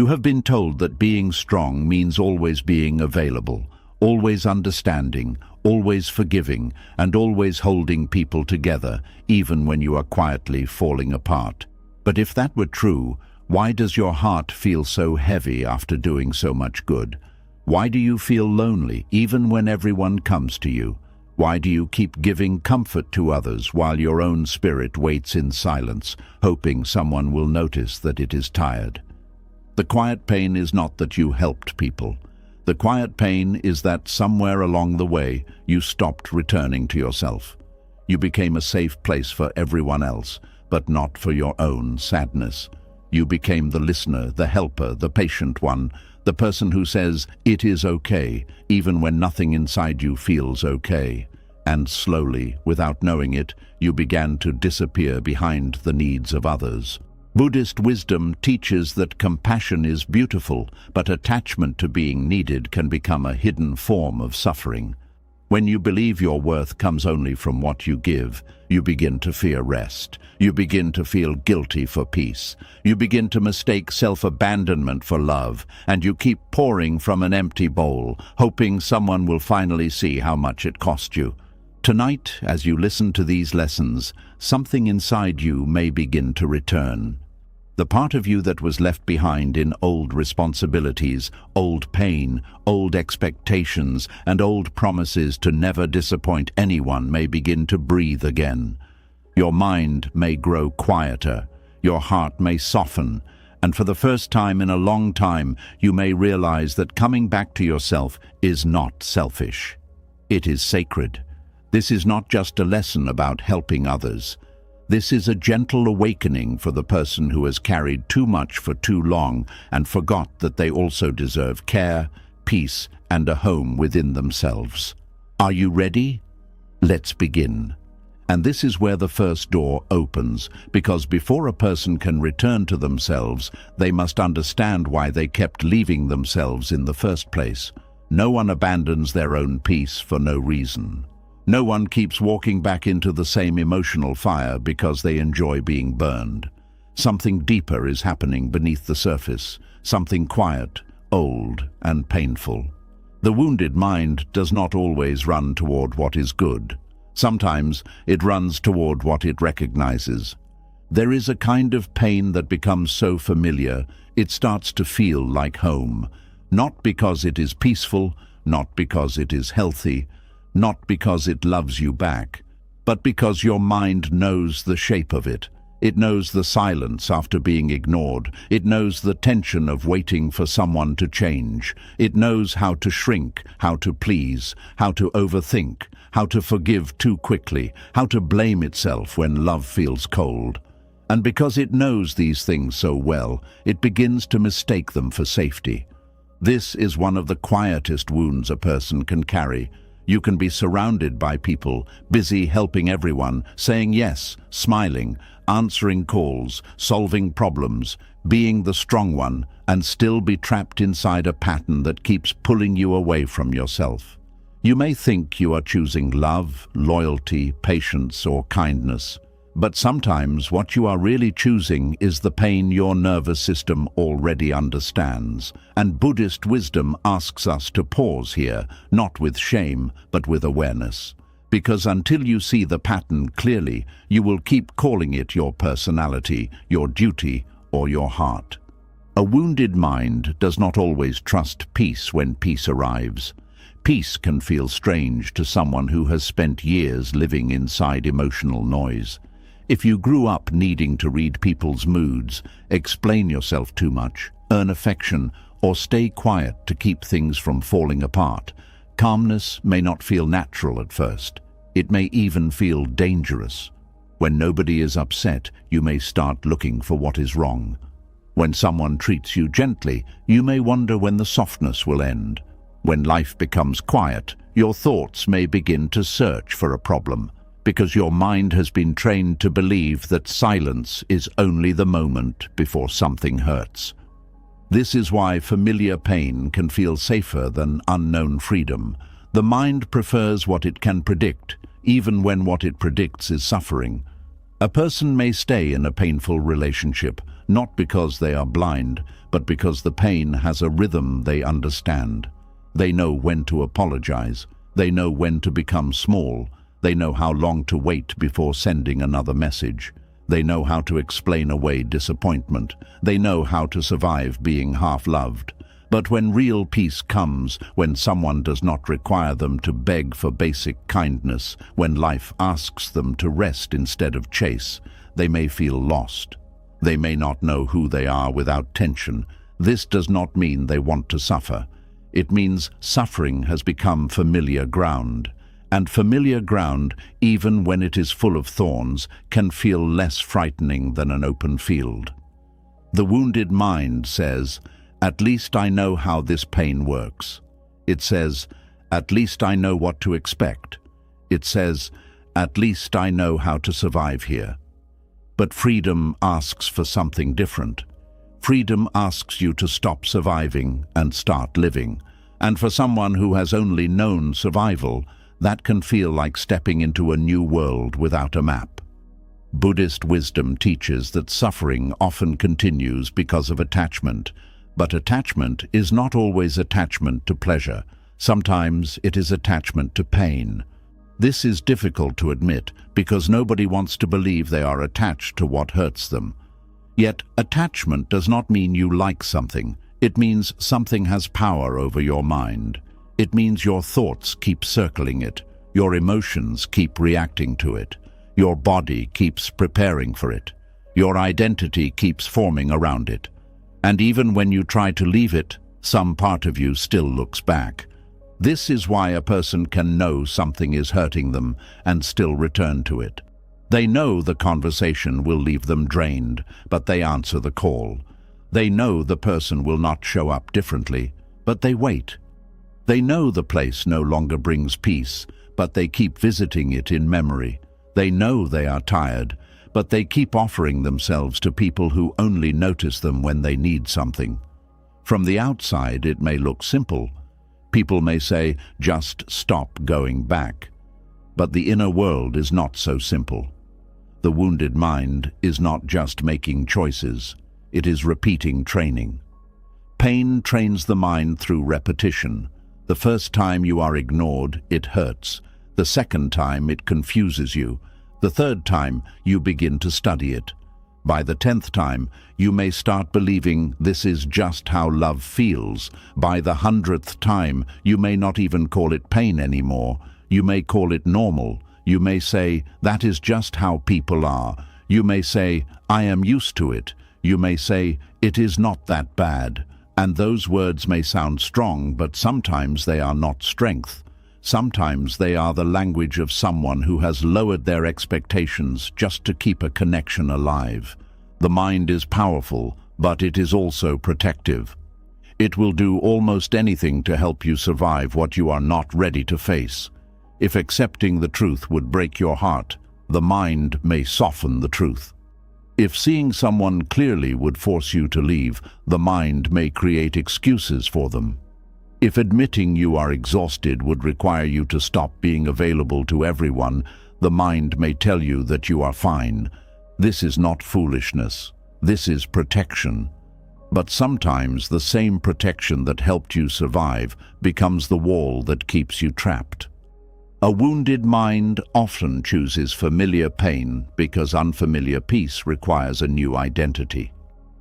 You have been told that being strong means always being available, always understanding, always forgiving, and always holding people together, even when you are quietly falling apart. But if that were true, why does your heart feel so heavy after doing so much good? Why do you feel lonely even when everyone comes to you? Why do you keep giving comfort to others while your own spirit waits in silence, hoping someone will notice that it is tired? The quiet pain is not that you helped people. The quiet pain is that somewhere along the way you stopped returning to yourself. You became a safe place for everyone else, but not for your own sadness. You became the listener, the helper, the patient one, the person who says, "It is okay," even when nothing inside you feels okay. And slowly, without knowing it, you began to disappear behind the needs of others. Buddhist wisdom teaches that compassion is beautiful, but attachment to being needed can become a hidden form of suffering. When you believe your worth comes only from what you give, you begin to fear rest. You begin to feel guilty for peace. You begin to mistake self-abandonment for love, and you keep pouring from an empty bowl, hoping someone will finally see how much it cost you. Tonight, as you listen to these lessons, something inside you may begin to return. The part of you that was left behind in old responsibilities, old pain, old expectations, and old promises to never disappoint anyone may begin to breathe again. Your mind may grow quieter, your heart may soften, and for the first time in a long time, you may realize that coming back to yourself is not selfish. It is sacred. This is not just a lesson about helping others. This is a gentle awakening for the person who has carried too much for too long and forgot that they also deserve care, peace, and a home within themselves. Are you ready? Let's begin. And this is where the first door opens, because before a person can return to themselves, they must understand why they kept leaving themselves in the first place. No one abandons their own peace for no reason. No one keeps walking back into the same emotional fire because they enjoy being burned. Something deeper is happening beneath the surface, something quiet, old, and painful. The wounded mind does not always run toward what is good. Sometimes it runs toward what it recognizes. There is a kind of pain that becomes so familiar, it starts to feel like home. Not because it is peaceful, not because it is healthy, not because it loves you back, but because your mind knows the shape of it. It knows the silence after being ignored. It knows the tension of waiting for someone to change. It knows how to shrink, how to please, how to overthink, how to forgive too quickly, how to blame itself when love feels cold. And because it knows these things so well, it begins to mistake them for safety. This is one of the quietest wounds a person can carry. You can be surrounded by people, busy helping everyone, saying yes, smiling, answering calls, solving problems, being the strong one, and still be trapped inside a pattern that keeps pulling you away from yourself. You may think you are choosing love, loyalty, patience, or kindness, but sometimes what you are really choosing is the pain your nervous system already understands. And Buddhist wisdom asks us to pause here, not with shame, but with awareness. Because until you see the pattern clearly, you will keep calling it your personality, your duty, or your heart. A wounded mind does not always trust peace when peace arrives. Peace can feel strange to someone who has spent years living inside emotional noise. If you grew up needing to read people's moods, explain yourself too much, earn affection, or stay quiet to keep things from falling apart, calmness may not feel natural at first. It may even feel dangerous. When nobody is upset, you may start looking for what is wrong. When someone treats you gently, you may wonder when the softness will end. When life becomes quiet, your thoughts may begin to search for a problem, because your mind has been trained to believe that silence is only the moment before something hurts. This is why familiar pain can feel safer than unknown freedom. The mind prefers what it can predict, even when what it predicts is suffering. A person may stay in a painful relationship, not because they are blind, but because the pain has a rhythm they understand. They know when to apologize. They know when to become small. They know how long to wait before sending another message. They know how to explain away disappointment. They know how to survive being half-loved. But when real peace comes, when someone does not require them to beg for basic kindness, when life asks them to rest instead of chase, they may feel lost. They may not know who they are without tension. This does not mean they want to suffer. It means suffering has become familiar ground. And familiar ground, even when it is full of thorns, can feel less frightening than an open field. The wounded mind says, "At least I know how this pain works." It says, "At least I know what to expect." It says, "At least I know how to survive here." But freedom asks for something different. Freedom asks you to stop surviving and start living. And for someone who has only known survival, that can feel like stepping into a new world without a map. Buddhist wisdom teaches that suffering often continues because of attachment, but attachment is not always attachment to pleasure. Sometimes it is attachment to pain. This is difficult to admit because nobody wants to believe they are attached to what hurts them. Yet attachment does not mean you like something. It means something has power over your mind. It means your thoughts keep circling it, your emotions keep reacting to it, your body keeps preparing for it, your identity keeps forming around it. And even when you try to leave it, some part of you still looks back. This is why a person can know something is hurting them and still return to it. They know the conversation will leave them drained, but they answer the call. They know the person will not show up differently, but they wait. They know the place no longer brings peace, but they keep visiting it in memory. They know they are tired, but they keep offering themselves to people who only notice them when they need something. From the outside, it may look simple. People may say, "Just stop going back." But the inner world is not so simple. The wounded mind is not just making choices. It is repeating training. Pain trains the mind through repetition. The first time you are ignored, it hurts. The second time, it confuses you. The third time, you begin to study it. By the 10th time, you may start believing this is just how love feels. By the 100th time, you may not even call it pain anymore. You may call it normal. You may say, that is just how people are. You may say, I am used to it. You may say, it is not that bad. And those words may sound strong, but sometimes they are not strength. Sometimes they are the language of someone who has lowered their expectations just to keep a connection alive. The mind is powerful, but it is also protective. It will do almost anything to help you survive what you are not ready to face. If accepting the truth would break your heart, the mind may soften the truth. If seeing someone clearly would force you to leave, the mind may create excuses for them. If admitting you are exhausted would require you to stop being available to everyone, the mind may tell you that you are fine. This is not foolishness. This is protection. But sometimes the same protection that helped you survive becomes the wall that keeps you trapped. A wounded mind often chooses familiar pain because unfamiliar peace requires a new identity.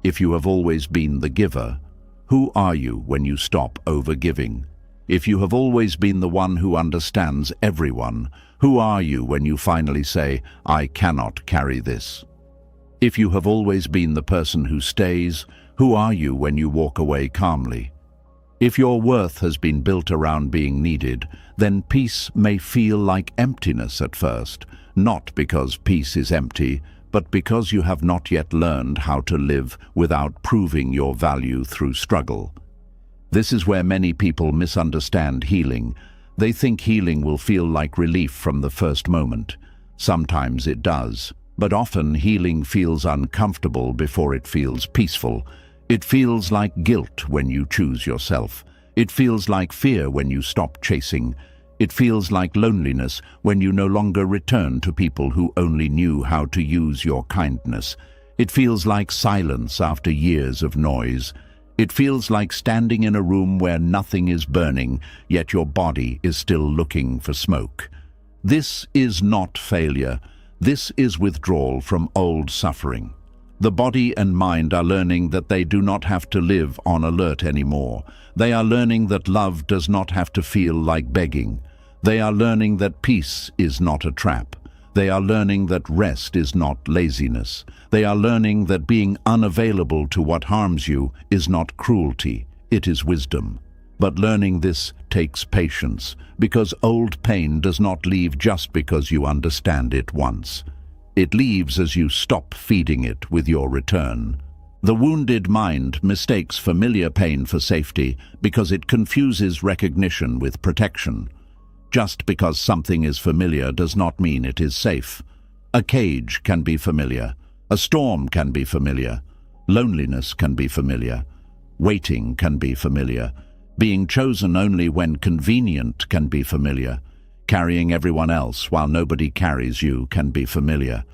If you have always been the giver, who are you when you stop overgiving? If you have always been the one who understands everyone, who are you when you finally say, I cannot carry this? If you have always been the person who stays, who are you when you walk away calmly? If your worth has been built around being needed, then peace may feel like emptiness at first, not because peace is empty, but because you have not yet learned how to live without proving your value through struggle. This is where many people misunderstand healing. They think healing will feel like relief from the first moment. Sometimes it does, but often healing feels uncomfortable before it feels peaceful. It feels like guilt when you choose yourself. It feels like fear when you stop chasing. It feels like loneliness when you no longer return to people who only knew how to use your kindness. It feels like silence after years of noise. It feels like standing in a room where nothing is burning, yet your body is still looking for smoke. This is not failure. This is withdrawal from old suffering. The body and mind are learning that they do not have to live on alert anymore. They are learning that love does not have to feel like begging. They are learning that peace is not a trap. They are learning that rest is not laziness. They are learning that being unavailable to what harms you is not cruelty, it is wisdom. But learning this takes patience, because old pain does not leave just because you understand it once. It leaves as you stop feeding it with your return. The wounded mind mistakes familiar pain for safety because it confuses recognition with protection. Just because something is familiar does not mean it is safe. A cage can be familiar. A storm can be familiar. Loneliness can be familiar. Waiting can be familiar. Being chosen only when convenient can be familiar. Carrying everyone else while nobody carries you can be familiar.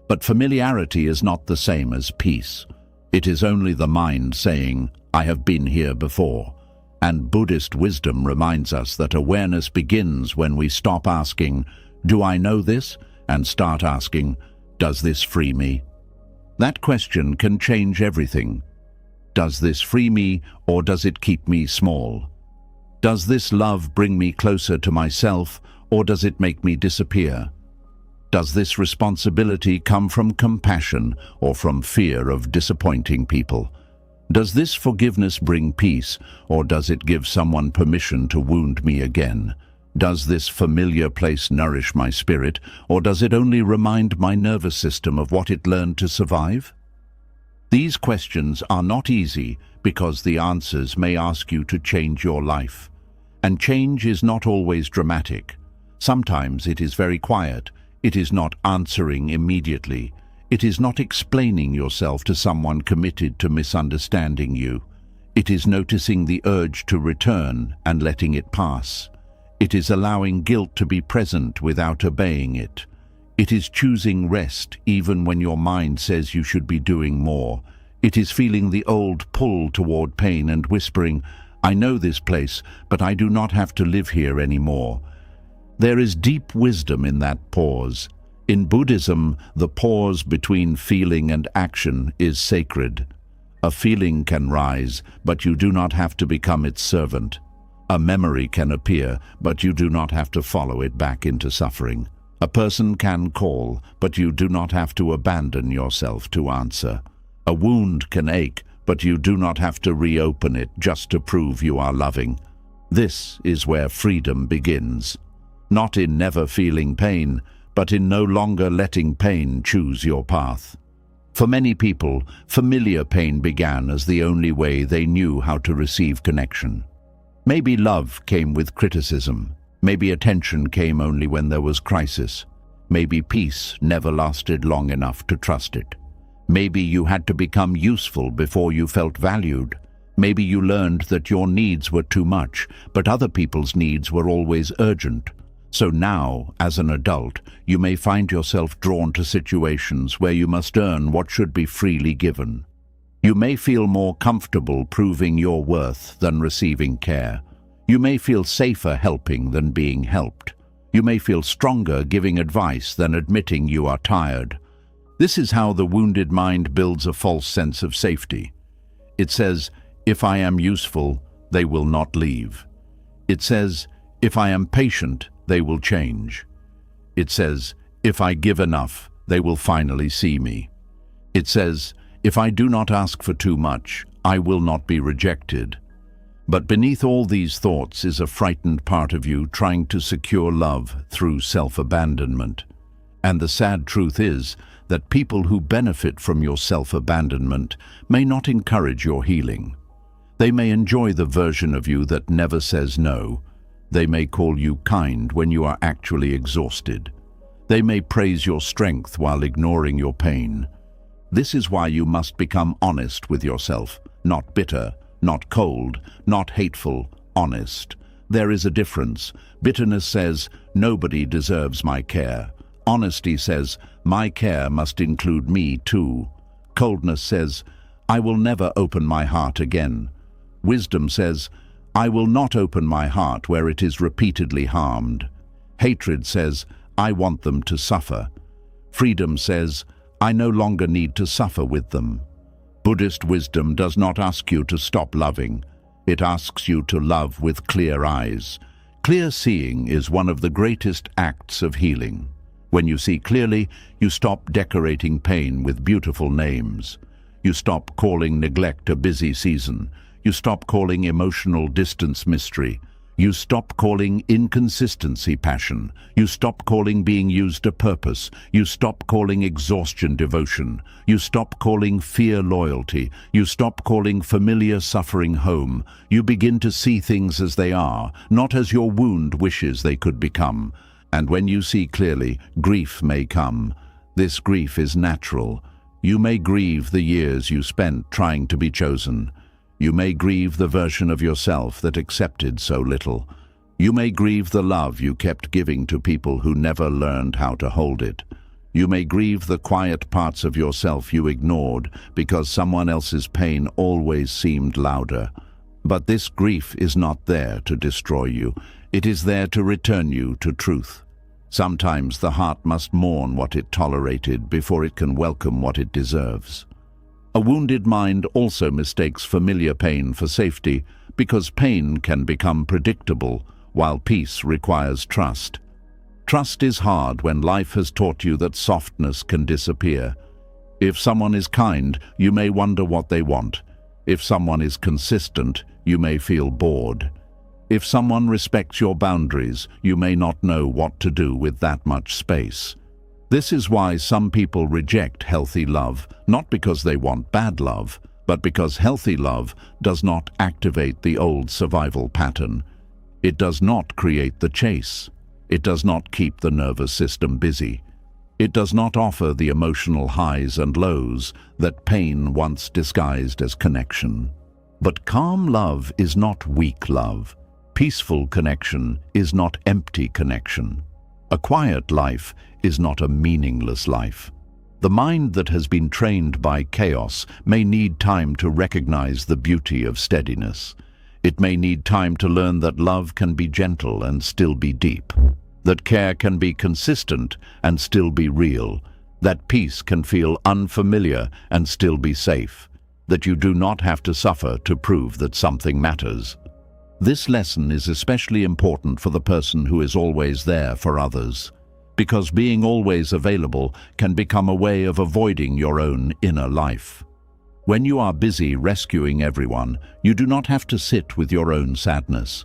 But familiarity is not the same as peace. It is only the mind saying, "I have been here before." And Buddhist wisdom reminds us that awareness begins when we stop asking, "Do I know this?" and start asking, "Does this free me?" That question can change everything. Does this free me, or does it keep me small? Does this love bring me closer to myself, or does it make me disappear? Does this responsibility come from compassion or from fear of disappointing people? Does this forgiveness bring peace, or does it give someone permission to wound me again? Does this familiar place nourish my spirit, or does it only remind my nervous system of what it learned to survive? These questions are not easy because the answers may ask you to change your life. And change is not always dramatic. Sometimes it is very quiet. It is not answering immediately. It is not explaining yourself to someone committed to misunderstanding you. It is noticing the urge to return and letting it pass. It is allowing guilt to be present without obeying it. It is choosing rest even when your mind says you should be doing more. It is feeling the old pull toward pain and whispering, "I know this place, but I do not have to live here anymore." There is deep wisdom in that pause. In Buddhism, the pause between feeling and action is sacred. A feeling can rise, but you do not have to become its servant. A memory can appear, but you do not have to follow it back into suffering. A person can call, but you do not have to abandon yourself to answer. A wound can ache, but you do not have to reopen it just to prove you are loving. This is where freedom begins. Not in never feeling pain, but in no longer letting pain choose your path. For many people, familiar pain began as the only way they knew how to receive connection. Maybe love came with criticism. Maybe attention came only when there was crisis. Maybe peace never lasted long enough to trust it. Maybe you had to become useful before you felt valued. Maybe you learned that your needs were too much, but other people's needs were always urgent. So now, as an adult, you may find yourself drawn to situations where you must earn what should be freely given. You may feel more comfortable proving your worth than receiving care. You may feel safer helping than being helped. You may feel stronger giving advice than admitting you are tired. This is how the wounded mind builds a false sense of safety. It says, "If I am useful, they will not leave." It says, "If I am patient, they will change." It says, "If I give enough, they will finally see me." It says, "If I do not ask for too much, I will not be rejected." But beneath all these thoughts is a frightened part of you trying to secure love through self-abandonment. And the sad truth is that people who benefit from your self-abandonment may not encourage your healing. They may enjoy the version of you that never says no. They may call you kind when you are actually exhausted. They may praise your strength while ignoring your pain. This is why you must become honest with yourself, not bitter, not cold, not hateful, honest. there is a difference. Bitterness says, nobody deserves my care. Honesty says, my care must include me too. Coldness says, I will never open my heart again. Wisdom says, I will not open my heart where it is repeatedly harmed. Hatred says, I want them to suffer. Freedom says, I no longer need to suffer with them. Buddhist wisdom does not ask you to stop loving. It asks you to love with clear eyes. Clear seeing is one of the greatest acts of healing. When you see clearly, you stop decorating pain with beautiful names. You stop calling neglect a busy season. You stop calling emotional distance mystery. You stop calling inconsistency passion. You stop calling being used a purpose. You stop calling exhaustion devotion. You stop calling fear loyalty. You stop calling familiar suffering home. You begin to see things as they are, not as your wound wishes they could become. And when you see clearly, grief may come. This grief is natural. You may grieve the years you spent trying to be chosen. You may grieve the version of yourself that accepted so little. You may grieve the love you kept giving to people who never learned how to hold it. You may grieve the quiet parts of yourself you ignored because someone else's pain always seemed louder. But this grief is not there to destroy you. It is there to return you to truth. Sometimes the heart must mourn what it tolerated before it can welcome what it deserves. A wounded mind also mistakes familiar pain for safety because pain can become predictable, while peace requires trust. Trust is hard when life has taught you that softness can disappear. If someone is kind, you may wonder what they want. If someone is consistent, you may feel bored. If someone respects your boundaries, you may not know what to do with that much space. This is why some people reject healthy love, not because they want bad love, but because healthy love does not activate the old survival pattern. It does not create the chase. It does not keep the nervous system busy. It does not offer the emotional highs and lows that pain once disguised as connection. But calm love is not weak love. Peaceful connection is not empty connection. A quiet life is not a meaningless life. The mind that has been trained by chaos may need time to recognize the beauty of steadiness. It may need time to learn that love can be gentle and still be deep, that care can be consistent and still be real, that peace can feel unfamiliar and still be safe, that you do not have to suffer to prove that something matters. This lesson is especially important for the person who is always there for others, because being always available can become a way of avoiding your own inner life. When you are busy rescuing everyone, you do not have to sit with your own sadness.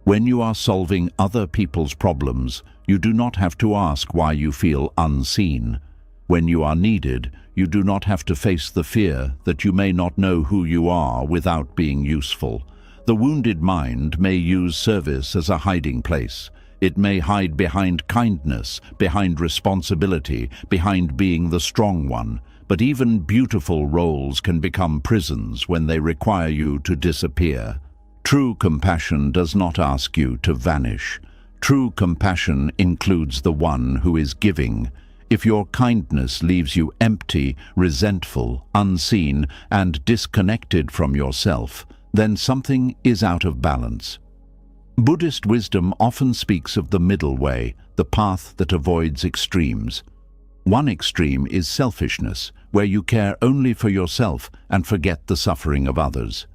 When you are solving other people's problems, you do not have to ask why you feel unseen. When you are needed, you do not have to face the fear that you may not know who you are without being useful. The wounded mind may use service as a hiding place. It may hide behind kindness, behind responsibility, behind being the strong one. But even beautiful roles can become prisons when they require you to disappear. True compassion does not ask you to vanish. True compassion includes the one who is giving. If your kindness leaves you empty, resentful, unseen, and disconnected from yourself, then something is out of balance. Buddhist wisdom often speaks of the middle way, the path that avoids extremes. One extreme is selfishness, where you care only for yourself and forget the suffering of others.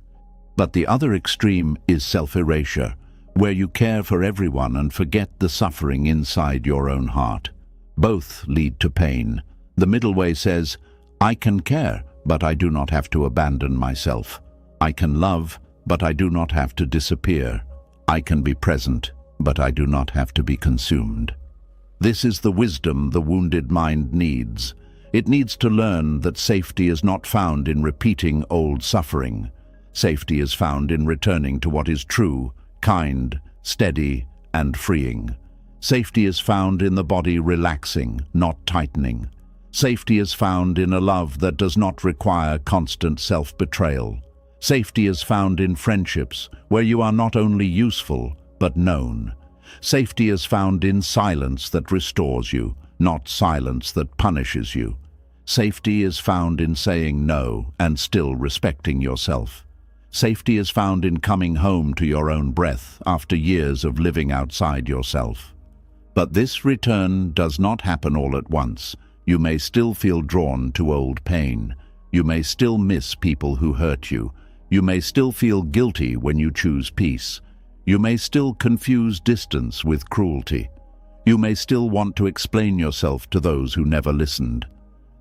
But the other extreme is self-erasure, where you care for everyone and forget the suffering inside your own heart. Both lead to pain. The middle way says, I can care, but I do not have to abandon myself. I can love, but I do not have to disappear. I can be present, but I do not have to be consumed. This is the wisdom the wounded mind needs. It needs to learn that safety is not found in repeating old suffering. Safety is found in returning to what is true, kind, steady, and freeing. Safety is found in the body relaxing, not tightening. Safety is found in a love that does not require constant self-betrayal. Safety is found in friendships where you are not only useful, but known. Safety is found in silence that restores you, not silence that punishes you. Safety is found in saying no and still respecting yourself. Safety is found in coming home to your own breath after years of living outside yourself. But this return does not happen all at once. You may still feel drawn to old pain. You may still miss people who hurt you. You may still feel guilty when you choose peace. You may still confuse distance with cruelty. You may still want to explain yourself to those who never listened.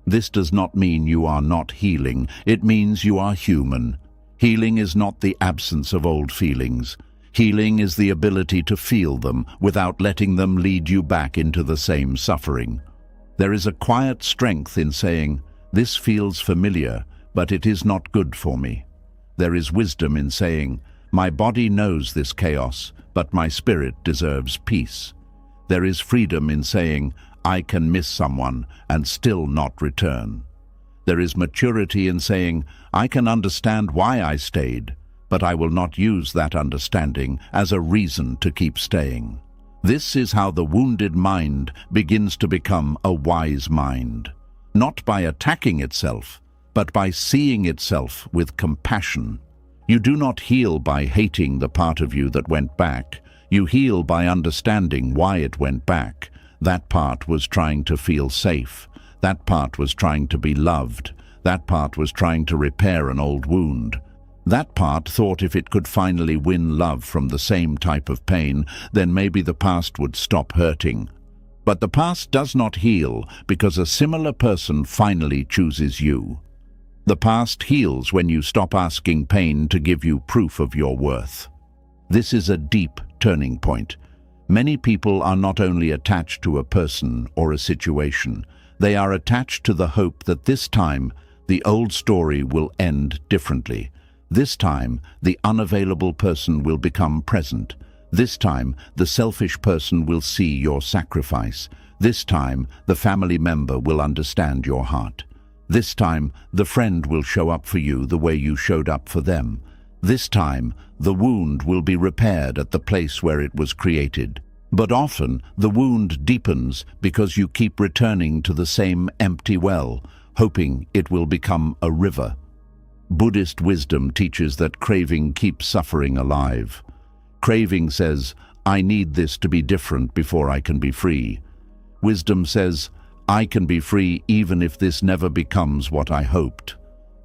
This does not mean you are not healing. It means you are human. Healing is not the absence of old feelings. Healing is the ability to feel them without letting them lead you back into the same suffering. There is a quiet strength in saying, "This feels familiar, but it is not good for me." There is wisdom in saying, "My body knows this chaos, but my spirit deserves peace." There is freedom in saying, "I can miss someone and still not return." There is maturity in saying, "I can understand why I stayed, but I will not use that understanding as a reason to keep staying." This is how the wounded mind begins to become a wise mind, not by attacking itself, but by seeing itself with compassion. You do not heal by hating the part of you that went back. You heal by understanding why it went back. That part was trying to feel safe. That part was trying to be loved. That part was trying to repair an old wound. That part thought if it could finally win love from the same type of pain, then maybe the past would stop hurting. But the past does not heal because a similar person finally chooses you. The past heals when you stop asking pain to give you proof of your worth. This is a deep turning point. Many people are not only attached to a person or a situation, they are attached to the hope that this time the old story will end differently. This time, the unavailable person will become present. This time, the selfish person will see your sacrifice. This time, the family member will understand your heart. This time, the friend will show up for you the way you showed up for them. This time, the wound will be repaired at the place where it was created. But often, the wound deepens because you keep returning to the same empty well, hoping it will become a river. Buddhist wisdom teaches that craving keeps suffering alive. Craving says, "I need this to be different before I can be free." Wisdom says, "I can be free even if this never becomes what I hoped."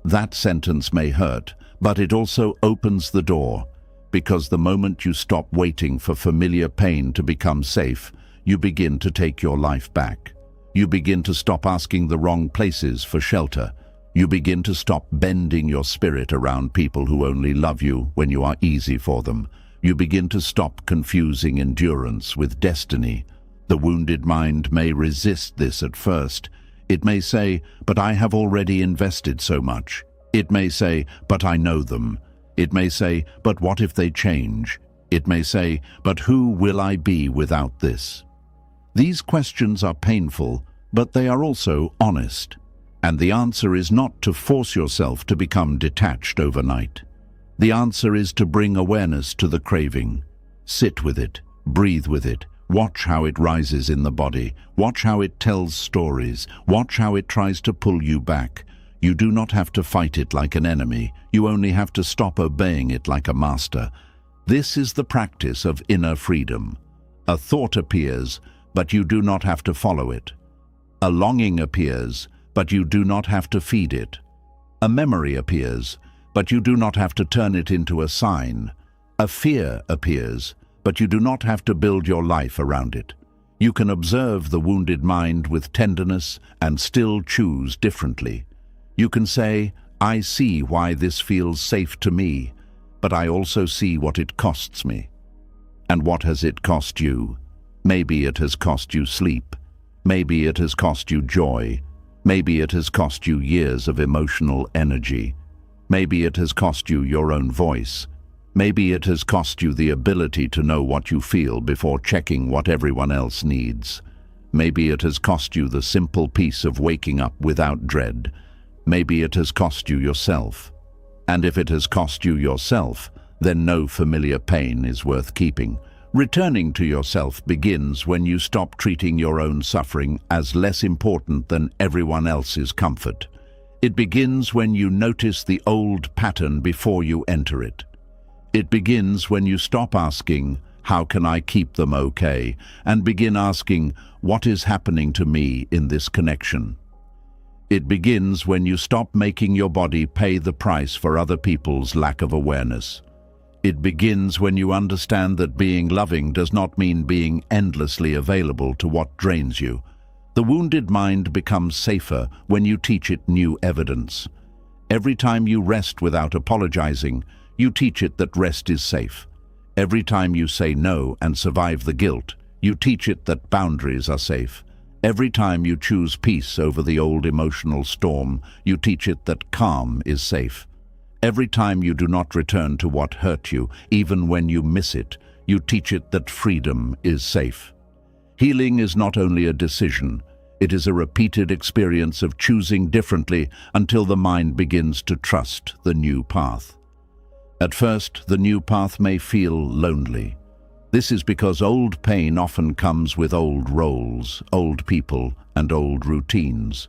That sentence may hurt, but it also opens the door, because the moment you stop waiting for familiar pain to become safe, you begin to take your life back. You begin to stop asking the wrong places for shelter. You begin to stop bending your spirit around people who only love you when you are easy for them. You begin to stop confusing endurance with destiny. The wounded mind may resist this at first. It may say, "But I have already invested so much." It may say, "But I know them." It may say, "But what if they change?" It may say, "But who will I be without this?" These questions are painful, but they are also honest. And the answer is not to force yourself to become detached overnight. The answer is to bring awareness to the craving. Sit with it, breathe with it, watch how it rises in the body, watch how it tells stories, watch how it tries to pull you back. You do not have to fight it like an enemy, you only have to stop obeying it like a master. This is the practice of inner freedom. A thought appears, but you do not have to follow it. A longing appears, but you do not have to feed it. A memory appears, but you do not have to turn it into a sign. A fear appears, but you do not have to build your life around it. You can observe the wounded mind with tenderness and still choose differently. You can say, "I see why this feels safe to me, but I also see what it costs me." And what has it cost you? Maybe it has cost you sleep. Maybe it has cost you joy. Maybe it has cost you years of emotional energy. Maybe it has cost you your own voice. Maybe it has cost you the ability to know what you feel before checking what everyone else needs. Maybe it has cost you the simple peace of waking up without dread. Maybe it has cost you yourself. And if it has cost you yourself, then no familiar pain is worth keeping. Returning to yourself begins when you stop treating your own suffering as less important than everyone else's comfort. It begins when you notice the old pattern before you enter it. It begins when you stop asking, "How can I keep them okay?" and begin asking, "What is happening to me in this connection?" It begins when you stop making your body pay the price for other people's lack of awareness. It begins when you understand that being loving does not mean being endlessly available to what drains you. The wounded mind becomes safer when you teach it new evidence. Every time you rest without apologizing, you teach it that rest is safe. Every time you say no and survive the guilt, you teach it that boundaries are safe. Every time you choose peace over the old emotional storm, you teach it that calm is safe. Every time you do not return to what hurt you, even when you miss it, you teach it that freedom is safe. Healing is not only a decision, it is a repeated experience of choosing differently until the mind begins to trust the new path. At first, the new path may feel lonely. This is because old pain often comes with old roles, old people, and old routines.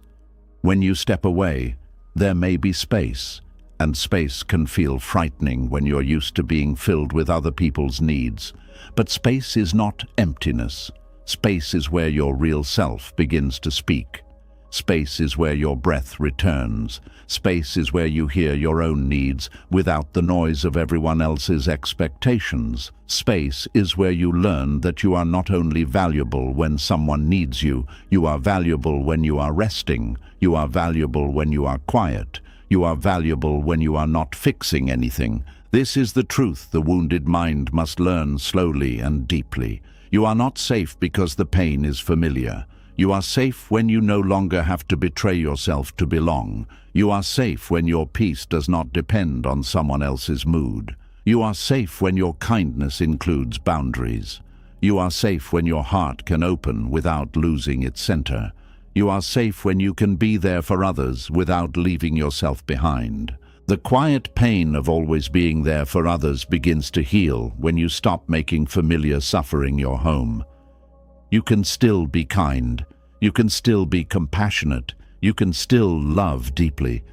When you step away, there may be space, and space can feel frightening when you're used to being filled with other people's needs. But space is not emptiness. Space is where your real self begins to speak. Space is where your breath returns. Space is where you hear your own needs without the noise of everyone else's expectations. Space is where you learn that you are not only valuable when someone needs you, you are valuable when you are resting, you are valuable when you are quiet, you are valuable when you are not fixing anything. This is the truth the wounded mind must learn slowly and deeply. You are not safe because the pain is familiar. You are safe when you no longer have to betray yourself to belong. You are safe when your peace does not depend on someone else's mood. You are safe when your kindness includes boundaries. You are safe when your heart can open without losing its center. You are safe when you can be there for others without leaving yourself behind. The quiet pain of always being there for others begins to heal when you stop making familiar suffering your home. You can still be kind. You can still be compassionate. You can still love deeply.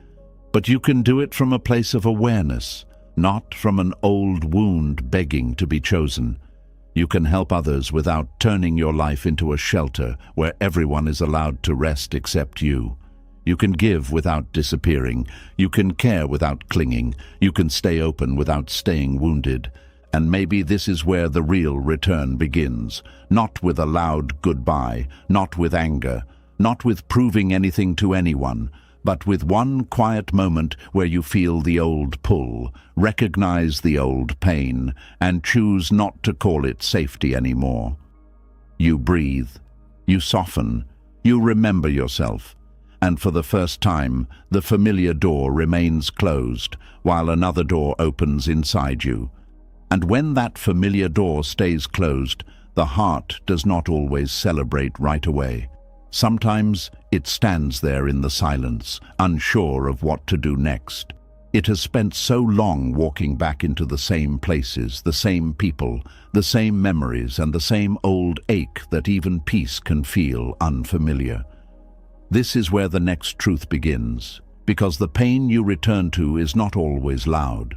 But you can do it from a place of awareness, not from an old wound begging to be chosen. You can help others without turning your life into a shelter where everyone is allowed to rest except you. You can give without disappearing. You can care without clinging. You can stay open without staying wounded. And maybe this is where the real return begins, not with a loud goodbye, not with anger, not with proving anything to anyone, but with one quiet moment where you feel the old pull, recognize the old pain, and choose not to call it safety anymore. You breathe, you soften, you remember yourself, and for the first time, the familiar door remains closed while another door opens inside you. And when that familiar door stays closed, the heart does not always celebrate right away. Sometimes it stands there in the silence, unsure of what to do next. It has spent so long walking back into the same places, the same people, the same memories, and the same old ache that even peace can feel unfamiliar. This is where the next truth begins, because the pain you return to is not always loud.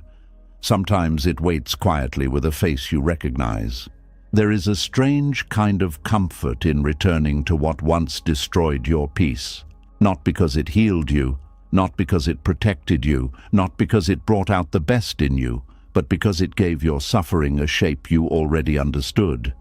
Sometimes it waits quietly with a face you recognize. There is a strange kind of comfort in returning to what once destroyed your peace, not because it healed you, not because it protected you, not because it brought out the best in you, but because it gave your suffering a shape you already understood.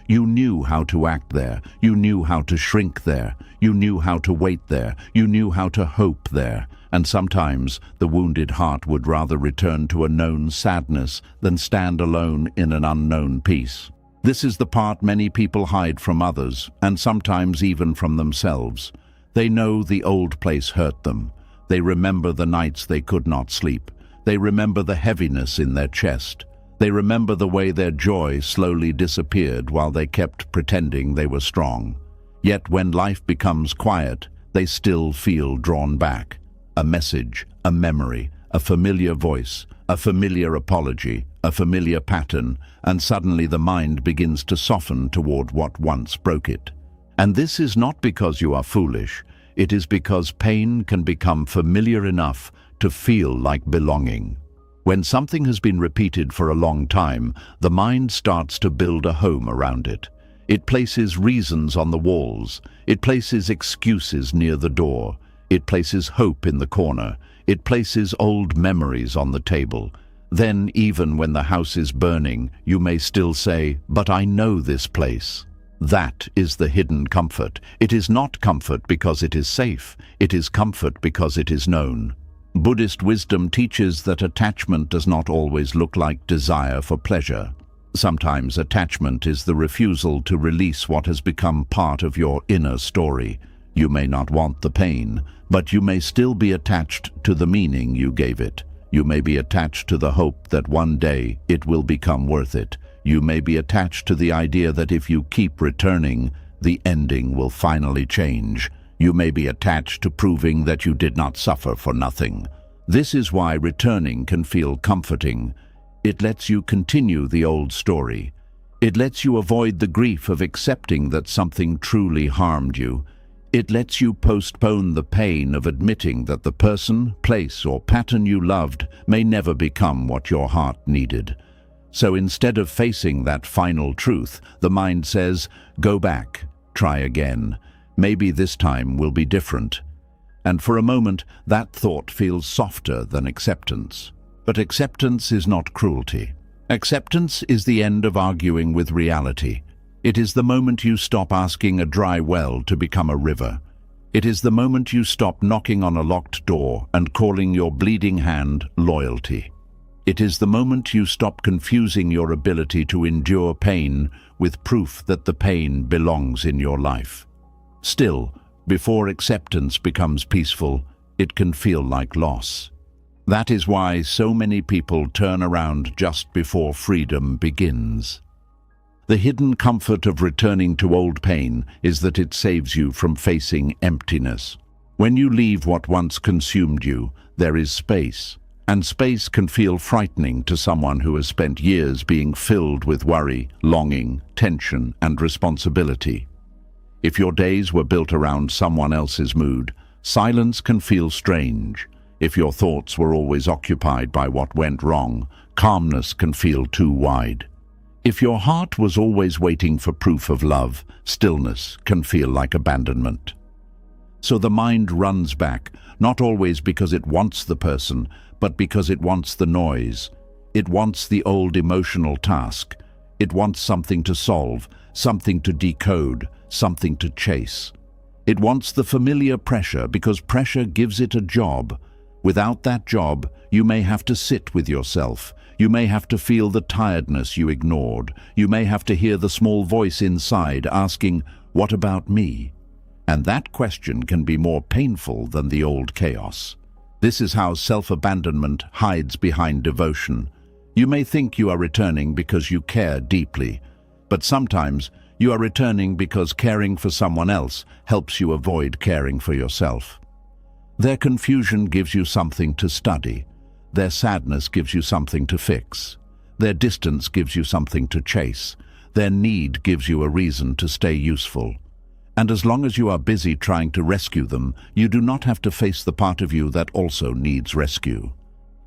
You knew how to act there, you knew how to shrink there, you knew how to wait there, you knew how to hope there. And sometimes the wounded heart would rather return to a known sadness than stand alone in an unknown peace. This is the part many people hide from others, and sometimes even from themselves. They know the old place hurt them. They remember the nights they could not sleep. They remember the heaviness in their chest. They remember the way their joy slowly disappeared while they kept pretending they were strong. Yet when life becomes quiet, they still feel drawn back. A message, a memory, a familiar voice, a familiar apology, a familiar pattern, and suddenly the mind begins to soften toward what once broke it. And this is not because you are foolish, it is because pain can become familiar enough to feel like belonging. When something has been repeated for a long time, the mind starts to build a home around it. It places reasons on the walls, it places excuses near the door, it places hope in the corner, it places old memories on the table. Then, even when the house is burning, you may still say, "But I know this place." That is the hidden comfort. It is not comfort because it is safe, it is comfort because it is known. Buddhist wisdom teaches that attachment does not always look like desire for pleasure. Sometimes attachment is the refusal to release what has become part of your inner story. You may not want the pain, but you may still be attached to the meaning you gave it. You may be attached to the hope that one day it will become worth it. You may be attached to the idea that if you keep returning, the ending will finally change. You may be attached to proving that you did not suffer for nothing. This is why returning can feel comforting. It lets you continue the old story. It lets you avoid the grief of accepting that something truly harmed you. It lets you postpone the pain of admitting that the person, place, or pattern you loved may never become what your heart needed. So instead of facing that final truth, the mind says, "Go back, try again. Maybe this time will be different." And for a moment, that thought feels softer than acceptance. But acceptance is not cruelty. Acceptance is the end of arguing with reality. It is the moment you stop asking a dry well to become a river. It is the moment you stop knocking on a locked door and calling your bleeding hand loyalty. It is the moment you stop confusing your ability to endure pain with proof that the pain belongs in your life. Still, before acceptance becomes peaceful, it can feel like loss. That is why so many people turn around just before freedom begins. The hidden comfort of returning to old pain is that it saves you from facing emptiness. When you leave what once consumed you, there is space. And space can feel frightening to someone who has spent years being filled with worry, longing, tension, and responsibility. If your days were built around someone else's mood, silence can feel strange. If your thoughts were always occupied by what went wrong, calmness can feel too wide. If your heart was always waiting for proof of love, stillness can feel like abandonment. So the mind runs back, not always because it wants the person, but because it wants the noise. It wants the old emotional task. It wants something to solve, something to decode, something to chase. It wants the familiar pressure because pressure gives it a job. Without that job, you may have to sit with yourself. You may have to feel the tiredness you ignored. You may have to hear the small voice inside asking, "What about me?" And that question can be more painful than the old chaos. This is how self-abandonment hides behind devotion. You may think you are returning because you care deeply, but sometimes you are returning because caring for someone else helps you avoid caring for yourself. Their confusion gives you something to study. Their sadness gives you something to fix. Their distance gives you something to chase. Their need gives you a reason to stay useful. And as long as you are busy trying to rescue them, you do not have to face the part of you that also needs rescue.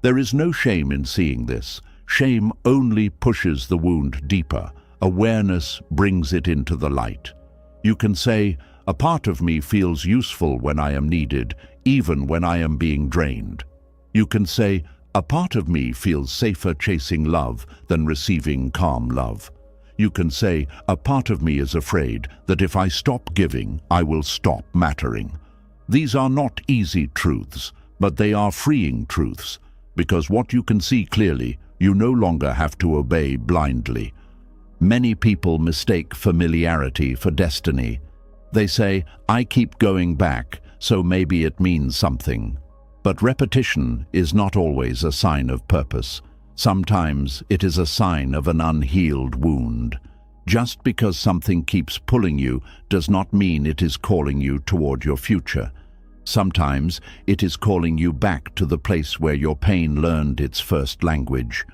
There is no shame in seeing this. Shame only pushes the wound deeper. Awareness brings it into the light. You can say, "A part of me feels useful when I am needed, even when I am being drained." You can say, "A part of me feels safer chasing love than receiving calm love." You can say, "A part of me is afraid that if I stop giving, I will stop mattering." These are not easy truths, but they are freeing truths, because what you can see clearly, you no longer have to obey blindly. Many people mistake familiarity for destiny. They say, "I keep going back, so maybe it means something." But repetition is not always a sign of purpose. Sometimes it is a sign of an unhealed wound. Just because something keeps pulling you does not mean it is calling you toward your future. Sometimes it is calling you back to the place where your pain learned its first language.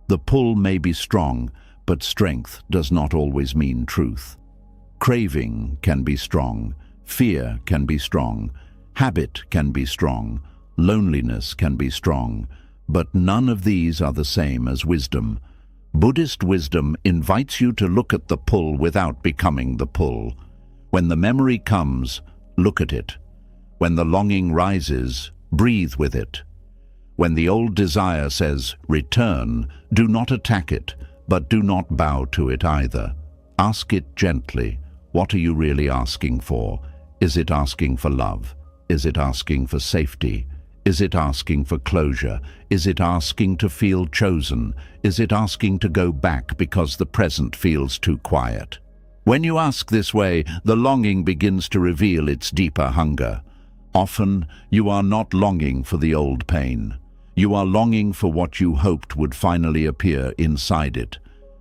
The pull may be strong, but strength does not always mean truth. Craving can be strong, fear can be strong, habit can be strong, loneliness can be strong, but none of these are the same as wisdom. Buddhist wisdom invites you to look at the pull without becoming the pull. When the memory comes, look at it. When the longing rises, breathe with it. When the old desire says, return, do not attack it, but do not bow to it either. Ask it gently. What are you really asking for? Is it asking for love? Is it asking for safety? Is it asking for closure? Is it asking to feel chosen? Is it asking to go back because the present feels too quiet? When you ask this way, the longing begins to reveal its deeper hunger. Often, you are not longing for the old pain. You are longing for what you hoped would finally appear inside it.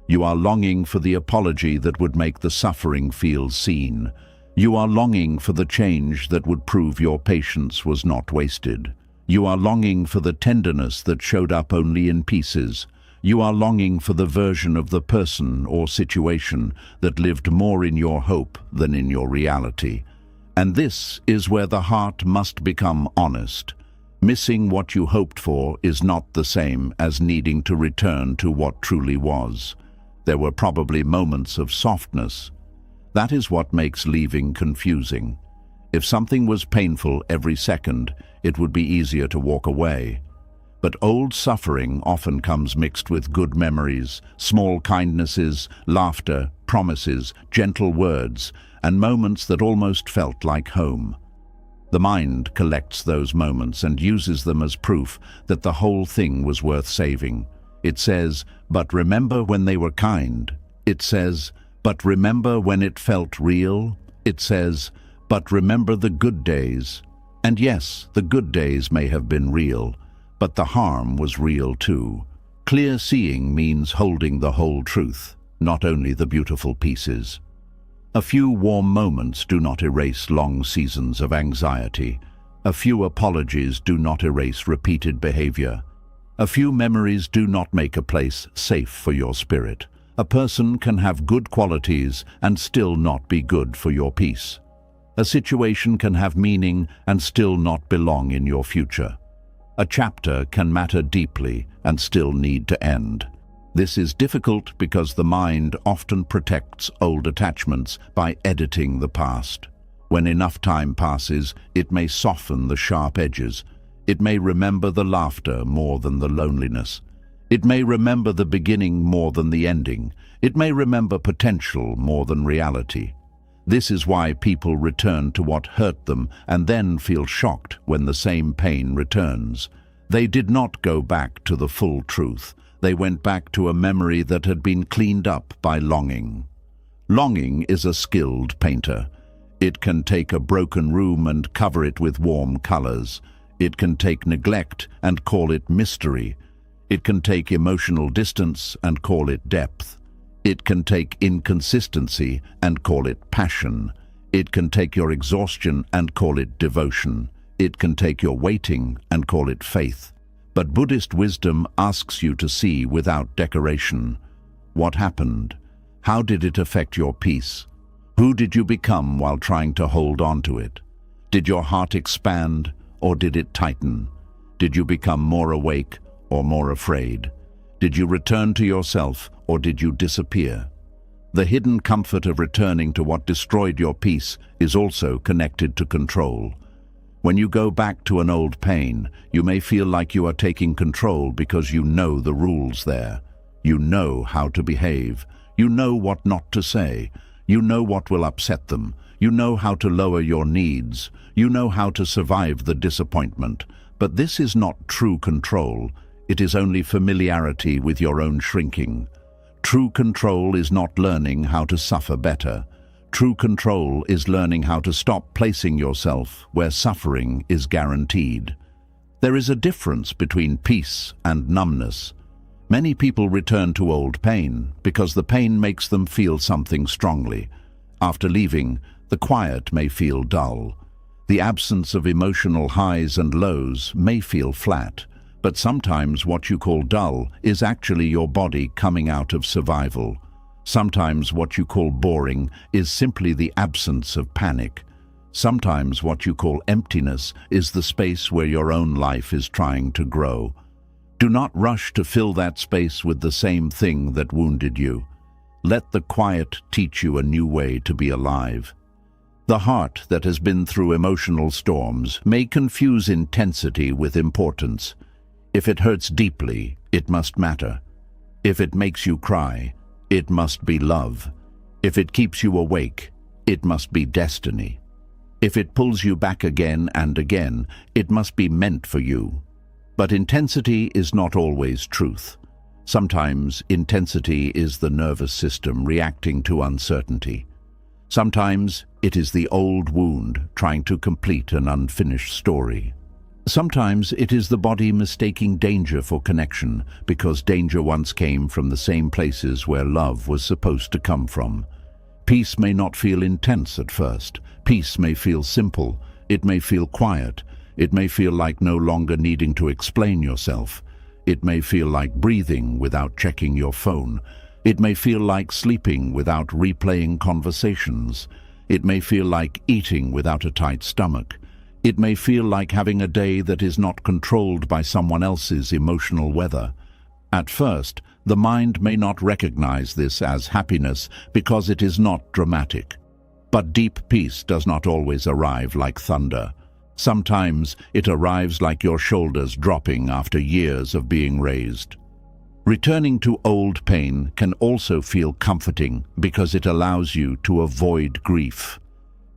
You are longing for the apology that would make the suffering feel seen. You are longing for the change that would prove your patience was not wasted. You are longing for the tenderness that showed up only in pieces. You are longing for the version of the person or situation that lived more in your hope than in your reality. And this is where the heart must become honest. Missing what you hoped for is not the same as needing to return to what truly was. There were probably moments of softness. That is what makes leaving confusing. If something was painful every second, it would be easier to walk away. But old suffering often comes mixed with good memories, small kindnesses, laughter, promises, gentle words, and moments that almost felt like home. The mind collects those moments and uses them as proof that the whole thing was worth saving. It says, but remember when they were kind. It says, but remember when it felt real. It says, but remember the good days. And yes, the good days may have been real, but the harm was real too. Clear seeing means holding the whole truth, not only the beautiful pieces. A few warm moments do not erase long seasons of anxiety. A few apologies do not erase repeated behavior. A few memories do not make a place safe for your spirit. A person can have good qualities and still not be good for your peace. A situation can have meaning and still not belong in your future. A chapter can matter deeply and still need to end. This is difficult because the mind often protects old attachments by editing the past. When enough time passes, it may soften the sharp edges. It may remember the laughter more than the loneliness. It may remember the beginning more than the ending. It may remember potential more than reality. This is why people return to what hurt them and then feel shocked when the same pain returns. They did not go back to the full truth. They went back to a memory that had been cleaned up by longing. Longing is a skilled painter. It can take a broken room and cover it with warm colors. It can take neglect and call it mystery. It can take emotional distance and call it depth. It can take inconsistency and call it passion. It can take your exhaustion and call it devotion. It can take your waiting and call it faith. But Buddhist wisdom asks you to see without decoration. What happened? How did it affect your peace? Who did you become while trying to hold on to it? Did your heart expand or did it tighten? Did you become more awake or more afraid? Did you return to yourself or did you disappear? The hidden comfort of returning to what destroyed your peace is also connected to control. When you go back to an old pain, you may feel like you are taking control because you know the rules there. You know how to behave. You know what not to say. You know what will upset them. You know how to lower your needs. You know how to survive the disappointment. But this is not true control. It is only familiarity with your own shrinking. True control is not learning how to suffer better. True control is learning how to stop placing yourself where suffering is guaranteed. There is a difference between peace and numbness. Many people return to old pain because the pain makes them feel something strongly. After leaving, the quiet may feel dull. The absence of emotional highs and lows may feel flat, but sometimes what you call dull is actually your body coming out of survival. Sometimes what you call boring is simply the absence of panic. Sometimes what you call emptiness is the space where your own life is trying to grow. Do not rush to fill that space with the same thing that wounded you. Let the quiet teach you a new way to be alive. The heart that has been through emotional storms may confuse intensity with importance. If it hurts deeply, it must matter. If it makes you cry, it must be love. If it keeps you awake, it must be destiny. If it pulls you back again and again, it must be meant for you. But intensity is not always truth. Sometimes intensity is the nervous system reacting to uncertainty. Sometimes it is the old wound trying to complete an unfinished story. Sometimes it is the body mistaking danger for connection because danger once came from the same places where love was supposed to come from. Peace may not feel intense at first. Peace may feel simple. It may feel quiet. It may feel like no longer needing to explain yourself. It may feel like breathing without checking your phone. It may feel like sleeping without replaying conversations. It may feel like eating without a tight stomach. It may feel like having a day that is not controlled by someone else's emotional weather. At first, the mind may not recognize this as happiness because it is not dramatic. But deep peace does not always arrive like thunder. Sometimes it arrives like your shoulders dropping after years of being raised. Returning to old pain can also feel comforting because it allows you to avoid grief.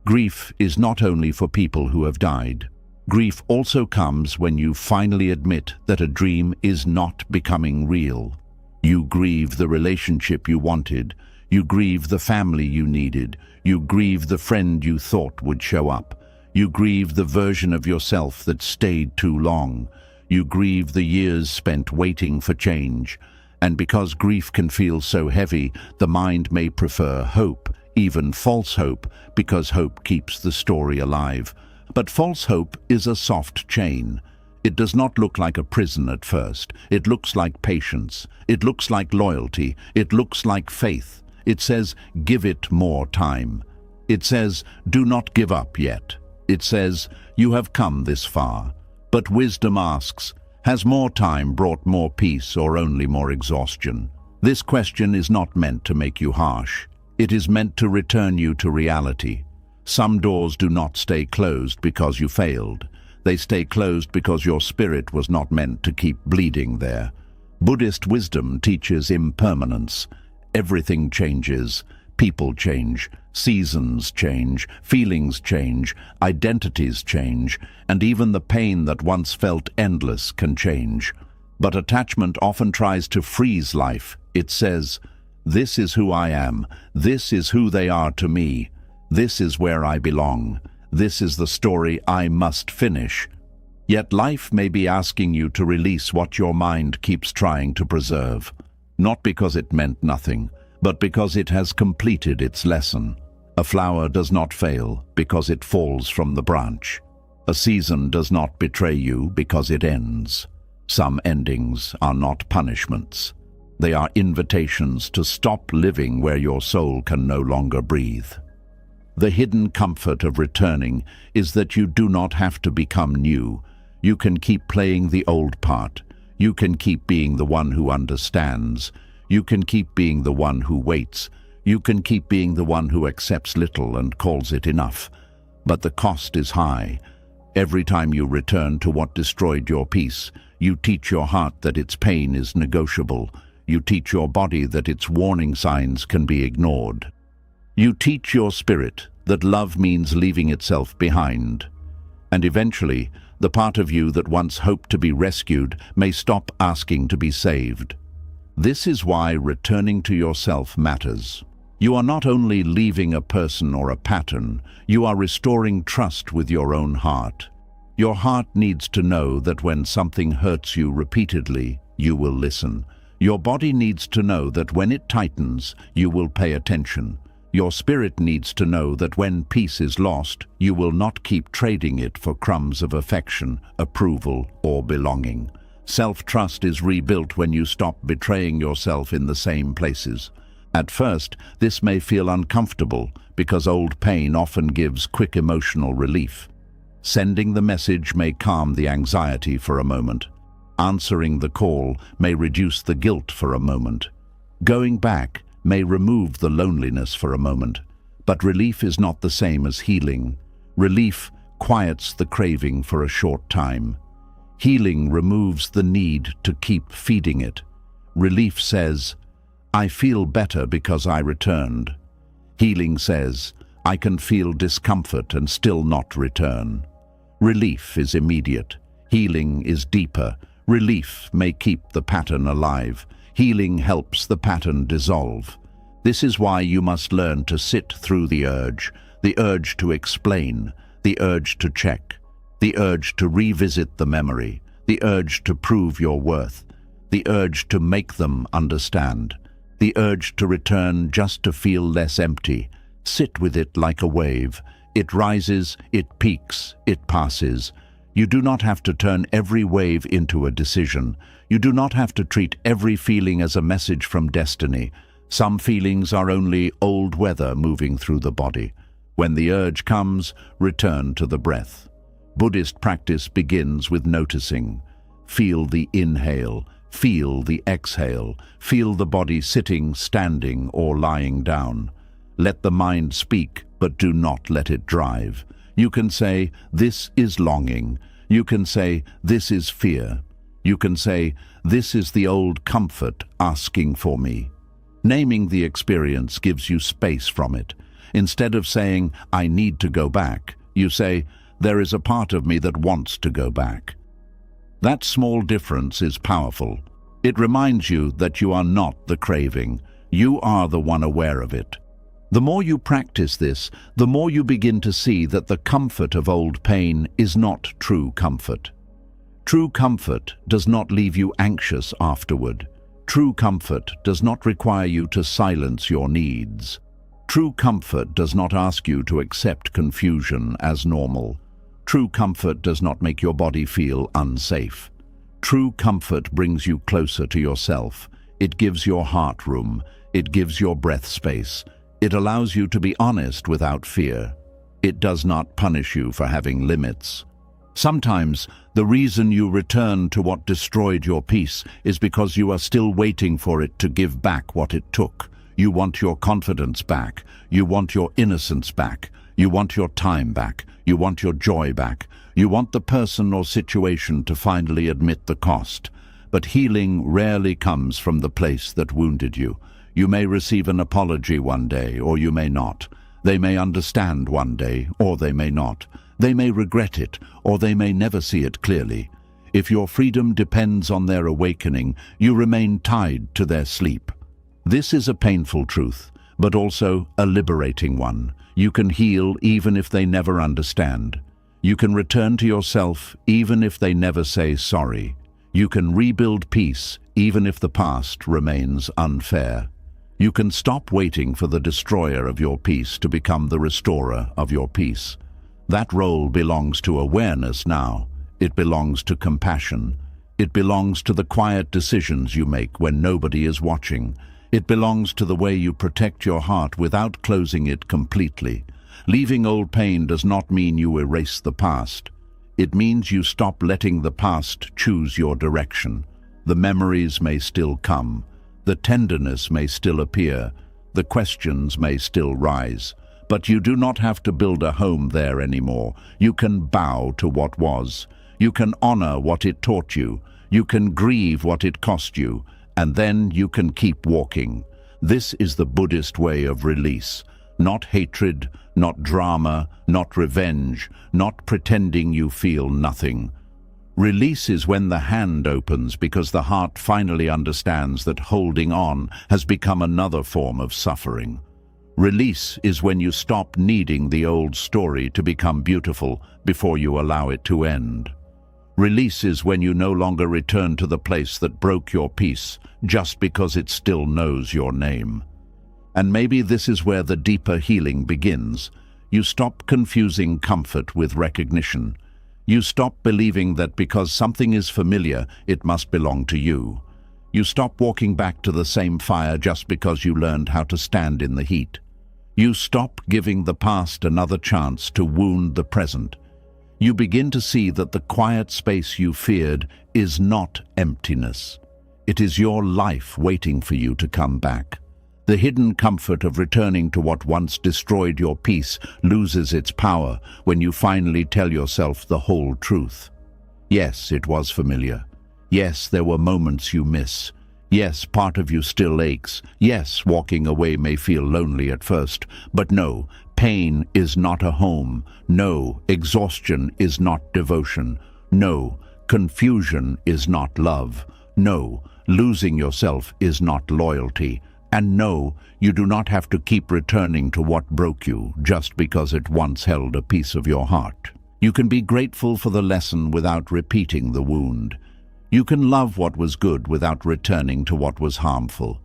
Grief is not only for people who have died. Grief also comes when you finally admit that a dream is not becoming real. You grieve the relationship you wanted. You grieve the family you needed. You grieve the friend you thought would show up. You grieve the version of yourself that stayed too long. You grieve the years spent waiting for change. And because grief can feel so heavy, the mind may prefer hope, even false hope, because hope keeps the story alive. But false hope is a soft chain. It does not look like a prison at first. It looks like patience. It looks like loyalty. It looks like faith. It says, give it more time. It says, do not give up yet. It says, you have come this far. But wisdom asks, has more time brought more peace or only more exhaustion? This question is not meant to make you harsh. It is meant to return you to reality. Some doors do not stay closed because you failed. They stay closed because your spirit was not meant to keep bleeding there. Buddhist wisdom teaches impermanence. Everything changes. People change. Seasons change. Feelings change. Identities change. And even the pain that once felt endless can change. But attachment often tries to freeze life. It says, this is who I am. This is who they are to me. This is where I belong. This is the story I must finish. Yet life may be asking you to release what your mind keeps trying to preserve. Not because it meant nothing, but because it has completed its lesson. A flower does not fail because it falls from the branch. A season does not betray you because it ends. Some endings are not punishments. They are invitations to stop living where your soul can no longer breathe. The hidden comfort of returning is that you do not have to become new. You can keep playing the old part. You can keep being the one who understands. You can keep being the one who waits. You can keep being the one who accepts little and calls it enough. But the cost is high. Every time you return to what destroyed your peace, you teach your heart that its pain is negotiable. You teach your body that its warning signs can be ignored. You teach your spirit that love means leaving itself behind. And eventually, the part of you that once hoped to be rescued may stop asking to be saved. This is why returning to yourself matters. You are not only leaving a person or a pattern, you are restoring trust with your own heart. Your heart needs to know that when something hurts you repeatedly, you will listen. Your body needs to know that when it tightens, you will pay attention. Your spirit needs to know that when peace is lost, you will not keep trading it for crumbs of affection, approval, or belonging. Self-trust is rebuilt when you stop betraying yourself in the same places. At first, this may feel uncomfortable because old pain often gives quick emotional relief. Sending the message may calm the anxiety for a moment. Answering the call may reduce the guilt for a moment. Going back may remove the loneliness for a moment. But relief is not the same as healing. Relief quiets the craving for a short time. Healing removes the need to keep feeding it. Relief says, I feel better because I returned. Healing says, I can feel discomfort and still not return. Relief is immediate. Healing is deeper. Relief may keep the pattern alive. Healing helps the pattern dissolve. This is why you must learn to sit through the urge to explain, the urge to check, the urge to revisit the memory, the urge to prove your worth, the urge to make them understand, the urge to return just to feel less empty. Sit with it like a wave. It rises, it peaks, it passes. You do not have to turn every wave into a decision. You do not have to treat every feeling as a message from destiny. Some feelings are only old weather moving through the body. When the urge comes, return to the breath. Buddhist practice begins with noticing. Feel the inhale, feel the exhale, feel the body sitting, standing, or lying down. Let the mind speak, but do not let it drive. You can say, this is longing. You can say, this is fear. You can say, this is the old comfort asking for me. Naming the experience gives you space from it. Instead of saying, I need to go back, you say, there is a part of me that wants to go back. That small difference is powerful. It reminds you that you are not the craving. You are the one aware of it. The more you practice this, the more you begin to see that the comfort of old pain is not true comfort. True comfort does not leave you anxious afterward. True comfort does not require you to silence your needs. True comfort does not ask you to accept confusion as normal. True comfort does not make your body feel unsafe. True comfort brings you closer to yourself. It gives your heart room. It gives your breath space. It allows you to be honest without fear. It does not punish you for having limits. Sometimes, the reason you return to what destroyed your peace is because you are still waiting for it to give back what it took. You want your confidence back. You want your innocence back. You want your time back. You want your joy back. You want the person or situation to finally admit the cost. But healing rarely comes from the place that wounded you. You may receive an apology one day, or you may not. They may understand one day, or they may not. They may regret it, or they may never see it clearly. If your freedom depends on their awakening, you remain tied to their sleep. This is a painful truth, but also a liberating one. You can heal even if they never understand. You can return to yourself even if they never say sorry. You can rebuild peace even if the past remains unfair. You can stop waiting for the destroyer of your peace to become the restorer of your peace. That role belongs to awareness now. It belongs to compassion. It belongs to the quiet decisions you make when nobody is watching. It belongs to the way you protect your heart without closing it completely. Leaving old pain does not mean you erase the past. It means you stop letting the past choose your direction. The memories may still come. The tenderness may still appear. The questions may still rise. But you do not have to build a home there anymore. You can bow to what was. You can honor what it taught you. You can grieve what it cost you. And then you can keep walking. This is the Buddhist way of release. Not hatred, not drama, not revenge, not pretending you feel nothing. Release is when the hand opens because the heart finally understands that holding on has become another form of suffering. Release is when you stop needing the old story to become beautiful before you allow it to end. Release is when you no longer return to the place that broke your peace just because it still knows your name. And maybe this is where the deeper healing begins. You stop confusing comfort with recognition. You stop believing that because something is familiar, it must belong to you. You stop walking back to the same fire just because you learned how to stand in the heat. You stop giving the past another chance to wound the present. You begin to see that the quiet space you feared is not emptiness. It is your life waiting for you to come back. The hidden comfort of returning to what once destroyed your peace loses its power when you finally tell yourself the whole truth. Yes, it was familiar. Yes, there were moments you miss. Yes, part of you still aches. Yes, walking away may feel lonely at first. But no, pain is not a home. No, exhaustion is not devotion. No, confusion is not love. No, losing yourself is not loyalty. And no, you do not have to keep returning to what broke you just because it once held a piece of your heart. You can be grateful for the lesson without repeating the wound. You can love what was good without returning to what was harmful.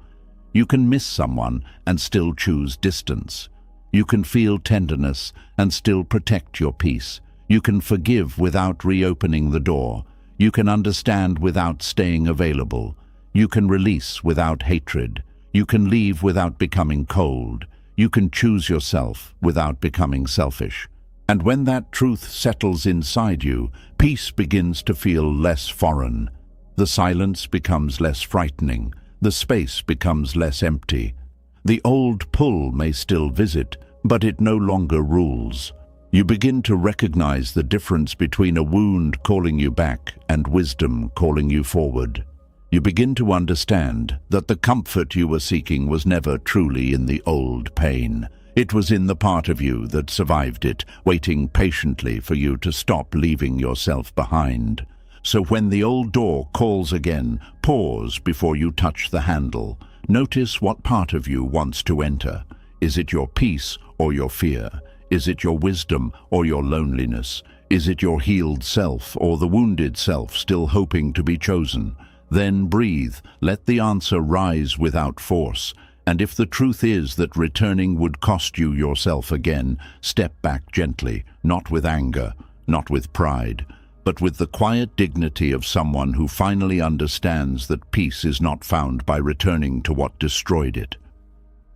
You can miss someone and still choose distance. You can feel tenderness and still protect your peace. You can forgive without reopening the door. You can understand without staying available. You can release without hatred. You can leave without becoming cold. You can choose yourself without becoming selfish. And when that truth settles inside you, peace begins to feel less foreign. The silence becomes less frightening. The space becomes less empty. The old pull may still visit, but it no longer rules. You begin to recognize the difference between a wound calling you back and wisdom calling you forward. You begin to understand that the comfort you were seeking was never truly in the old pain. It was in the part of you that survived it, waiting patiently for you to stop leaving yourself behind. So when the old door calls again, pause before you touch the handle. Notice what part of you wants to enter. Is it your peace or your fear? Is it your wisdom or your loneliness? Is it your healed self or the wounded self still hoping to be chosen? Then breathe, let the answer rise without force. And if the truth is that returning would cost you yourself again, step back gently, not with anger, not with pride, but with the quiet dignity of someone who finally understands that peace is not found by returning to what destroyed it.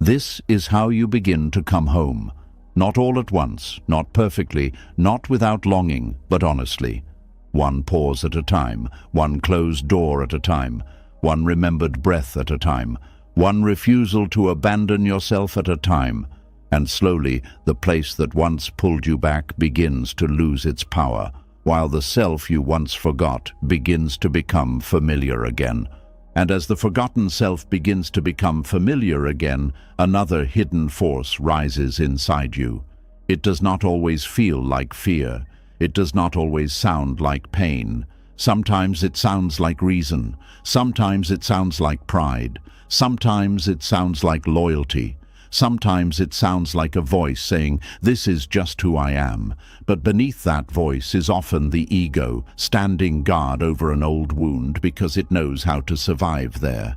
This is how you begin to come home. Not all at once, not perfectly, not without longing, but honestly. One pause at a time, one closed door at a time, one remembered breath at a time, one refusal to abandon yourself at a time, and slowly the place that once pulled you back begins to lose its power, while the self you once forgot begins to become familiar again. And as the forgotten self begins to become familiar again, another hidden force rises inside you. It does not always feel like fear. It does not always sound like pain. Sometimes it sounds like reason. Sometimes it sounds like pride. Sometimes it sounds like loyalty. Sometimes it sounds like a voice saying, "This is just who I am." But beneath that voice is often the ego, standing guard over an old wound because it knows how to survive there.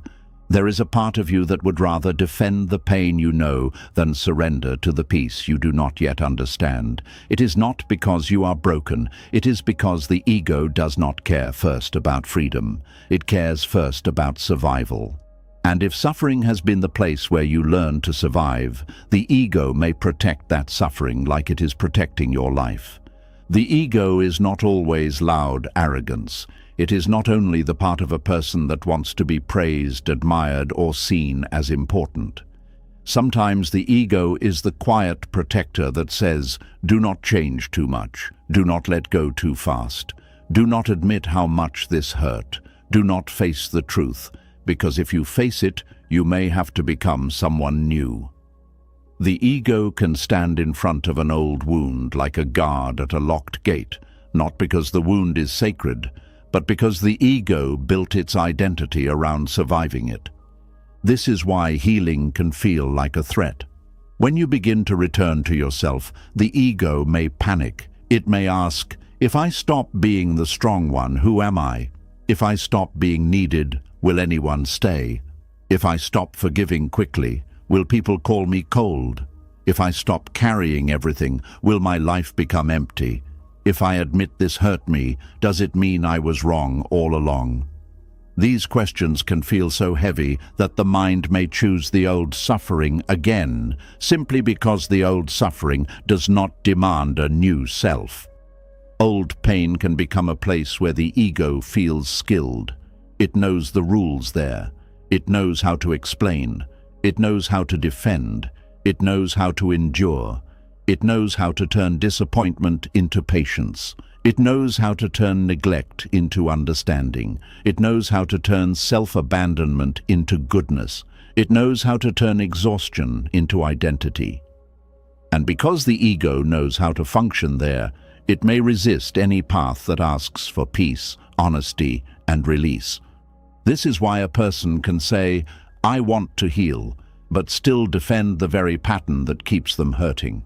There is a part of you that would rather defend the pain you know than surrender to the peace you do not yet understand. It is not because you are broken. It is because the ego does not care first about freedom. It cares first about survival. And if suffering has been the place where you learn to survive, the ego may protect that suffering like it is protecting your life. The ego is not always loud arrogance. It is not only the part of a person that wants to be praised, admired, or seen as important. Sometimes the ego is the quiet protector that says, "Do not change too much. Do not let go too fast. Do not admit how much this hurt. Do not face the truth, because if you face it, you may have to become someone new." The ego can stand in front of an old wound like a guard at a locked gate, not because the wound is sacred, but because the ego built its identity around surviving it. This is why healing can feel like a threat. When you begin to return to yourself, the ego may panic. It may ask, "If I stop being the strong one, who am I? If I stop being needed, will anyone stay? If I stop forgiving quickly, Will people call me cold? If I stop carrying everything, will my life become empty? If I admit this hurt me, does it mean I was wrong all along? These questions can feel so heavy that the mind may choose the old suffering again, simply because the old suffering does not demand a new self. Old pain can become a place where the ego feels skilled. It knows the rules there. It knows how to explain. It knows how to defend. It knows how to endure. It knows how to turn disappointment into patience. It knows how to turn neglect into understanding. It knows how to turn self-abandonment into goodness. It knows how to turn exhaustion into identity. And because the ego knows how to function there, it may resist any path that asks for peace, honesty, and release. This is why a person can say, "I want to heal," but still defend the very pattern that keeps them hurting.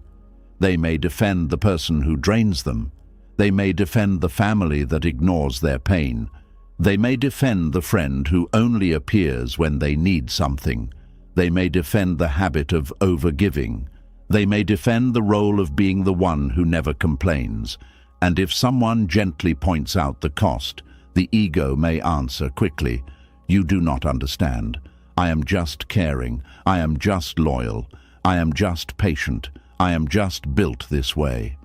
They may defend the person who drains them. They may defend the family that ignores their pain. They may defend the friend who only appears when they need something. They may defend the habit of overgiving. They may defend the role of being the one who never complains. And if someone gently points out the cost, the ego may answer quickly, "You do not understand. I am just caring. I am just loyal. I am just patient. I am just built this way."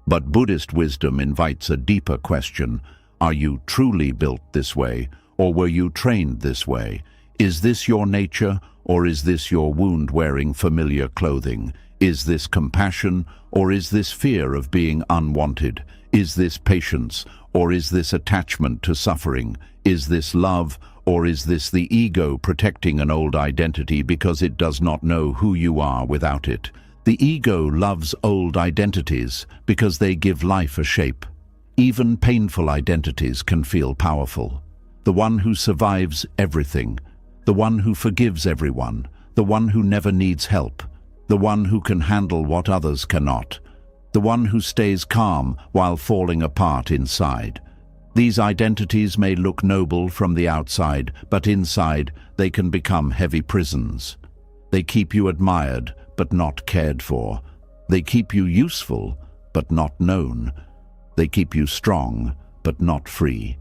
But Buddhist wisdom invites a deeper question. Are you truly built this way, or were you trained this way? Is this your nature, or is this your wound wearing familiar clothing? Is this compassion, or is this fear of being unwanted? Is this patience, or is this attachment to suffering? Is this love, or is this the ego protecting an old identity because it does not know who you are without it? The ego loves old identities because they give life a shape. Even painful identities can feel powerful. The one who survives everything, the one who forgives everyone, the one who never needs help, the one who can handle what others cannot, the one who stays calm while falling apart inside. These identities may look noble from the outside, but inside they can become heavy prisons. They keep you admired, but not cared for. They keep you useful, but not known. They keep you strong, but not free.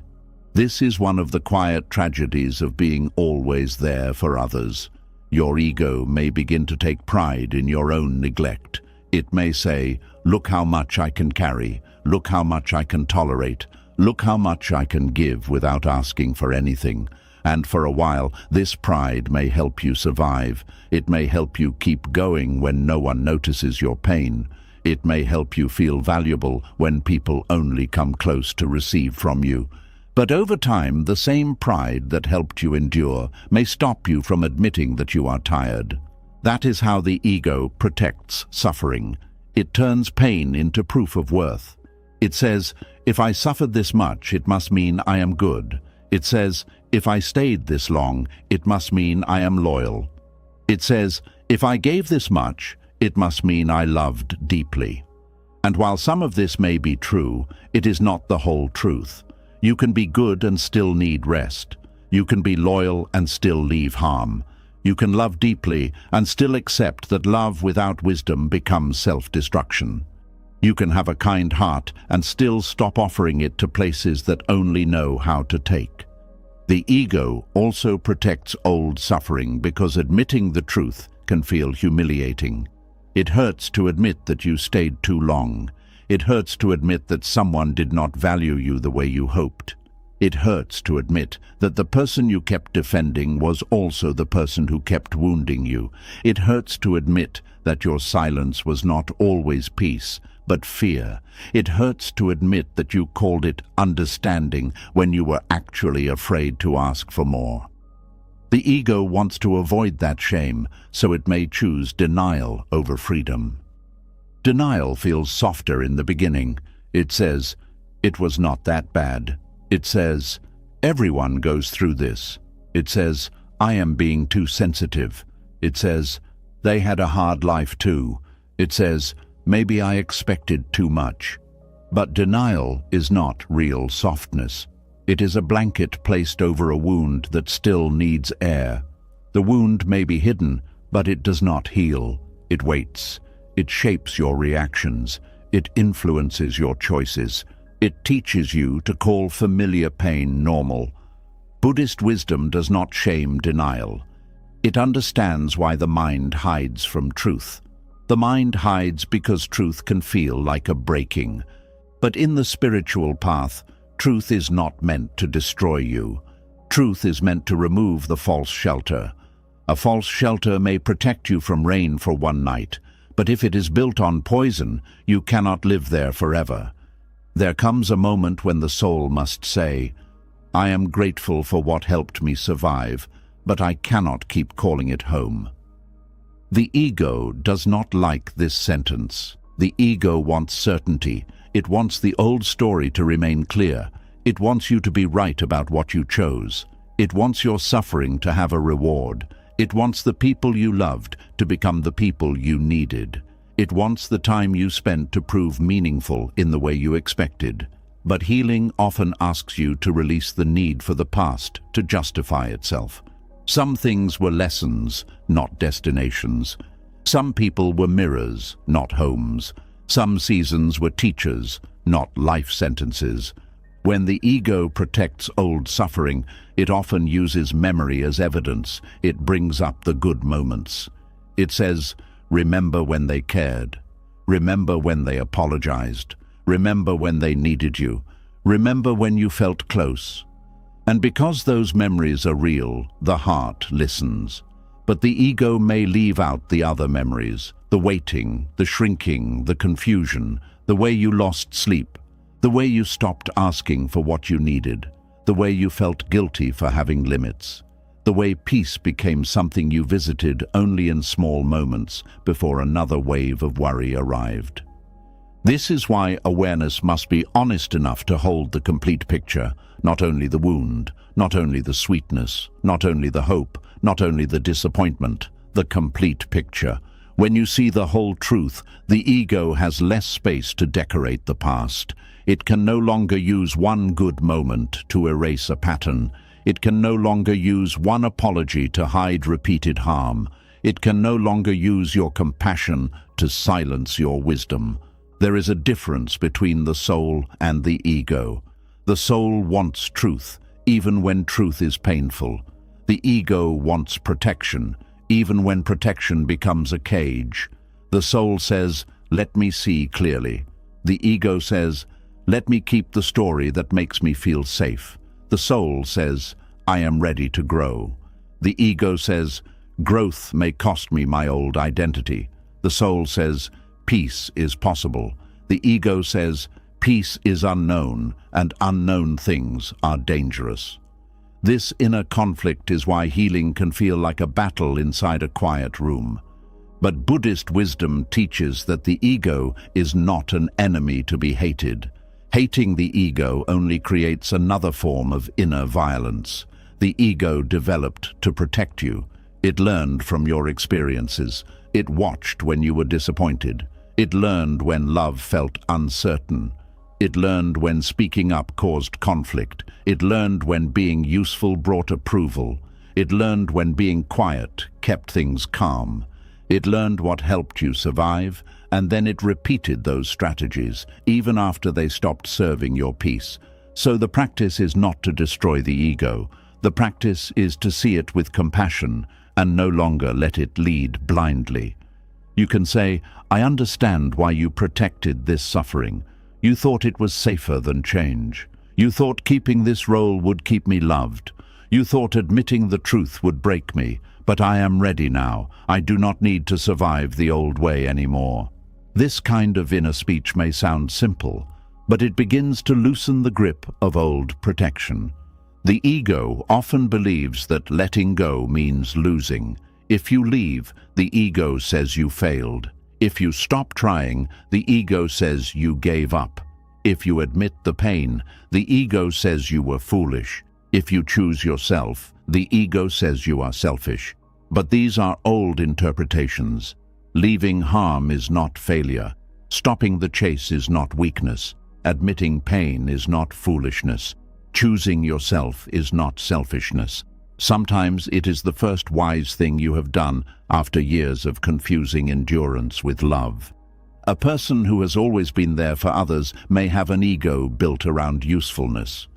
This is one of the quiet tragedies of being always there for others. Your ego may begin to take pride in your own neglect. It may say, "Look how much I can carry. Look how much I can tolerate. Look how much I can give without asking for anything." And for a while, this pride may help you survive. It may help you keep going when no one notices your pain. It may help you feel valuable when people only come close to receive from you. But over time, the same pride that helped you endure may stop you from admitting that you are tired. That is how the ego protects suffering. It turns pain into proof of worth. It says, "If I suffered this much, it must mean I am good." It says, "If I stayed this long, it must mean I am loyal." It says, "If I gave this much, it must mean I loved deeply." And while some of this may be true, it is not the whole truth. You can be good and still need rest. You can be loyal and still leave harm. You can love deeply and still accept that love without wisdom becomes self-destruction. You can have a kind heart and still stop offering it to places that only know how to take. The ego also protects old suffering because admitting the truth can feel humiliating. It hurts to admit that you stayed too long. It hurts to admit that someone did not value you the way you hoped. It hurts to admit that the person you kept defending was also the person who kept wounding you. It hurts to admit that your silence was not always peace, but fear. It hurts to admit that you called it understanding when you were actually afraid to ask for more. The ego wants to avoid that shame, so it may choose denial over freedom. Denial feels softer in the beginning. It says, "It was not that bad." It says, "Everyone goes through this." It says, "I am being too sensitive." It says, "They had a hard life too." It says, "Maybe I expected too much." But denial is not real softness. It is a blanket placed over a wound that still needs air. The wound may be hidden, But it does not heal. It waits. It shapes your reactions. It influences your choices. It teaches you to call familiar pain normal. Buddhist wisdom does not shame denial. It understands why the mind hides from truth. The mind hides because truth can feel like a breaking. But in the spiritual path, truth is not meant to destroy you. Truth is meant to remove the false shelter. A false shelter may protect you from rain for one night, but if it is built on poison, you cannot live there forever. There comes a moment when the soul must say, "I am grateful for what helped me survive, but I cannot keep calling it home." The ego does not like this sentence. The ego wants certainty. It wants the old story to remain clear. It wants you to be right about what you chose. It wants your suffering to have a reward. It wants the people you loved to become the people you needed. It wants the time you spent to prove meaningful in the way you expected. But healing often asks you to release the need for the past to justify itself. Some things were lessons, not destinations. Some people were mirrors, not homes. Some seasons were teachers, not life sentences. When the ego protects old suffering, it often uses memory as evidence. It brings up the good moments. It says, "Remember when they cared. Remember when they apologized. Remember when they needed you. Remember when you felt close." And because those memories are real, the heart listens. But the ego may leave out the other memories, the waiting, the shrinking, the confusion, the way you lost sleep, the way you stopped asking for what you needed, the way you felt guilty for having limits, the way peace became something you visited only in small moments before another wave of worry arrived. This is why awareness must be honest enough to hold the complete picture, not only the wound, not only the sweetness, not only the hope, not only the disappointment, the complete picture. When you see the whole truth, the ego has less space to decorate the past. It can no longer use one good moment to erase a pattern. It can no longer use one apology to hide repeated harm. It can no longer use your compassion to silence your wisdom. There is a difference between the soul and the ego. The soul wants truth, even when truth is painful. The ego wants protection, even when protection becomes a cage. The soul says, "Let me see clearly." The ego says, "Let me keep the story that makes me feel safe." The soul says, "I am ready to grow." The ego says, "Growth may cost me my old identity." The soul says, "Peace is possible." The ego says, "Peace is unknown, and unknown things are dangerous." This inner conflict is why healing can feel like a battle inside a quiet room. But Buddhist wisdom teaches that the ego is not an enemy to be hated. Hating the ego only creates another form of inner violence. The ego developed to protect you. It learned from your experiences. It watched when you were disappointed. It learned when love felt uncertain. It learned when speaking up caused conflict. It learned when being useful brought approval. It learned when being quiet kept things calm. It learned what helped you survive, and then it repeated those strategies, even after they stopped serving your peace. So the practice is not to destroy the ego. The practice is to see it with compassion and no longer let it lead blindly. You can say, "I understand why you protected this suffering. You thought it was safer than change. You thought keeping this role would keep me loved. You thought admitting the truth would break me, but I am ready now. I do not need to survive the old way anymore." This kind of inner speech may sound simple, but it begins to loosen the grip of old protection. The ego often believes that letting go means losing. If you leave, the ego says you failed. If you stop trying, the ego says you gave up. If you admit the pain, the ego says you were foolish. If you choose yourself, the ego says you are selfish. But these are old interpretations. Leaving harm is not failure. Stopping the chase is not weakness. Admitting pain is not foolishness. Choosing yourself is not selfishness. Sometimes it is the first wise thing you have done after years of confusing endurance with love. A person who has always been there for others may have an ego built around usefulness.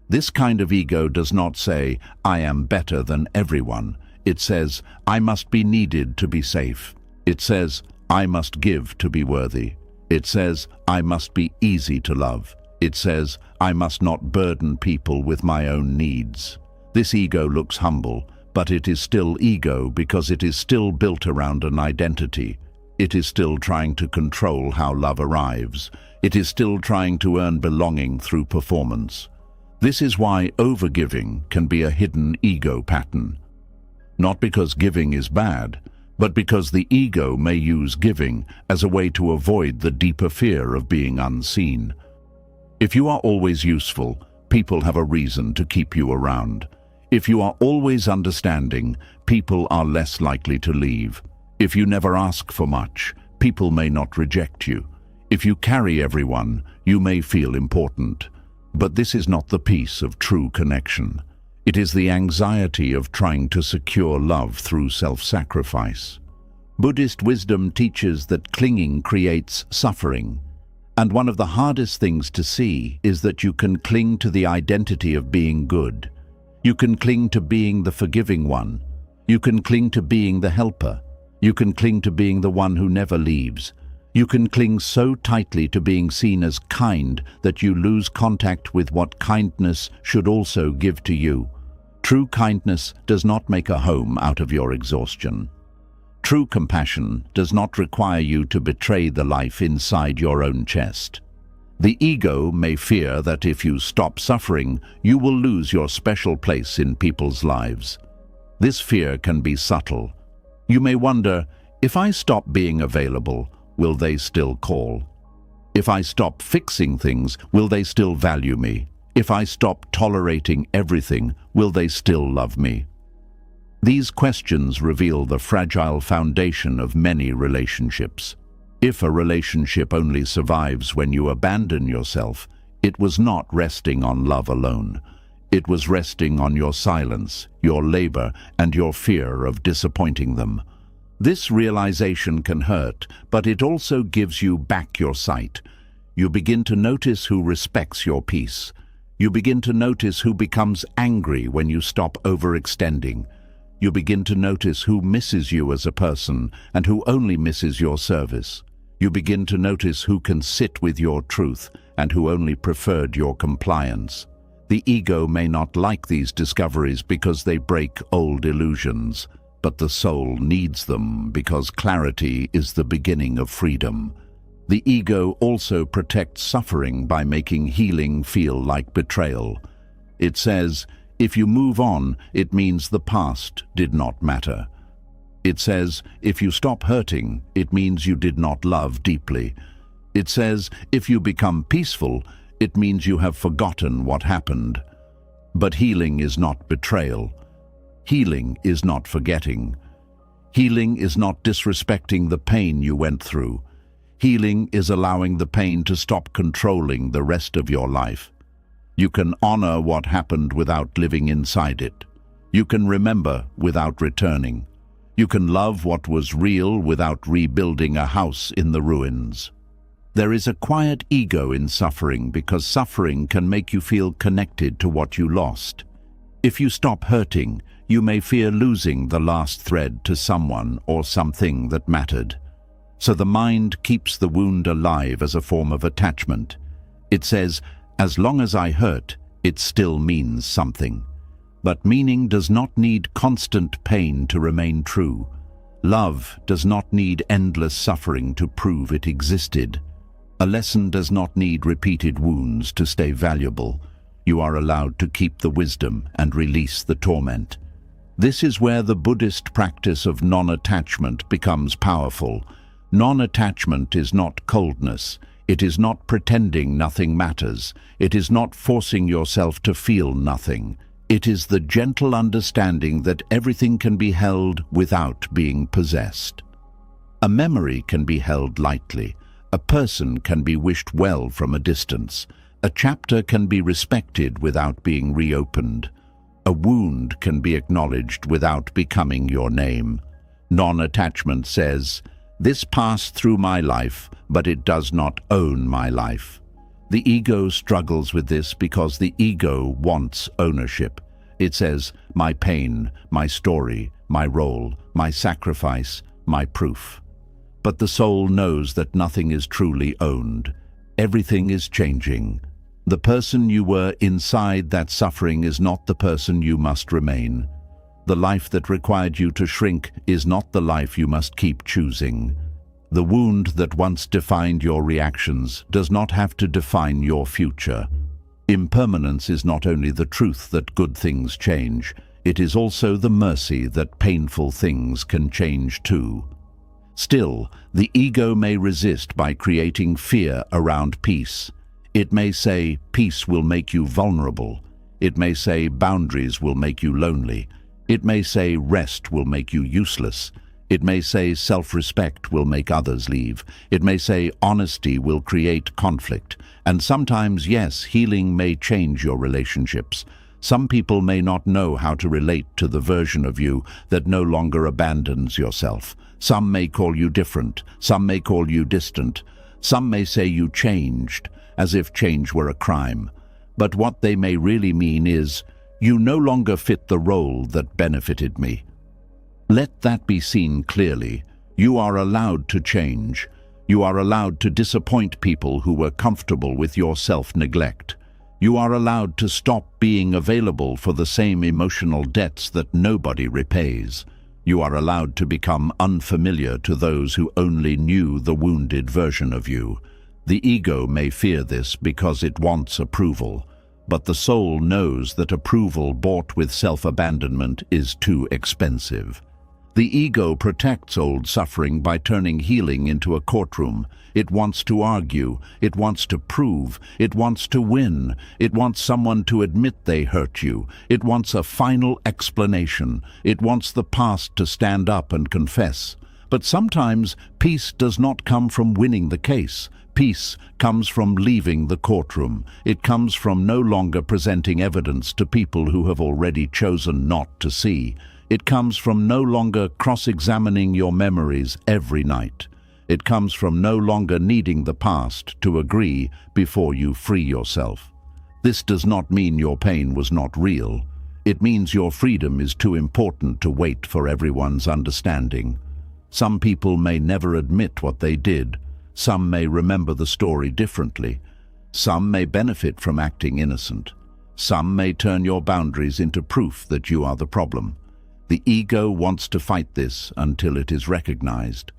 This kind of ego does not say, "I am better than everyone." It says, "I must be needed to be safe." It says, "I must give to be worthy." It says, "I must be easy to love." It says, "I must not burden people with my own needs." This ego looks humble, but it is still ego because it is still built around an identity. It is still trying to control how love arrives. It is still trying to earn belonging through performance. This is why overgiving can be a hidden ego pattern. Not because giving is bad, but because the ego may use giving as a way to avoid the deeper fear of being unseen. If you are always useful, people have a reason to keep you around. If you are always understanding, people are less likely to leave. If you never ask for much, people may not reject you. If you carry everyone, you may feel important. But this is not the peace of true connection. It is the anxiety of trying to secure love through self-sacrifice. Buddhist wisdom teaches that clinging creates suffering. And one of the hardest things to see is that you can cling to the identity of being good. You can cling to being the forgiving one. You can cling to being the helper. You can cling to being the one who never leaves. You can cling so tightly to being seen as kind that you lose contact with what kindness should also give to you. True kindness does not make a home out of your exhaustion. True compassion does not require you to betray the life inside your own chest. The ego may fear that if you stop suffering, you will lose your special place in people's lives. This fear can be subtle. You may wonder, if I stop being available, will they still call? If I stop fixing things, will they still value me? If I stop tolerating everything, will they still love me? These questions reveal the fragile foundation of many relationships. If a relationship only survives when you abandon yourself, it was not resting on love alone. It was resting on your silence, your labor, and your fear of disappointing them. This realization can hurt, but it also gives you back your sight. You begin to notice who respects your peace. You begin to notice who becomes angry when you stop overextending. You begin to notice who misses you as a person and who only misses your service. You begin to notice who can sit with your truth and who only preferred your compliance. The ego may not like these discoveries because they break old illusions, but the soul needs them because clarity is the beginning of freedom. The ego also protects suffering by making healing feel like betrayal. It says, if you move on, it means the past did not matter. It says, if you stop hurting, it means you did not love deeply. It says, if you become peaceful, it means you have forgotten what happened. But healing is not betrayal. Healing is not forgetting. Healing is not disrespecting the pain you went through. Healing is allowing the pain to stop controlling the rest of your life. You can honor what happened without living inside it. You can remember without returning. You can love what was real without rebuilding a house in the ruins. There is a quiet ego in suffering because suffering can make you feel connected to what you lost. If you stop hurting, you may fear losing the last thread to someone or something that mattered. So the mind keeps the wound alive as a form of attachment. It says, as long as I hurt, it still means something. But meaning does not need constant pain to remain true. Love does not need endless suffering to prove it existed. A lesson does not need repeated wounds to stay valuable. You are allowed to keep the wisdom and release the torment. This is where the Buddhist practice of non-attachment becomes powerful. Non-attachment is not coldness. It is not pretending nothing matters. It is not forcing yourself to feel nothing. It is the gentle understanding that everything can be held without being possessed. A memory can be held lightly. A person can be wished well from a distance. A chapter can be respected without being reopened. A wound can be acknowledged without becoming your name. Non-attachment says, "This passed through my life, but it does not own my life." The ego struggles with this because the ego wants ownership. It says, "My pain, my story, my role, my sacrifice, my proof." But the soul knows that nothing is truly owned. Everything is changing. The person you were inside that suffering is not the person you must remain. The life that required you to shrink is not the life you must keep choosing. The wound that once defined your reactions does not have to define your future. Impermanence is not only the truth that good things change, it is also the mercy that painful things can change too. Still, the ego may resist by creating fear around peace. It may say peace will make you vulnerable. It may say boundaries will make you lonely. It may say rest will make you useless. It may say self-respect will make others leave. It may say honesty will create conflict. And sometimes, yes, healing may change your relationships. Some people may not know how to relate to the version of you that no longer abandons yourself. Some may call you different. Some may call you distant. Some may say you changed, as if change were a crime. But what they may really mean is, you no longer fit the role that benefited me. Let that be seen clearly. You are allowed to change. You are allowed to disappoint people who were comfortable with your self-neglect. You are allowed to stop being available for the same emotional debts that nobody repays. You are allowed to become unfamiliar to those who only knew the wounded version of you. The ego may fear this because it wants approval, but the soul knows that approval bought with self-abandonment is too expensive. The ego protects old suffering by turning healing into a courtroom. It wants to argue, it wants to prove, it wants to win, it wants someone to admit they hurt you, it wants a final explanation, it wants the past to stand up and confess. But sometimes peace does not come from winning the case. Peace comes from leaving the courtroom. It comes from no longer presenting evidence to people who have already chosen not to see. It comes from no longer cross-examining your memories every night. It comes from no longer needing the past to agree before you free yourself. This does not mean your pain was not real. It means your freedom is too important to wait for everyone's understanding. Some people may never admit what they did. Some may remember the story differently. Some may benefit from acting innocent. Some may turn your boundaries into proof that you are the problem. The ego wants to fight this until it is recognized.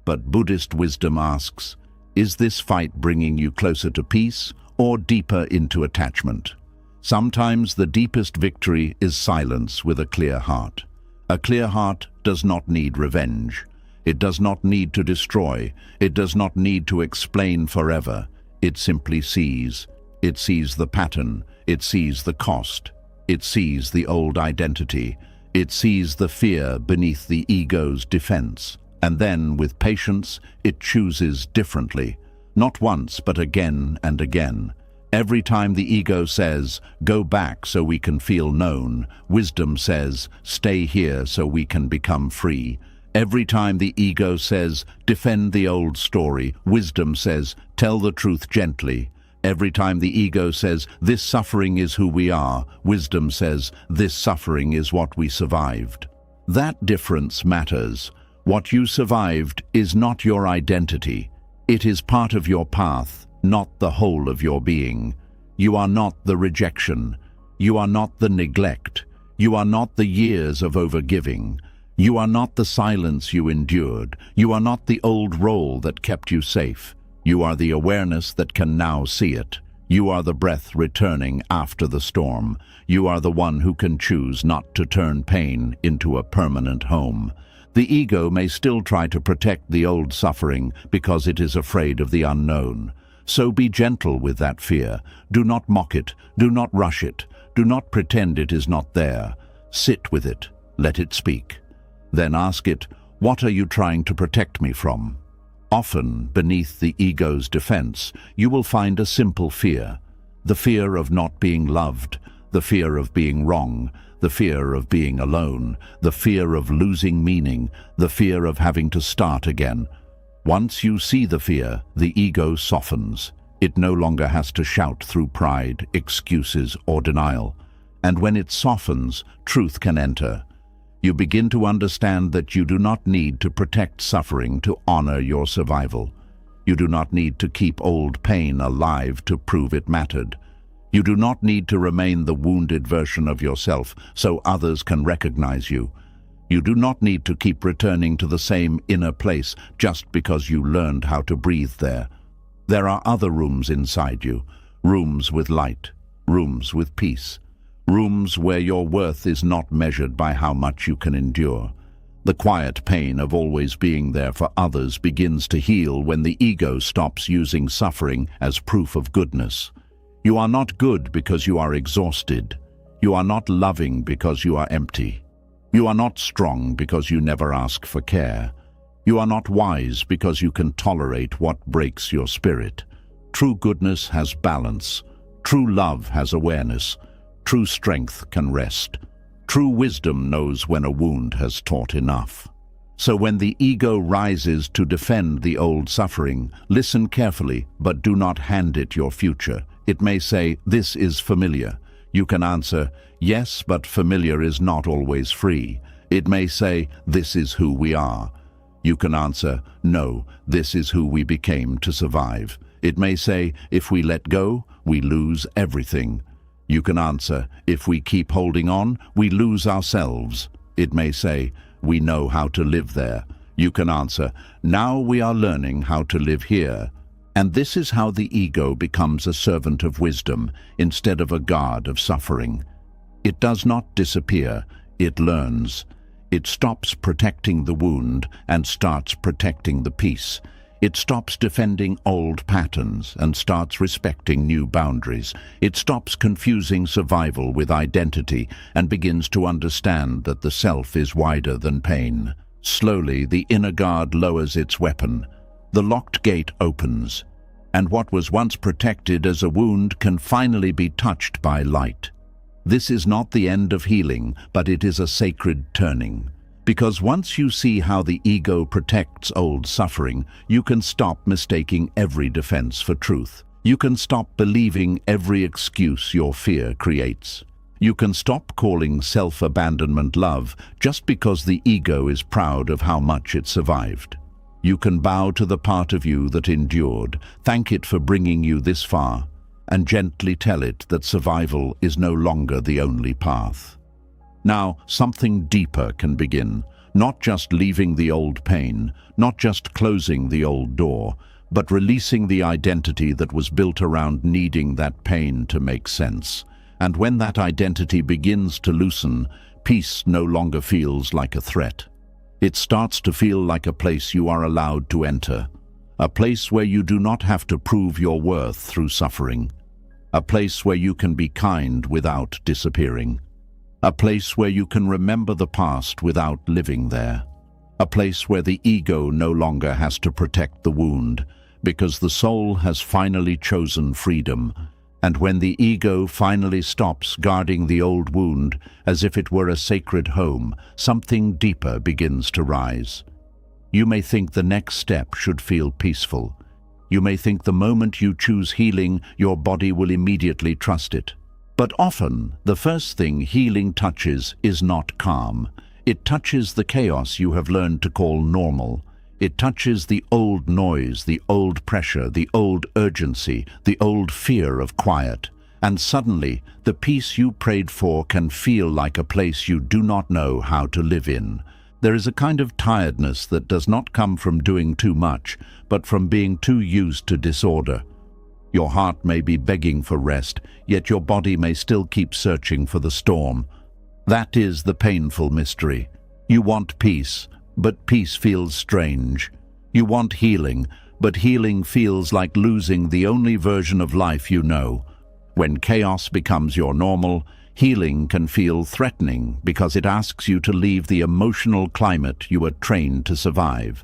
But Buddhist wisdom asks, is this fight bringing you closer to peace or deeper into attachment? Sometimes the deepest victory is silence with a clear heart. A clear heart does not need revenge. It does not need to destroy. It does not need to explain forever. It simply sees. It sees the pattern. It sees the cost. It sees the old identity. It sees the fear beneath the ego's defense. And then, with patience, it chooses differently. Not once, but again and again. Every time the ego says, go back so we can feel known, wisdom says, stay here so we can become free. Every time the ego says, defend the old story, wisdom says, tell the truth gently. Every time the ego says, this suffering is who we are, wisdom says, this suffering is what we survived. That difference matters. What you survived is not your identity. It is part of your path, not the whole of your being. You are not the rejection. You are not the neglect. You are not the years of overgiving. You are not the silence you endured. You are not the old role that kept you safe. You are the awareness that can now see it. You are the breath returning after the storm. You are the one who can choose not to turn pain into a permanent home. The ego may still try to protect the old suffering because it is afraid of the unknown. So be gentle with that fear. Do not mock it. Do not rush it. Do not pretend it is not there. Sit with it. Let it speak. Then ask it, what are you trying to protect me from? Often, beneath the ego's defense, you will find a simple fear. The fear of not being loved, the fear of being wrong, the fear of being alone, the fear of losing meaning, the fear of having to start again. Once you see the fear, the ego softens. It no longer has to shout through pride, excuses, or denial. And when it softens, truth can enter. You begin to understand that you do not need to protect suffering to honor your survival. You do not need to keep old pain alive to prove it mattered. You do not need to remain the wounded version of yourself so others can recognize you. You do not need to keep returning to the same inner place just because you learned how to breathe there. There are other rooms inside you, rooms with light, rooms with peace, rooms where your worth is not measured by how much you can endure. The quiet pain of always being there for others begins to heal when the ego stops using suffering as proof of goodness. You are not good because you are exhausted. You are not loving because you are empty. You are not strong because you never ask for care. You are not wise because you can tolerate what breaks your spirit. True goodness has balance. True love has awareness. True strength can rest. True wisdom knows when a wound has taught enough. So when the ego rises to defend the old suffering, listen carefully, but do not hand it your future. It may say, "This is familiar." You can answer, "Yes, but familiar is not always free." It may say, "This is who we are." You can answer, "No, this is who we became to survive." It may say, "If we let go, we lose everything." You can answer, "If we keep holding on, we lose ourselves." It may say, "We know how to live there." You can answer, "Now we are learning how to live here." And this is how the ego becomes a servant of wisdom instead of a guard of suffering. It does not disappear, it learns. It stops protecting the wound and starts protecting the peace. It stops defending old patterns and starts respecting new boundaries. It stops confusing survival with identity and begins to understand that the self is wider than pain. Slowly, the inner guard lowers its weapon. The locked gate opens, and what was once protected as a wound can finally be touched by light. This is not the end of healing, but it is a sacred turning. Because once you see how the ego protects old suffering, you can stop mistaking every defense for truth. You can stop believing every excuse your fear creates. You can stop calling self-abandonment love just because the ego is proud of how much it survived. You can bow to the part of you that endured, thank it for bringing you this far, and gently tell it that survival is no longer the only path. Now, something deeper can begin, not just leaving the old pain, not just closing the old door, but releasing the identity that was built around needing that pain to make sense. And when that identity begins to loosen, peace no longer feels like a threat. It starts to feel like a place you are allowed to enter, a place where you do not have to prove your worth through suffering, a place where you can be kind without disappearing. A place where you can remember the past without living there. A place where the ego no longer has to protect the wound, because the soul has finally chosen freedom. And when the ego finally stops guarding the old wound as if it were a sacred home, something deeper begins to rise. You may think the next step should feel peaceful. You may think the moment you choose healing, your body will immediately trust it. But often, the first thing healing touches is not calm. It touches the chaos you have learned to call normal. It touches the old noise, the old pressure, the old urgency, the old fear of quiet. And suddenly, the peace you prayed for can feel like a place you do not know how to live in. There is a kind of tiredness that does not come from doing too much, but from being too used to disorder. Your heart may be begging for rest, yet your body may still keep searching for the storm. That is the painful mystery. You want peace, but peace feels strange. You want healing, but healing feels like losing the only version of life you know. When chaos becomes your normal, healing can feel threatening because it asks you to leave the emotional climate you were trained to survive.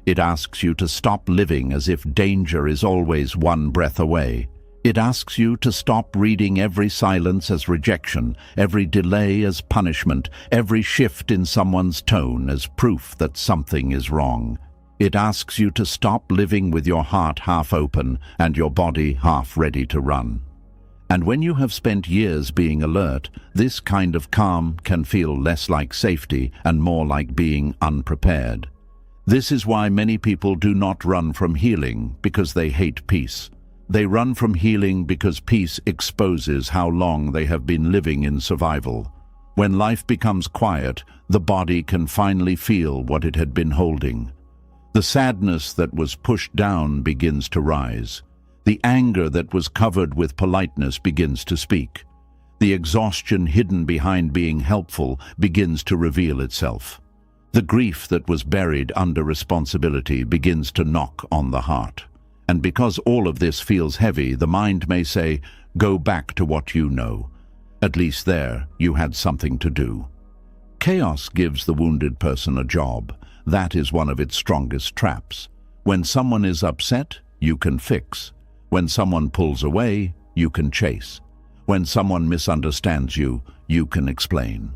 It asks you to stop living as if danger is always one breath away. It asks you to stop reading every silence as rejection, every delay as punishment, every shift in someone's tone as proof that something is wrong. It asks you to stop living with your heart half open and your body half ready to run. And when you have spent years being alert, this kind of calm can feel less like safety and more like being unprepared. This is why many people do not run from healing because they hate peace. They run from healing because peace exposes how long they have been living in survival. When life becomes quiet, the body can finally feel what it had been holding. The sadness that was pushed down begins to rise. The anger that was covered with politeness begins to speak. The exhaustion hidden behind being helpful begins to reveal itself. The grief that was buried under responsibility begins to knock on the heart. And because all of this feels heavy, the mind may say, go back to what you know. At least there, you had something to do. Chaos gives the wounded person a job. That is one of its strongest traps. When someone is upset, you can fix. When someone pulls away, you can chase. When someone misunderstands you, you can explain.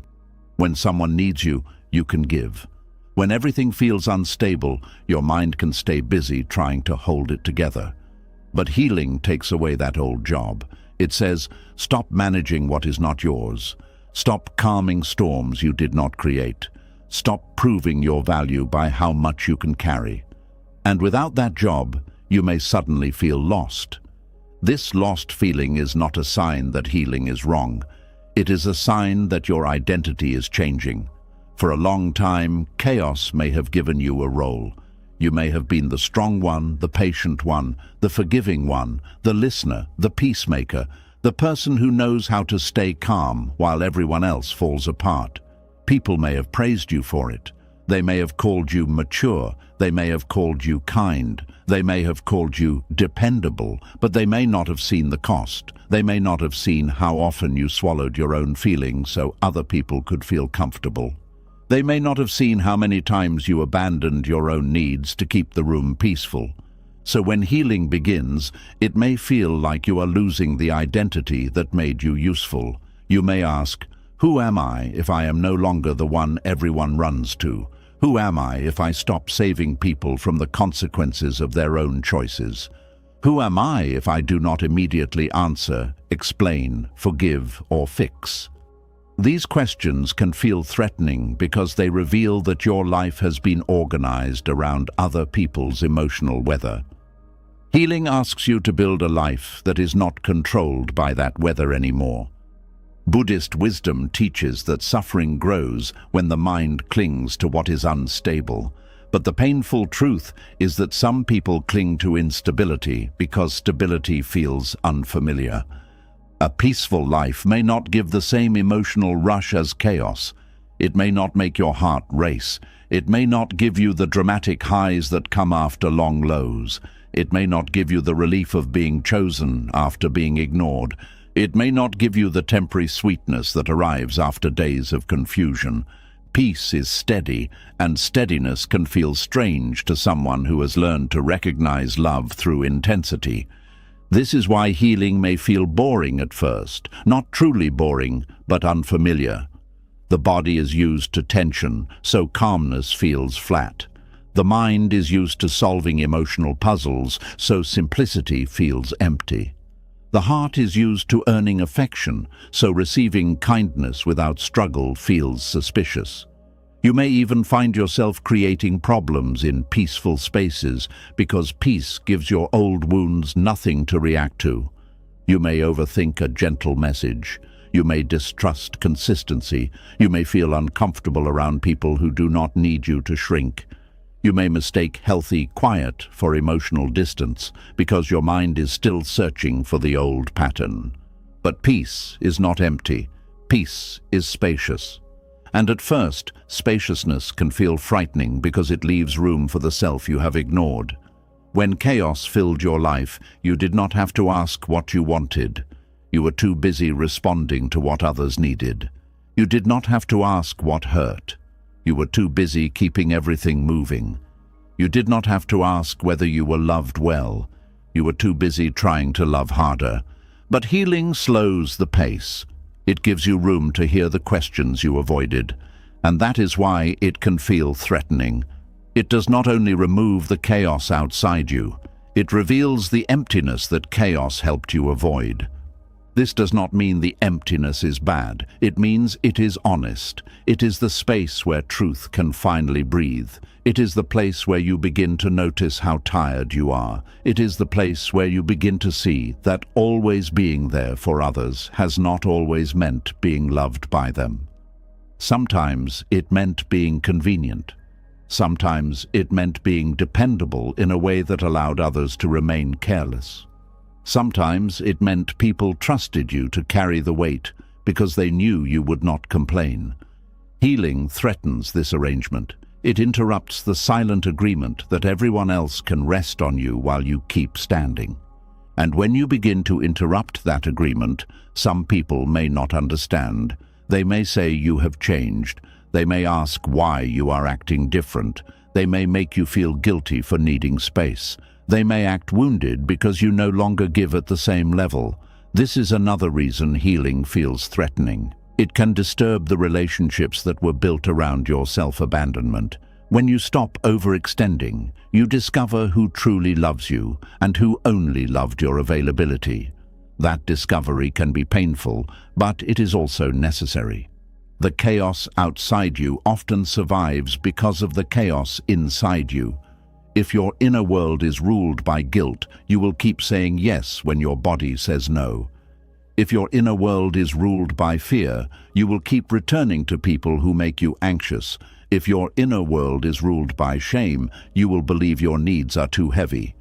When someone needs you, you can give. When everything feels unstable, your mind can stay busy trying to hold it together. But healing takes away that old job. It says, stop managing what is not yours. Stop calming storms you did not create. Stop proving your value by how much you can carry. And without that job, you may suddenly feel lost. This lost feeling is not a sign that healing is wrong. It is a sign that your identity is changing. For a long time, chaos may have given you a role. You may have been the strong one, the patient one, the forgiving one, the listener, the peacemaker, the person who knows how to stay calm while everyone else falls apart. People may have praised you for it. They may have called you mature. They may have called you kind. They may have called you dependable, but they may not have seen the cost. They may not have seen how often you swallowed your own feelings so other people could feel comfortable. They may not have seen how many times you abandoned your own needs to keep the room peaceful. So when healing begins, it may feel like you are losing the identity that made you useful. You may ask, who am I if I am no longer the one everyone runs to? Who am I if I stop saving people from the consequences of their own choices? Who am I if I do not immediately answer, explain, forgive, or fix? These questions can feel threatening because they reveal that your life has been organized around other people's emotional weather. Healing asks you to build a life that is not controlled by that weather anymore. Buddhist wisdom teaches that suffering grows when the mind clings to what is unstable. But the painful truth is that some people cling to instability because stability feels unfamiliar. A peaceful life may not give the same emotional rush as chaos. It may not make your heart race. It may not give you the dramatic highs that come after long lows. It may not give you the relief of being chosen after being ignored. It may not give you the temporary sweetness that arrives after days of confusion. Peace is steady, and steadiness can feel strange to someone who has learned to recognize love through intensity. This is why healing may feel boring at first, not truly boring, but unfamiliar. The body is used to tension, so calmness feels flat. The mind is used to solving emotional puzzles, so simplicity feels empty. The heart is used to earning affection, so receiving kindness without struggle feels suspicious. You may even find yourself creating problems in peaceful spaces because peace gives your old wounds nothing to react to. You may overthink a gentle message. You may distrust consistency. You may feel uncomfortable around people who do not need you to shrink. You may mistake healthy quiet for emotional distance because your mind is still searching for the old pattern. But peace is not empty. Peace is spacious. And at first, spaciousness can feel frightening because it leaves room for the self you have ignored. When chaos filled your life, you did not have to ask what you wanted. You were too busy responding to what others needed. You did not have to ask what hurt. You were too busy keeping everything moving. You did not have to ask whether you were loved well. You were too busy trying to love harder. But healing slows the pace. It gives you room to hear the questions you avoided, and that is why it can feel threatening. It does not only remove the chaos outside you, it reveals the emptiness that chaos helped you avoid. This does not mean the emptiness is bad. It means it is honest. It is the space where truth can finally breathe. It is the place where you begin to notice how tired you are. It is the place where you begin to see that always being there for others has not always meant being loved by them. Sometimes it meant being convenient. Sometimes it meant being dependable in a way that allowed others to remain careless. Sometimes it meant people trusted you to carry the weight because they knew you would not complain. Healing threatens this arrangement. It interrupts the silent agreement that everyone else can rest on you while you keep standing. And when you begin to interrupt that agreement, some people may not understand. They may say you have changed. They may ask why you are acting different. They may make you feel guilty for needing space. They may act wounded because you no longer give at the same level. This is another reason healing feels threatening. It can disturb the relationships that were built around your self-abandonment. When you stop overextending, you discover who truly loves you and who only loved your availability. That discovery can be painful, but it is also necessary. The chaos outside you often survives because of the chaos inside you. If your inner world is ruled by guilt, you will keep saying yes when your body says no. If your inner world is ruled by fear, you will keep returning to people who make you anxious. If your inner world is ruled by shame, you will believe your needs are too heavy.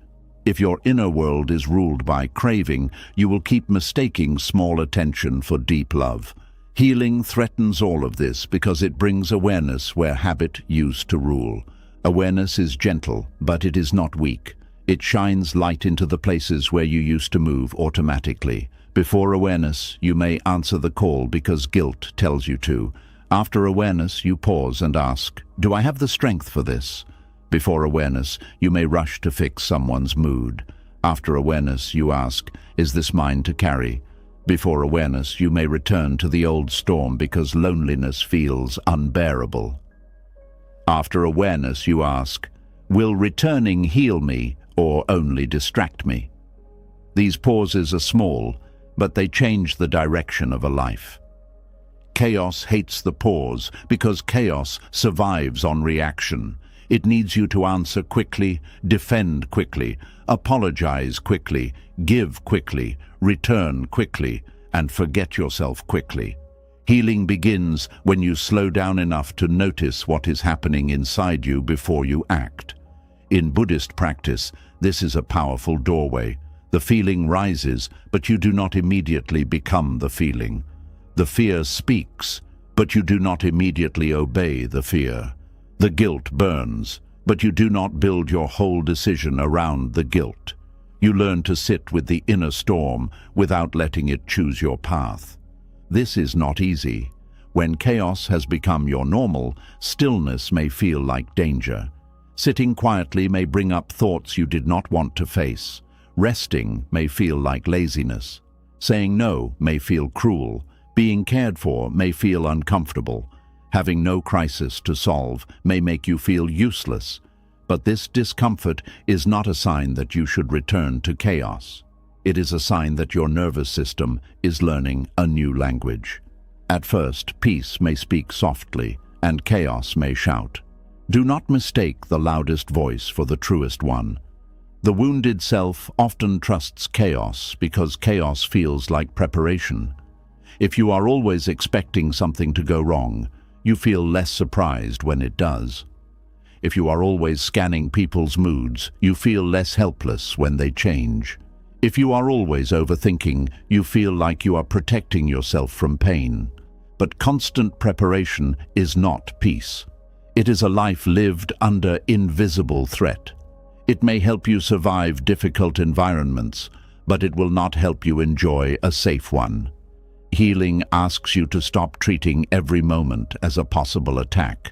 If your inner world is ruled by craving, you will keep mistaking small attention for deep love. Healing threatens all of this because it brings awareness where habit used to rule. Awareness is gentle, but it is not weak. It shines light into the places where you used to move automatically. Before awareness, you may answer the call because guilt tells you to. After awareness, you pause and ask, "Do I have the strength for this?" Before awareness, you may rush to fix someone's mood. After awareness, you ask, "Is this mine to carry?" Before awareness, you may return to the old storm because loneliness feels unbearable. After awareness, you ask, "Will returning heal me or only distract me?" These pauses are small, but they change the direction of a life. Chaos hates the pause because chaos survives on reaction. It needs you to answer quickly, defend quickly, apologize quickly, give quickly, return quickly, and forget yourself quickly. Healing begins when you slow down enough to notice what is happening inside you before you act. In Buddhist practice, this is a powerful doorway. The feeling rises, but you do not immediately become the feeling. The fear speaks, but you do not immediately obey the fear. The guilt burns, but you do not build your whole decision around the guilt. You learn to sit with the inner storm without letting it choose your path. This is not easy. When chaos has become your normal, stillness may feel like danger. Sitting quietly may bring up thoughts you did not want to face. Resting may feel like laziness. Saying no may feel cruel. Being cared for may feel uncomfortable. Having no crisis to solve may make you feel useless. But this discomfort is not a sign that you should return to chaos. It is a sign that your nervous system is learning a new language. At first, peace may speak softly, and chaos may shout. Do not mistake the loudest voice for the truest one. The wounded self often trusts chaos because chaos feels like preparation. If you are always expecting something to go wrong, you feel less surprised when it does. If you are always scanning people's moods, you feel less helpless when they change. If you are always overthinking, you feel like you are protecting yourself from pain. But constant preparation is not peace. It is a life lived under invisible threat. It may help you survive difficult environments, but it will not help you enjoy a safe one. Healing asks you to stop treating every moment as a possible attack.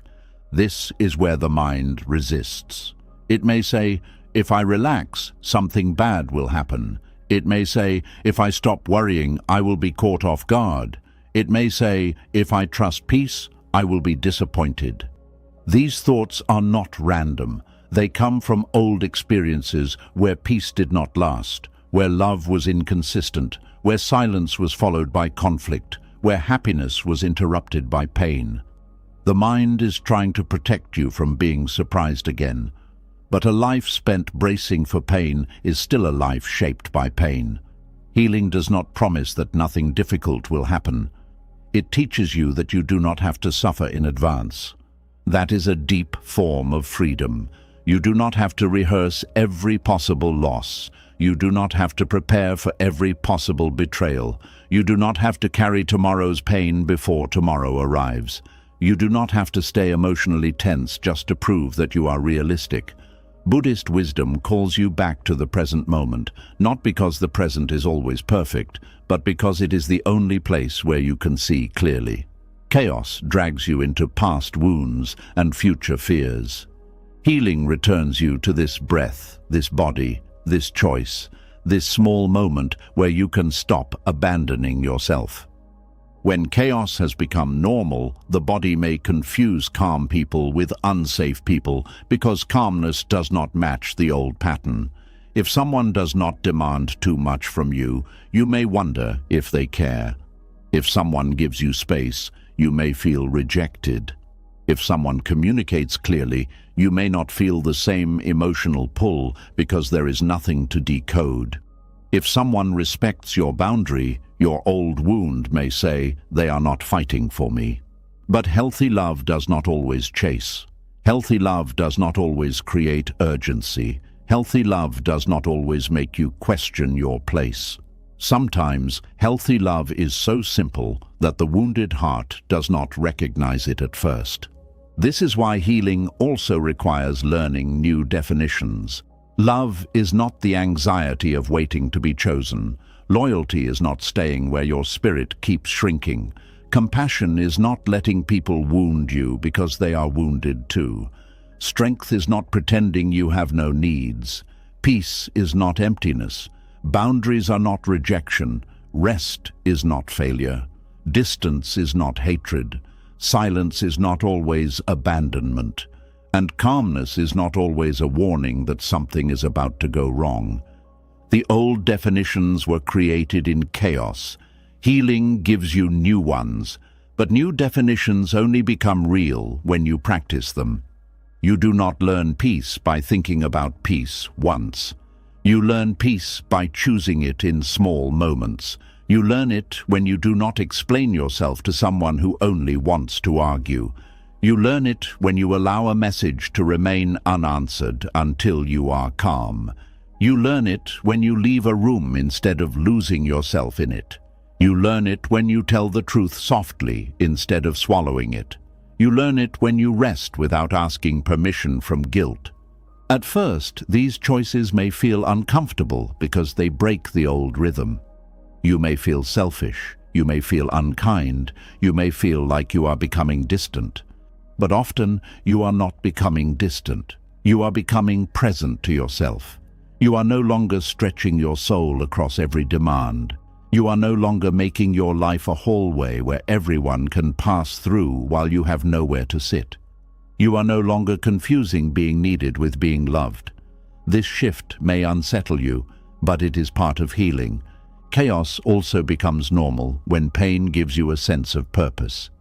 This is where the mind resists. It may say, if I relax, something bad will happen. It may say, if I stop worrying, I will be caught off guard. It may say, if I trust peace, I will be disappointed. These thoughts are not random. They come from old experiences where peace did not last, where love was inconsistent, where silence was followed by conflict, where happiness was interrupted by pain. The mind is trying to protect you from being surprised again. But a life spent bracing for pain is still a life shaped by pain. Healing does not promise that nothing difficult will happen. It teaches you that you do not have to suffer in advance. That is a deep form of freedom. You do not have to rehearse every possible loss. You do not have to prepare for every possible betrayal. You do not have to carry tomorrow's pain before tomorrow arrives. You do not have to stay emotionally tense just to prove that you are realistic. Buddhist wisdom calls you back to the present moment, not because the present is always perfect, but because it is the only place where you can see clearly. Chaos drags you into past wounds and future fears. Healing returns you to this breath, this body, this choice, this small moment where you can stop abandoning yourself. When chaos has become normal, the body may confuse calm people with unsafe people because calmness does not match the old pattern. If someone does not demand too much from you, you may wonder if they care. If someone gives you space, you may feel rejected. If someone communicates clearly, you may not feel the same emotional pull because there is nothing to decode. If someone respects your boundary, your old wound may say, they are not fighting for me. But healthy love does not always chase. Healthy love does not always create urgency. Healthy love does not always make you question your place. Sometimes, healthy love is so simple that the wounded heart does not recognize it at first. This is why healing also requires learning new definitions. Love is not the anxiety of waiting to be chosen. Loyalty is not staying where your spirit keeps shrinking. Compassion is not letting people wound you because they are wounded too. Strength is not pretending you have no needs. Peace is not emptiness. Boundaries are not rejection. Rest is not failure. Distance is not hatred. Silence is not always abandonment. And calmness is not always a warning that something is about to go wrong. The old definitions were created in chaos. Healing gives you new ones, but new definitions only become real when you practice them. You do not learn peace by thinking about peace once. You learn peace by choosing it in small moments. You learn it when you do not explain yourself to someone who only wants to argue. You learn it when you allow a message to remain unanswered until you are calm. You learn it when you leave a room instead of losing yourself in it. You learn it when you tell the truth softly instead of swallowing it. You learn it when you rest without asking permission from guilt. At first, these choices may feel uncomfortable because they break the old rhythm. You may feel selfish. You may feel unkind. You may feel like you are becoming distant. But often, you are not becoming distant. You are becoming present to yourself. You are no longer stretching your soul across every demand. You are no longer making your life a hallway where everyone can pass through while you have nowhere to sit. You are no longer confusing being needed with being loved. This shift may unsettle you, but it is part of healing. Chaos also becomes normal when pain gives you a sense of purpose.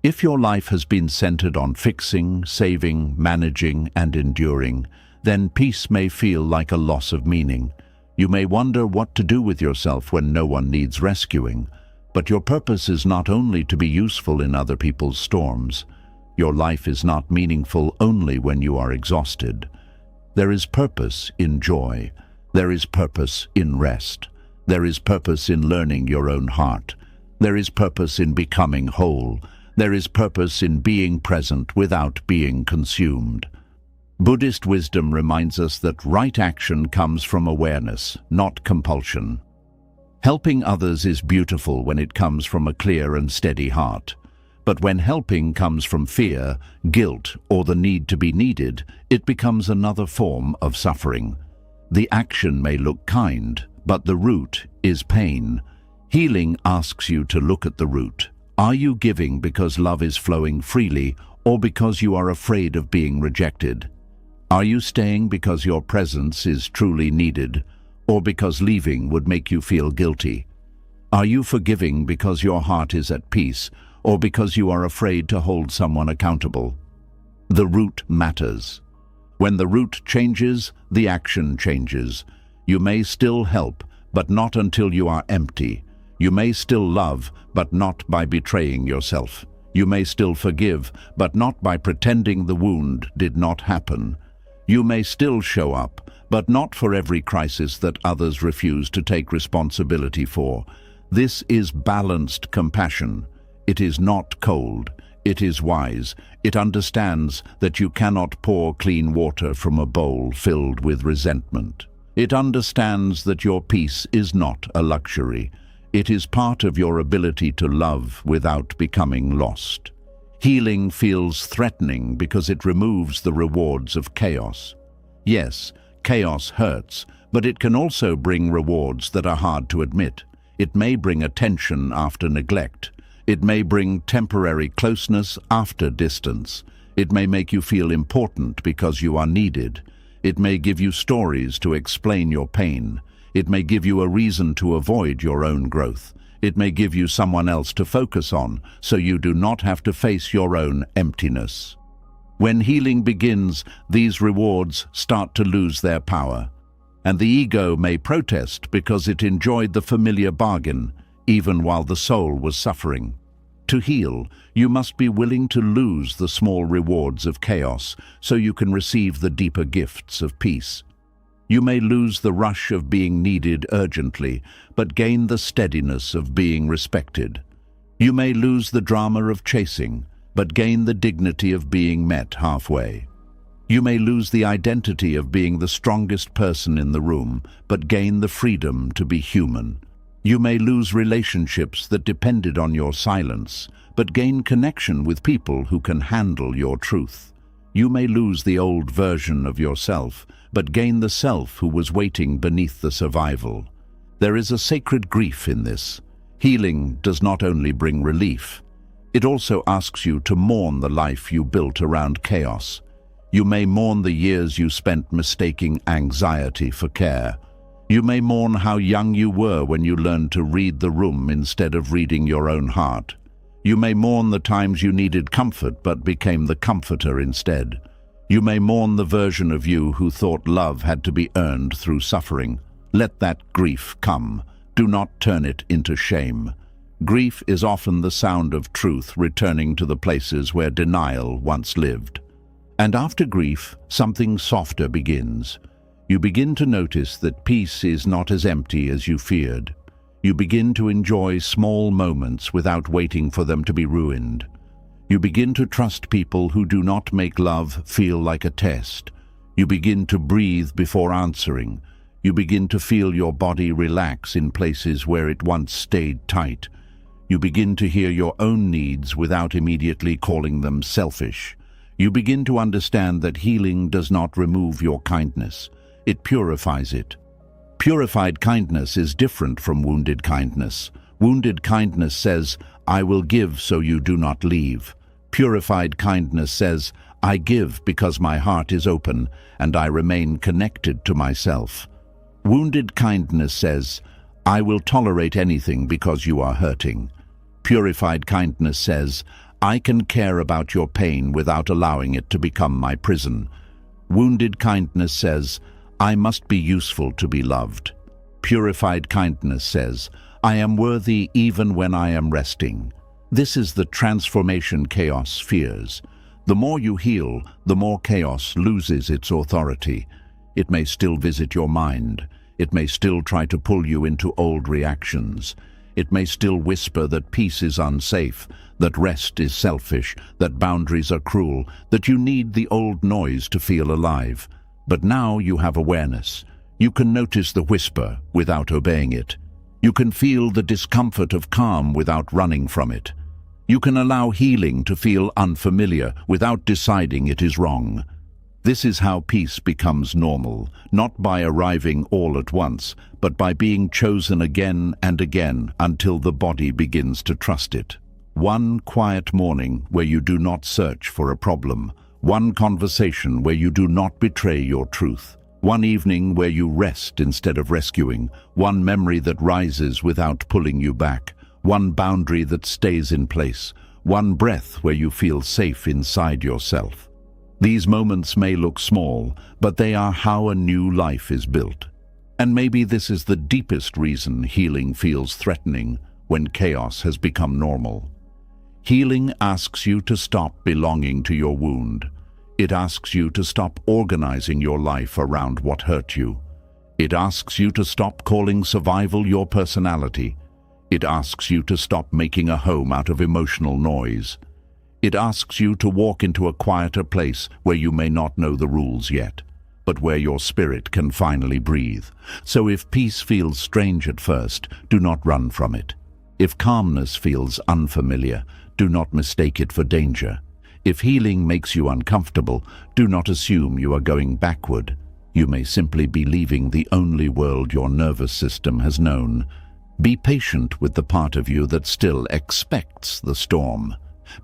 If your life has been centered on fixing, saving, managing, and enduring, then peace may feel like a loss of meaning. You may wonder what to do with yourself when no one needs rescuing. But your purpose is not only to be useful in other people's storms. Your life is not meaningful only when you are exhausted. There is purpose in joy. There is purpose in rest. There is purpose in learning your own heart. There is purpose in becoming whole. There is purpose in being present without being consumed. Buddhist wisdom reminds us that right action comes from awareness, not compulsion. Helping others is beautiful when it comes from a clear and steady heart. But when helping comes from fear, guilt, or the need to be needed, it becomes another form of suffering. The action may look kind, but the root is pain. Healing asks you to look at the root. Are you giving because love is flowing freely, or because you are afraid of being rejected? Are you staying because your presence is truly needed, or because leaving would make you feel guilty? Are you forgiving because your heart is at peace, or because you are afraid to hold someone accountable? The root matters. When the root changes, the action changes. You may still help, but not until you are empty. You may still love, but not by betraying yourself. You may still forgive, but not by pretending the wound did not happen. You may still show up, but not for every crisis that others refuse to take responsibility for. This is balanced compassion. It is not cold. It is wise. It understands that you cannot pour clean water from a bowl filled with resentment. It understands that your peace is not a luxury. It is part of your ability to love without becoming lost. Healing feels threatening because it removes the rewards of chaos. Yes, chaos hurts, but it can also bring rewards that are hard to admit. It may bring attention after neglect. It may bring temporary closeness after distance. It may make you feel important because you are needed. It may give you stories to explain your pain. It may give you a reason to avoid your own growth. It may give you someone else to focus on, so you do not have to face your own emptiness. When healing begins, these rewards start to lose their power. And the ego may protest because it enjoyed the familiar bargain, even while the soul was suffering. To heal, you must be willing to lose the small rewards of chaos so you can receive the deeper gifts of peace. You may lose the rush of being needed urgently, but gain the steadiness of being respected. You may lose the drama of chasing, but gain the dignity of being met halfway. You may lose the identity of being the strongest person in the room, but gain the freedom to be human. You may lose relationships that depended on your silence, but gain connection with people who can handle your truth. You may lose the old version of yourself, but gain the self who was waiting beneath the survival. There is a sacred grief in this. Healing does not only bring relief, it also asks you to mourn the life you built around chaos. You may mourn the years you spent mistaking anxiety for care. You may mourn how young you were when you learned to read the room instead of reading your own heart. You may mourn the times you needed comfort but became the comforter instead. You may mourn the version of you who thought love had to be earned through suffering. Let that grief come. Do not turn it into shame. Grief is often the sound of truth returning to the places where denial once lived. And after grief, something softer begins. You begin to notice that peace is not as empty as you feared. You begin to enjoy small moments without waiting for them to be ruined. You begin to trust people who do not make love feel like a test. You begin to breathe before answering. You begin to feel your body relax in places where it once stayed tight. You begin to hear your own needs without immediately calling them selfish. You begin to understand that healing does not remove your kindness. It purifies it. Purified kindness is different from wounded kindness. Wounded kindness says, "I will give so you do not leave." Purified kindness says, "I give because my heart is open and I remain connected to myself." Wounded kindness says, "I will tolerate anything because you are hurting." Purified kindness says, "I can care about your pain without allowing it to become my prison." Wounded kindness says, "I must be useful to be loved." Purified kindness says, "I am worthy even when I am resting." This is the transformation chaos fears. The more you heal, the more chaos loses its authority. It may still visit your mind. It may still try to pull you into old reactions. It may still whisper that peace is unsafe, that rest is selfish, that boundaries are cruel, that you need the old noise to feel alive. But now you have awareness. You can notice the whisper without obeying it. You can feel the discomfort of calm without running from it. You can allow healing to feel unfamiliar without deciding it is wrong. This is how peace becomes normal, not by arriving all at once, but by being chosen again and again until the body begins to trust it. One quiet morning where you do not search for a problem. One conversation where you do not betray your truth. One evening where you rest instead of rescuing. One memory that rises without pulling you back. One boundary that stays in place. One breath where you feel safe inside yourself. These moments may look small, but they are how a new life is built. And maybe this is the deepest reason healing feels threatening when chaos has become normal. Healing asks you to stop belonging to your wound. It asks you to stop organizing your life around what hurt you. It asks you to stop calling survival your personality. It asks you to stop making a home out of emotional noise. It asks you to walk into a quieter place where you may not know the rules yet, but where your spirit can finally breathe. So if peace feels strange at first, do not run from it. If calmness feels unfamiliar, do not mistake it for danger. If healing makes you uncomfortable, do not assume you are going backward. You may simply be leaving the only world your nervous system has known. Be patient with the part of you that still expects the storm.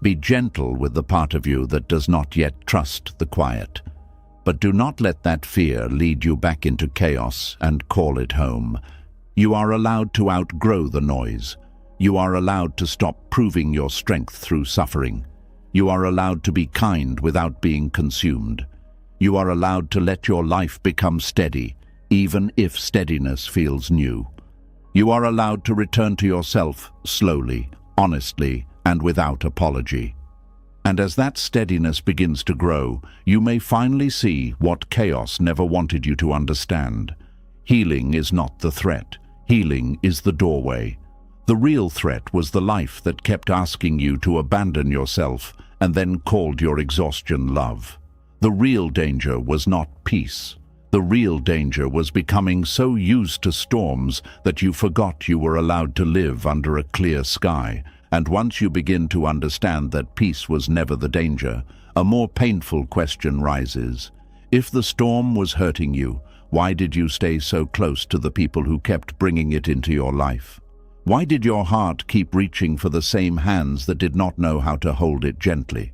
Be gentle with the part of you that does not yet trust the quiet. But do not let that fear lead you back into chaos and call it home. You are allowed to outgrow the noise. You are allowed to stop proving your strength through suffering. You are allowed to be kind without being consumed. You are allowed to let your life become steady, even if steadiness feels new. You are allowed to return to yourself slowly, honestly, and without apology. And as that steadiness begins to grow, you may finally see what chaos never wanted you to understand. Healing is not the threat. Healing is the doorway. The real threat was the life that kept asking you to abandon yourself and then called your exhaustion love. The real danger was not peace. The real danger was becoming so used to storms that you forgot you were allowed to live under a clear sky. And once you begin to understand that peace was never the danger, a more painful question rises. If the storm was hurting you, why did you stay so close to the people who kept bringing it into your life? Why did your heart keep reaching for the same hands that did not know how to hold it gently?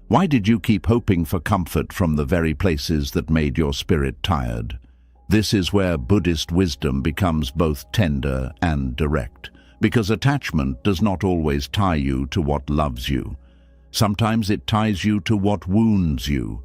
Why did you keep hoping for comfort from the very places that made your spirit tired? This is where Buddhist wisdom becomes both tender and direct. Because attachment does not always tie you to what loves you. Sometimes it ties you to what wounds you.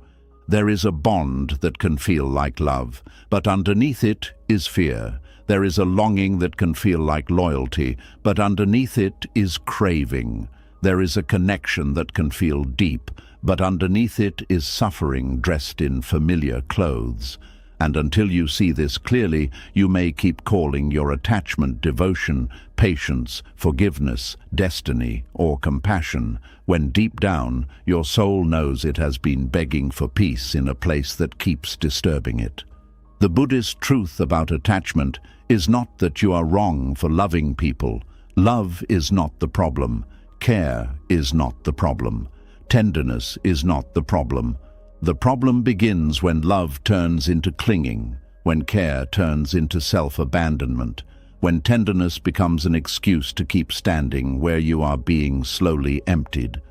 There is a bond that can feel like love, but underneath it is fear. There is a longing that can feel like loyalty, but underneath it is craving. There is a connection that can feel deep, but underneath it is suffering dressed in familiar clothes. And until you see this clearly, you may keep calling your attachment devotion, patience, forgiveness, destiny, or compassion, when deep down your soul knows it has been begging for peace in a place that keeps disturbing it. The Buddhist truth about attachment is not that you are wrong for loving people. Love is not the problem. Care is not the problem. Tenderness is not the problem. The problem begins when love turns into clinging, when care turns into self-abandonment, when tenderness becomes an excuse to keep standing where you are being slowly emptied.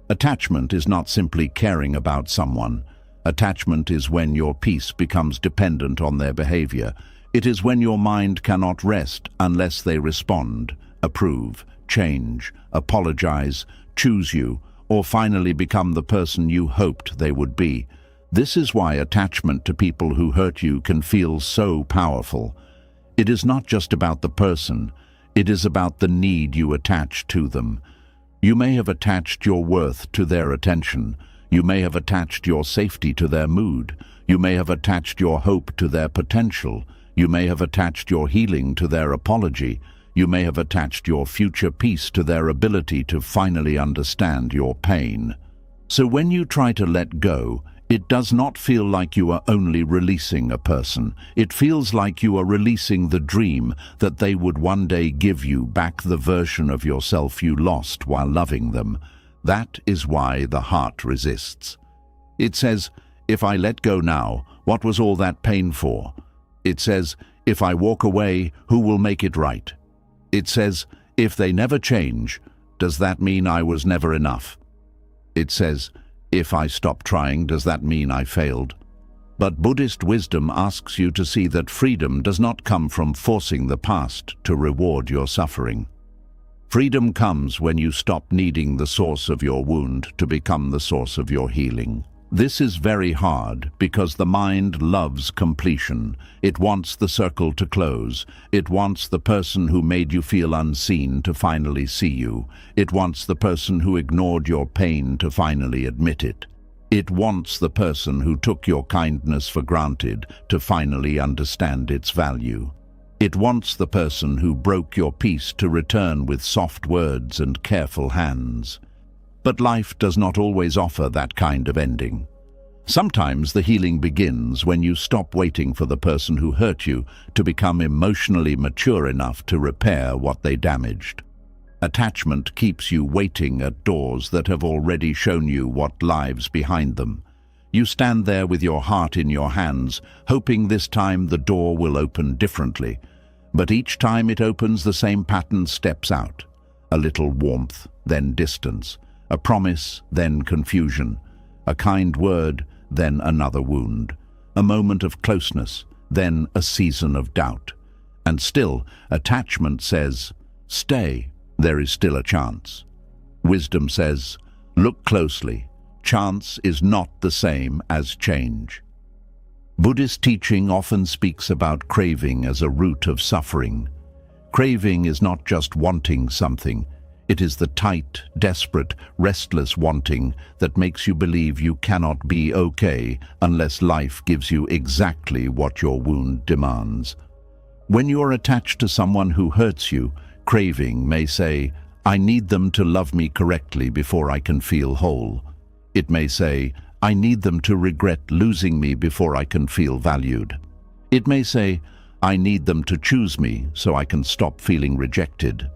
Attachment is not simply caring about someone. Attachment is when your peace becomes dependent on their behavior. It is when your mind cannot rest unless they respond, approve, change, apologize, choose you, or finally become the person you hoped they would be. This is why attachment to people who hurt you can feel so powerful. It is not just about the person, it is about the need you attach to them. You may have attached your worth to their attention. You may have attached your safety to their mood. You may have attached your hope to their potential. You may have attached your healing to their apology. You may have attached your future peace to their ability to finally understand your pain. So when you try to let go, it does not feel like you are only releasing a person. It feels like you are releasing the dream that they would one day give you back the version of yourself you lost while loving them. That is why the heart resists. It says, if I let go now, what was all that pain for? It says, if I walk away, who will make it right? It says, if they never change, does that mean I was never enough? It says, if I stop trying, does that mean I failed? But Buddhist wisdom asks you to see that freedom does not come from forcing the past to reward your suffering. Freedom comes when you stop needing the source of your wound to become the source of your healing. This is very hard because the mind loves completion. It wants the circle to close. It wants the person who made you feel unseen to finally see you. It wants the person who ignored your pain to finally admit it. It wants the person who took your kindness for granted to finally understand its value. It wants the person who broke your peace to return with soft words and careful hands. But life does not always offer that kind of ending. Sometimes the healing begins when you stop waiting for the person who hurt you to become emotionally mature enough to repair what they damaged. Attachment keeps you waiting at doors that have already shown you what lies behind them. You stand there with your heart in your hands, hoping this time the door will open differently. But each time it opens, the same pattern steps out. A little warmth, then distance. A promise, then confusion. A kind word, then another wound. A moment of closeness, then a season of doubt. And still, attachment says, stay, there is still a chance. Wisdom says, look closely. Chance is not the same as change. Buddhist teaching often speaks about craving as a root of suffering. Craving is not just wanting something. It is the tight, desperate, restless wanting that makes you believe you cannot be okay unless life gives you exactly what your wound demands. When you are attached to someone who hurts you, craving may say, I need them to love me correctly before I can feel whole. It may say, I need them to regret losing me before I can feel valued. It may say, I need them to choose me so I can stop feeling rejected.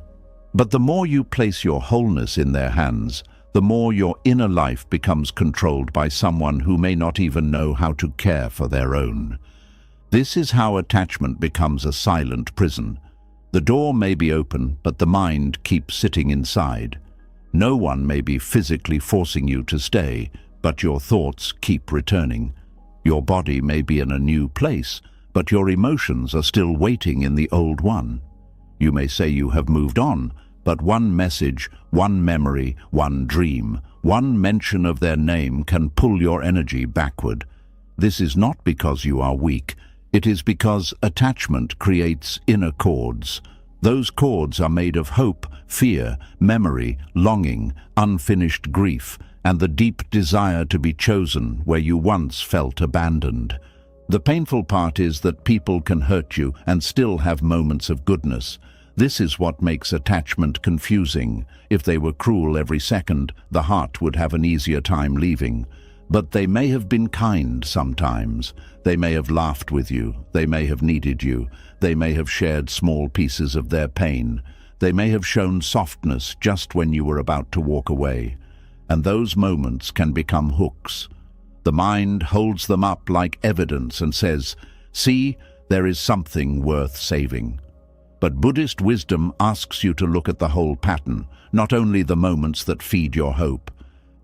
But the more you place your wholeness in their hands, the more your inner life becomes controlled by someone who may not even know how to care for their own. This is how attachment becomes a silent prison. The door may be open, but the mind keeps sitting inside. No one may be physically forcing you to stay, but your thoughts keep returning. Your body may be in a new place, but your emotions are still waiting in the old one. You may say you have moved on, but one message, one memory, one dream, one mention of their name can pull your energy backward. This is not because you are weak. It is because attachment creates inner cords. Those cords are made of hope, fear, memory, longing, unfinished grief, and the deep desire to be chosen where you once felt abandoned. The painful part is that people can hurt you and still have moments of goodness. This is what makes attachment confusing. If they were cruel every second, the heart would have an easier time leaving. But they may have been kind sometimes. They may have laughed with you. They may have needed you. They may have shared small pieces of their pain. They may have shown softness just when you were about to walk away. And those moments can become hooks. The mind holds them up like evidence and says, see, there is something worth saving. But Buddhist wisdom asks you to look at the whole pattern, not only the moments that feed your hope.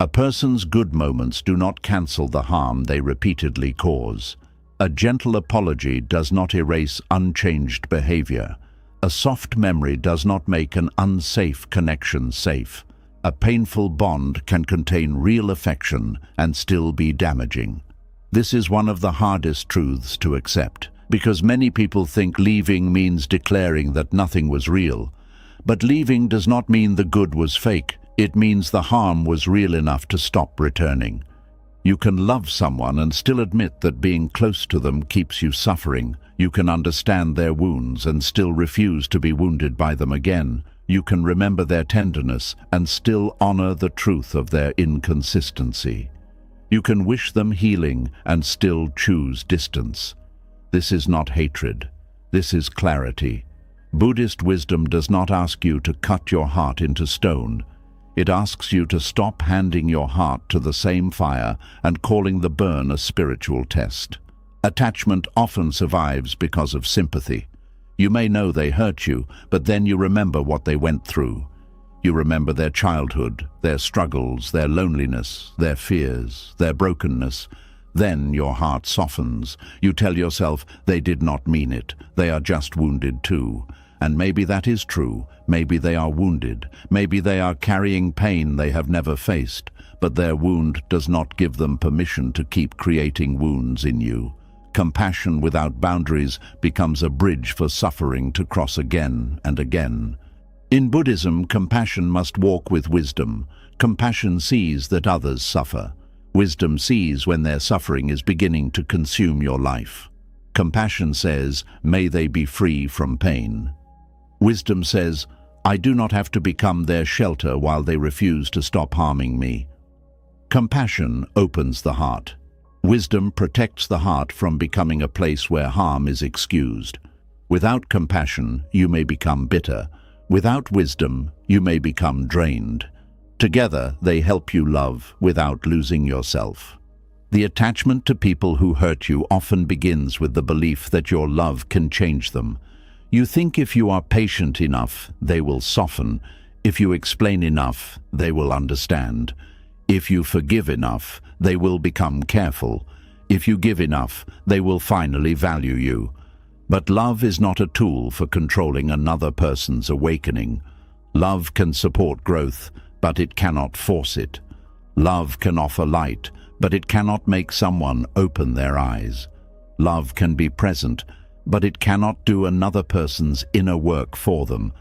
A person's good moments do not cancel the harm they repeatedly cause. A gentle apology does not erase unchanged behavior. A soft memory does not make an unsafe connection safe. A painful bond can contain real affection and still be damaging. This is one of the hardest truths to accept, because many people think leaving means declaring that nothing was real. But leaving does not mean the good was fake. It means the harm was real enough to stop returning. You can love someone and still admit that being close to them keeps you suffering. You can understand their wounds and still refuse to be wounded by them again. You can remember their tenderness and still honor the truth of their inconsistency. You can wish them healing and still choose distance. This is not hatred. This is clarity. Buddhist wisdom does not ask you to cut your heart into stone. It asks you to stop handing your heart to the same fire and calling the burn a spiritual test. Attachment often survives because of sympathy. You may know they hurt you, but then you remember what they went through. You remember their childhood, their struggles, their loneliness, their fears, their brokenness. Then your heart softens. You tell yourself they did not mean it. They are just wounded too. And maybe that is true. Maybe they are wounded. Maybe they are carrying pain they have never faced. But their wound does not give them permission to keep creating wounds in you. Compassion without boundaries becomes a bridge for suffering to cross again and again. In Buddhism, compassion must walk with wisdom. Compassion sees that others suffer. Wisdom sees when their suffering is beginning to consume your life. Compassion says, may they be free from pain. Wisdom says, I do not have to become their shelter while they refuse to stop harming me. Compassion opens the heart. Wisdom protects the heart from becoming a place where harm is excused. Without compassion, you may become bitter. Without wisdom, you may become drained. Together, they help you love without losing yourself. The attachment to people who hurt you often begins with the belief that your love can change them. You think if you are patient enough, they will soften. If you explain enough, they will understand. If you forgive enough, they will become careful. If you give enough, they will finally value you. But love is not a tool for controlling another person's awakening. Love can support growth, but it cannot force it. Love can offer light, but it cannot make someone open their eyes. Love can be present, but it cannot do another person's inner work for them.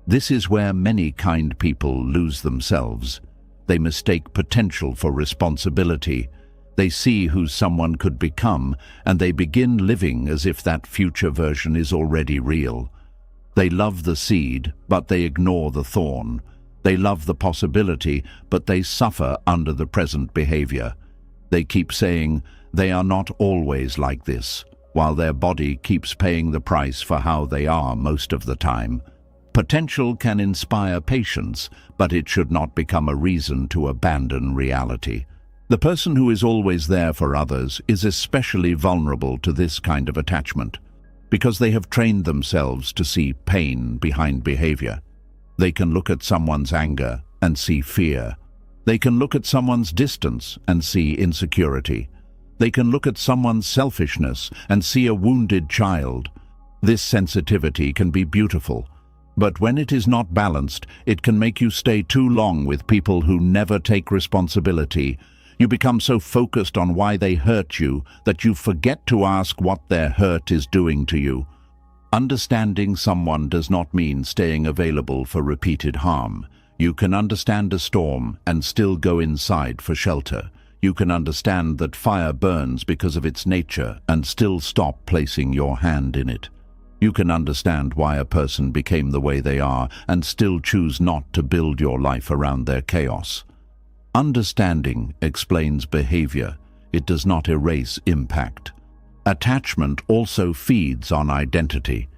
This is where many kind people lose themselves. They mistake potential for responsibility. They see who someone could become, and they begin living as if that future version is already real. They love the seed, but they ignore the thorn. They love the possibility, but they suffer under the present behavior. They keep saying, they are not always like this, while their body keeps paying the price for how they are most of the time. Potential can inspire patience, but it should not become a reason to abandon reality. The person who is always there for others is especially vulnerable to this kind of attachment, because they have trained themselves to see pain behind behavior. They can look at someone's anger and see fear. They can look at someone's distance and see insecurity. They can look at someone's selfishness and see a wounded child. This sensitivity can be beautiful, but when it is not balanced, it can make you stay too long with people who never take responsibility. You become so focused on why they hurt you that you forget to ask what their hurt is doing to you. Understanding someone does not mean staying available for repeated harm. You can understand a storm and still go inside for shelter. You can understand that fire burns because of its nature and still stop placing your hand in it. You can understand why a person became the way they are and still choose not to build your life around their chaos. Understanding explains behavior. It does not erase impact. Attachment also feeds on identity.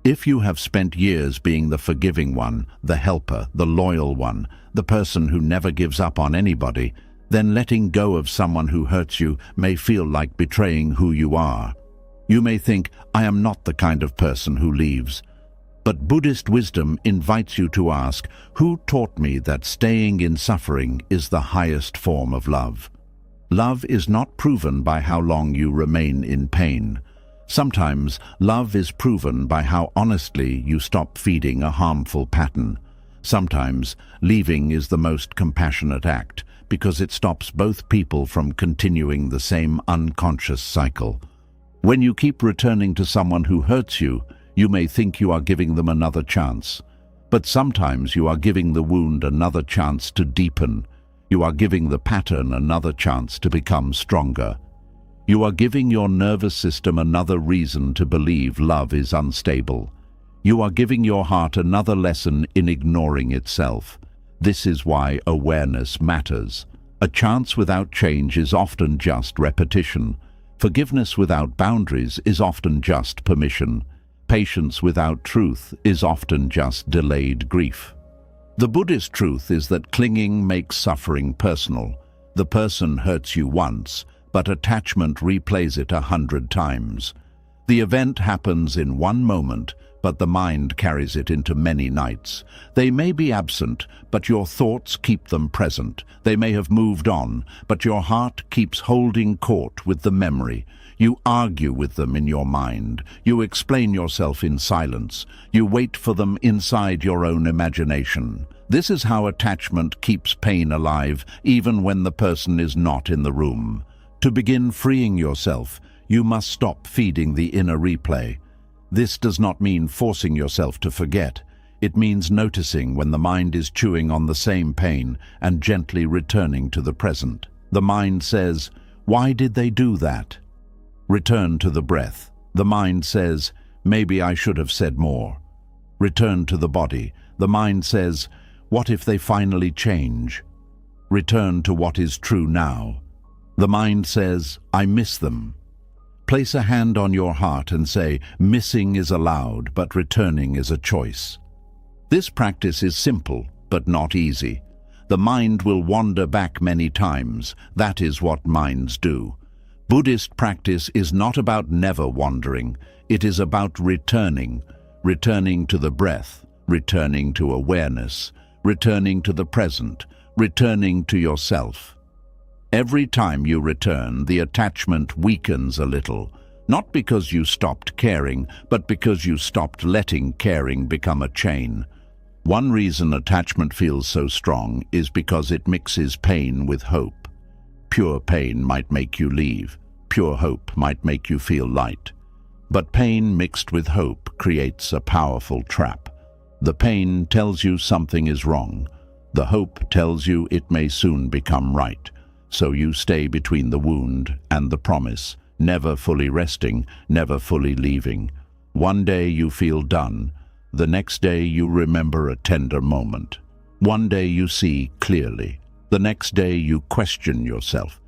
If you have spent years being the forgiving one, the helper, the loyal one, the person who never gives up on anybody, then letting go of someone who hurts you may feel like betraying who you are. You may think, I am not the kind of person who leaves. But Buddhist wisdom invites you to ask, who taught me that staying in suffering is the highest form of love? Love is not proven by how long you remain in pain. Sometimes love is proven by how honestly you stop feeding a harmful pattern. Sometimes leaving is the most compassionate act because it stops both people from continuing the same unconscious cycle. When you keep returning to someone who hurts you, you may think you are giving them another chance. But sometimes you are giving the wound another chance to deepen. You are giving the pattern another chance to become stronger. You are giving your nervous system another reason to believe love is unstable. You are giving your heart another lesson in ignoring itself. This is why awareness matters. A chance without change is often just repetition. Forgiveness without boundaries is often just permission. Patience without truth is often just delayed grief. The Buddhist truth is that clinging makes suffering personal. The person hurts you once, but attachment replays it 100 times. The event happens in one moment, but the mind carries it into many nights. They may be absent, but your thoughts keep them present. They may have moved on, but your heart keeps holding court with the memory. You argue with them in your mind. You explain yourself in silence. You wait for them inside your own imagination. This is how attachment keeps pain alive, even when the person is not in the room. To begin freeing yourself, you must stop feeding the inner replay. This does not mean forcing yourself to forget. It means noticing when the mind is chewing on the same pain and gently returning to the present. The mind says, "Why did they do that?" Return to the breath. The mind says, "Maybe I should have said more." Return to the body. The mind says, "What if they finally change?" Return to what is true now. The mind says, "I miss them." Place a hand on your heart and say, "Missing is allowed, but returning is a choice." This practice is simple, but not easy. The mind will wander back many times. That is what minds do. Buddhist practice is not about never wandering. It is about returning to the breath, returning to awareness, returning to the present, returning to yourself. Every time you return, the attachment weakens a little, not because you stopped caring, but because you stopped letting caring become a chain. One reason attachment feels so strong is because it mixes pain with hope. Pure pain might make you leave. Pure hope might make you feel light. But pain mixed with hope creates a powerful trap. The pain tells you something is wrong. The hope tells you it may soon become right. So you stay between the wound and the promise, never fully resting, never fully leaving. One day you feel done. The next day you remember a tender moment. One day you see clearly. The next day you question yourself.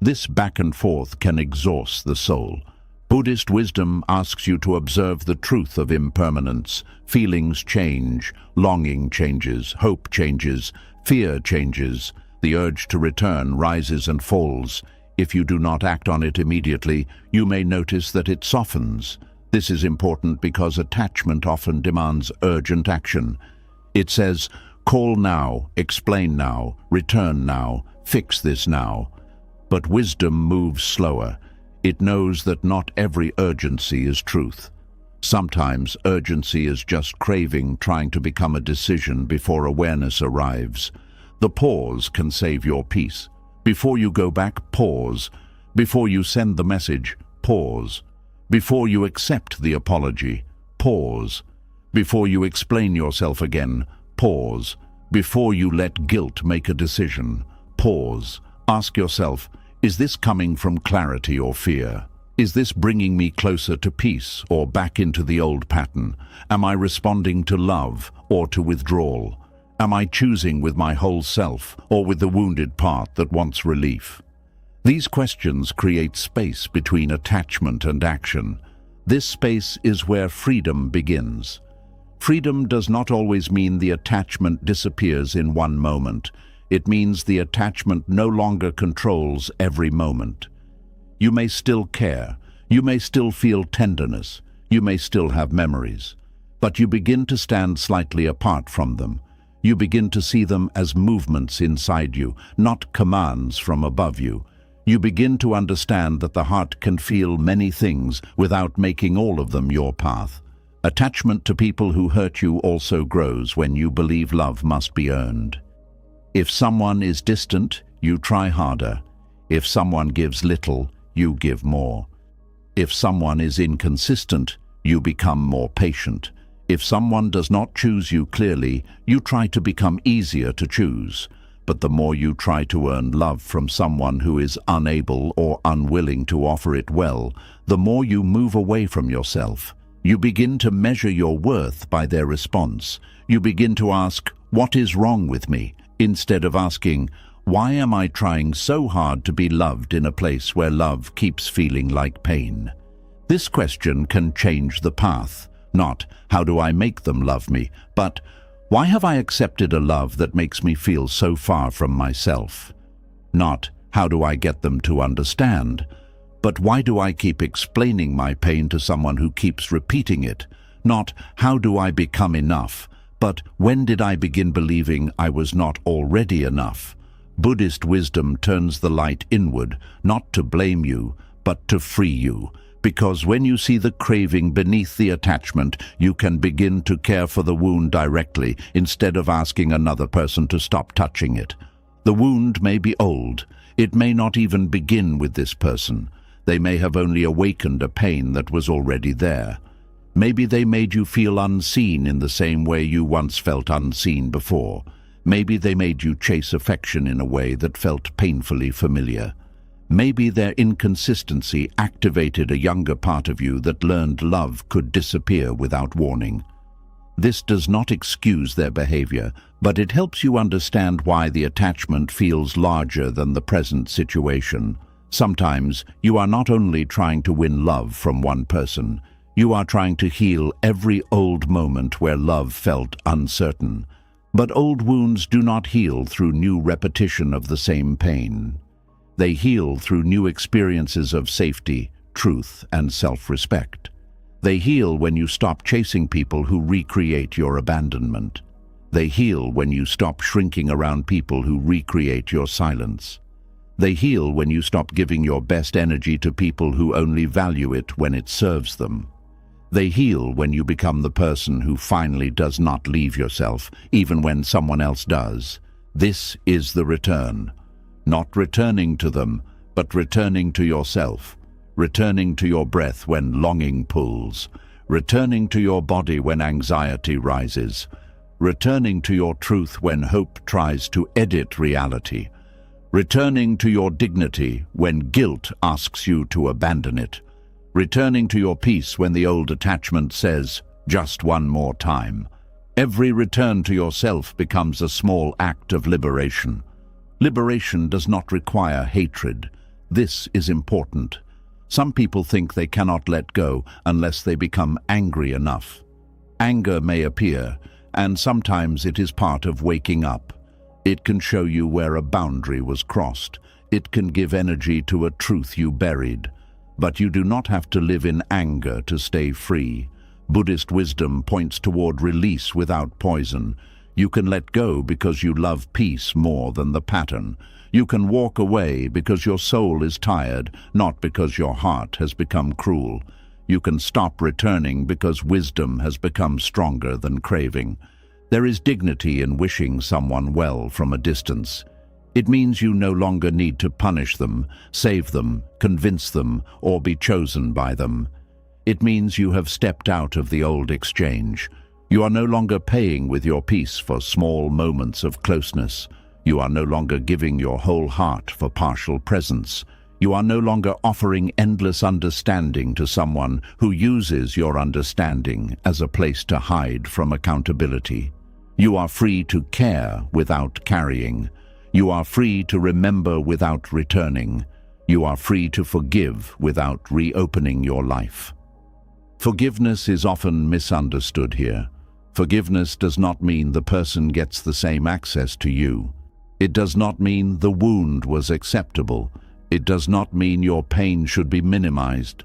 This back and forth can exhaust the soul. Buddhist wisdom asks you to observe the truth of impermanence. Feelings change, longing changes, hope changes, fear changes. The urge to return rises and falls. If you do not act on it immediately, you may notice that it softens. This is important because attachment often demands urgent action. It says, "Call now, explain now, return now, fix this now." But wisdom moves slower. It knows that not every urgency is truth. Sometimes urgency is just craving trying to become a decision before awareness arrives. The pause can save your peace. Before you go back, pause. Before you send the message, pause. Before you accept the apology, pause. Before you explain yourself again, pause. Before you let guilt make a decision, pause. Ask yourself, is this coming from clarity or fear? Is this bringing me closer to peace or back into the old pattern? Am I responding to love or to withdrawal? Am I choosing with my whole self or with the wounded part that wants relief? These questions create space between attachment and action. This space is where freedom begins. Freedom does not always mean the attachment disappears in one moment. It means the attachment no longer controls every moment. You may still care. You may still feel tenderness. You may still have memories. But you begin to stand slightly apart from them. You begin to see them as movements inside you, not commands from above you. You begin to understand that the heart can feel many things without making all of them your path. Attachment to people who hurt you also grows when you believe love must be earned. If someone is distant, you try harder. If someone gives little, you give more. If someone is inconsistent, you become more patient. If someone does not choose you clearly, you try to become easier to choose. But the more you try to earn love from someone who is unable or unwilling to offer it well, the more you move away from yourself. You begin to measure your worth by their response. You begin to ask, "What is wrong with me?" instead of asking, "Why am I trying so hard to be loved in a place where love keeps feeling like pain?" This question can change the path. Not, "How do I make them love me?" but, Why have I accepted a love that makes me feel so far from myself? Not, how do I get them to understand? But why do I keep explaining my pain to someone who keeps repeating it? Not, how do I become enough? But when did I begin believing I was not already enough? Buddhist wisdom turns the light inward, not to blame you, but to free you. Because when you see the craving beneath the attachment, you can begin to care for the wound directly, instead of asking another person to stop touching it. The wound may be old. It may not even begin with this person. They may have only awakened a pain that was already there. Maybe they made you feel unseen in the same way you once felt unseen before. Maybe they made you chase affection in a way that felt painfully familiar. Maybe their inconsistency activated a younger part of you that learned love could disappear without warning. This does not excuse their behavior, but it helps you understand why the attachment feels larger than the present situation. Sometimes you are not only trying to win love from one person, you are trying to heal every old moment where love felt uncertain. But old wounds do not heal through new repetition of the same pain. They heal through new experiences of safety, truth, and self-respect. They heal when you stop chasing people who recreate your abandonment. They heal when you stop shrinking around people who recreate your silence. They heal when you stop giving your best energy to people who only value it when it serves them. They heal when you become the person who finally does not leave yourself, even when someone else does. This is the return. Not returning to them, but returning to yourself. Returning to your breath when longing pulls. Returning to your body when anxiety rises. Returning to your truth when hope tries to edit reality. Returning to your dignity when guilt asks you to abandon it. Returning to your peace when the old attachment says, just one more time. Every return to yourself becomes a small act of liberation. Liberation does not require hatred. This is important. Some people think they cannot let go unless they become angry enough. Anger may appear, and sometimes it is part of waking up. It can show you where a boundary was crossed. It can give energy to a truth you buried. But you do not have to live in anger to stay free. Buddhist wisdom points toward release without poison. You can let go because you love peace more than the pattern. You can walk away because your soul is tired, not because your heart has become cruel. You can stop returning because wisdom has become stronger than craving. There is dignity in wishing someone well from a distance. It means you no longer need to punish them, save them, convince them, or be chosen by them. It means you have stepped out of the old exchange. You are no longer paying with your peace for small moments of closeness. You are no longer giving your whole heart for partial presence. You are no longer offering endless understanding to someone who uses your understanding as a place to hide from accountability. You are free to care without carrying. You are free to remember without returning. You are free to forgive without reopening your life. Forgiveness is often misunderstood here. Forgiveness does not mean the person gets the same access to you. It does not mean the wound was acceptable. It does not mean your pain should be minimized.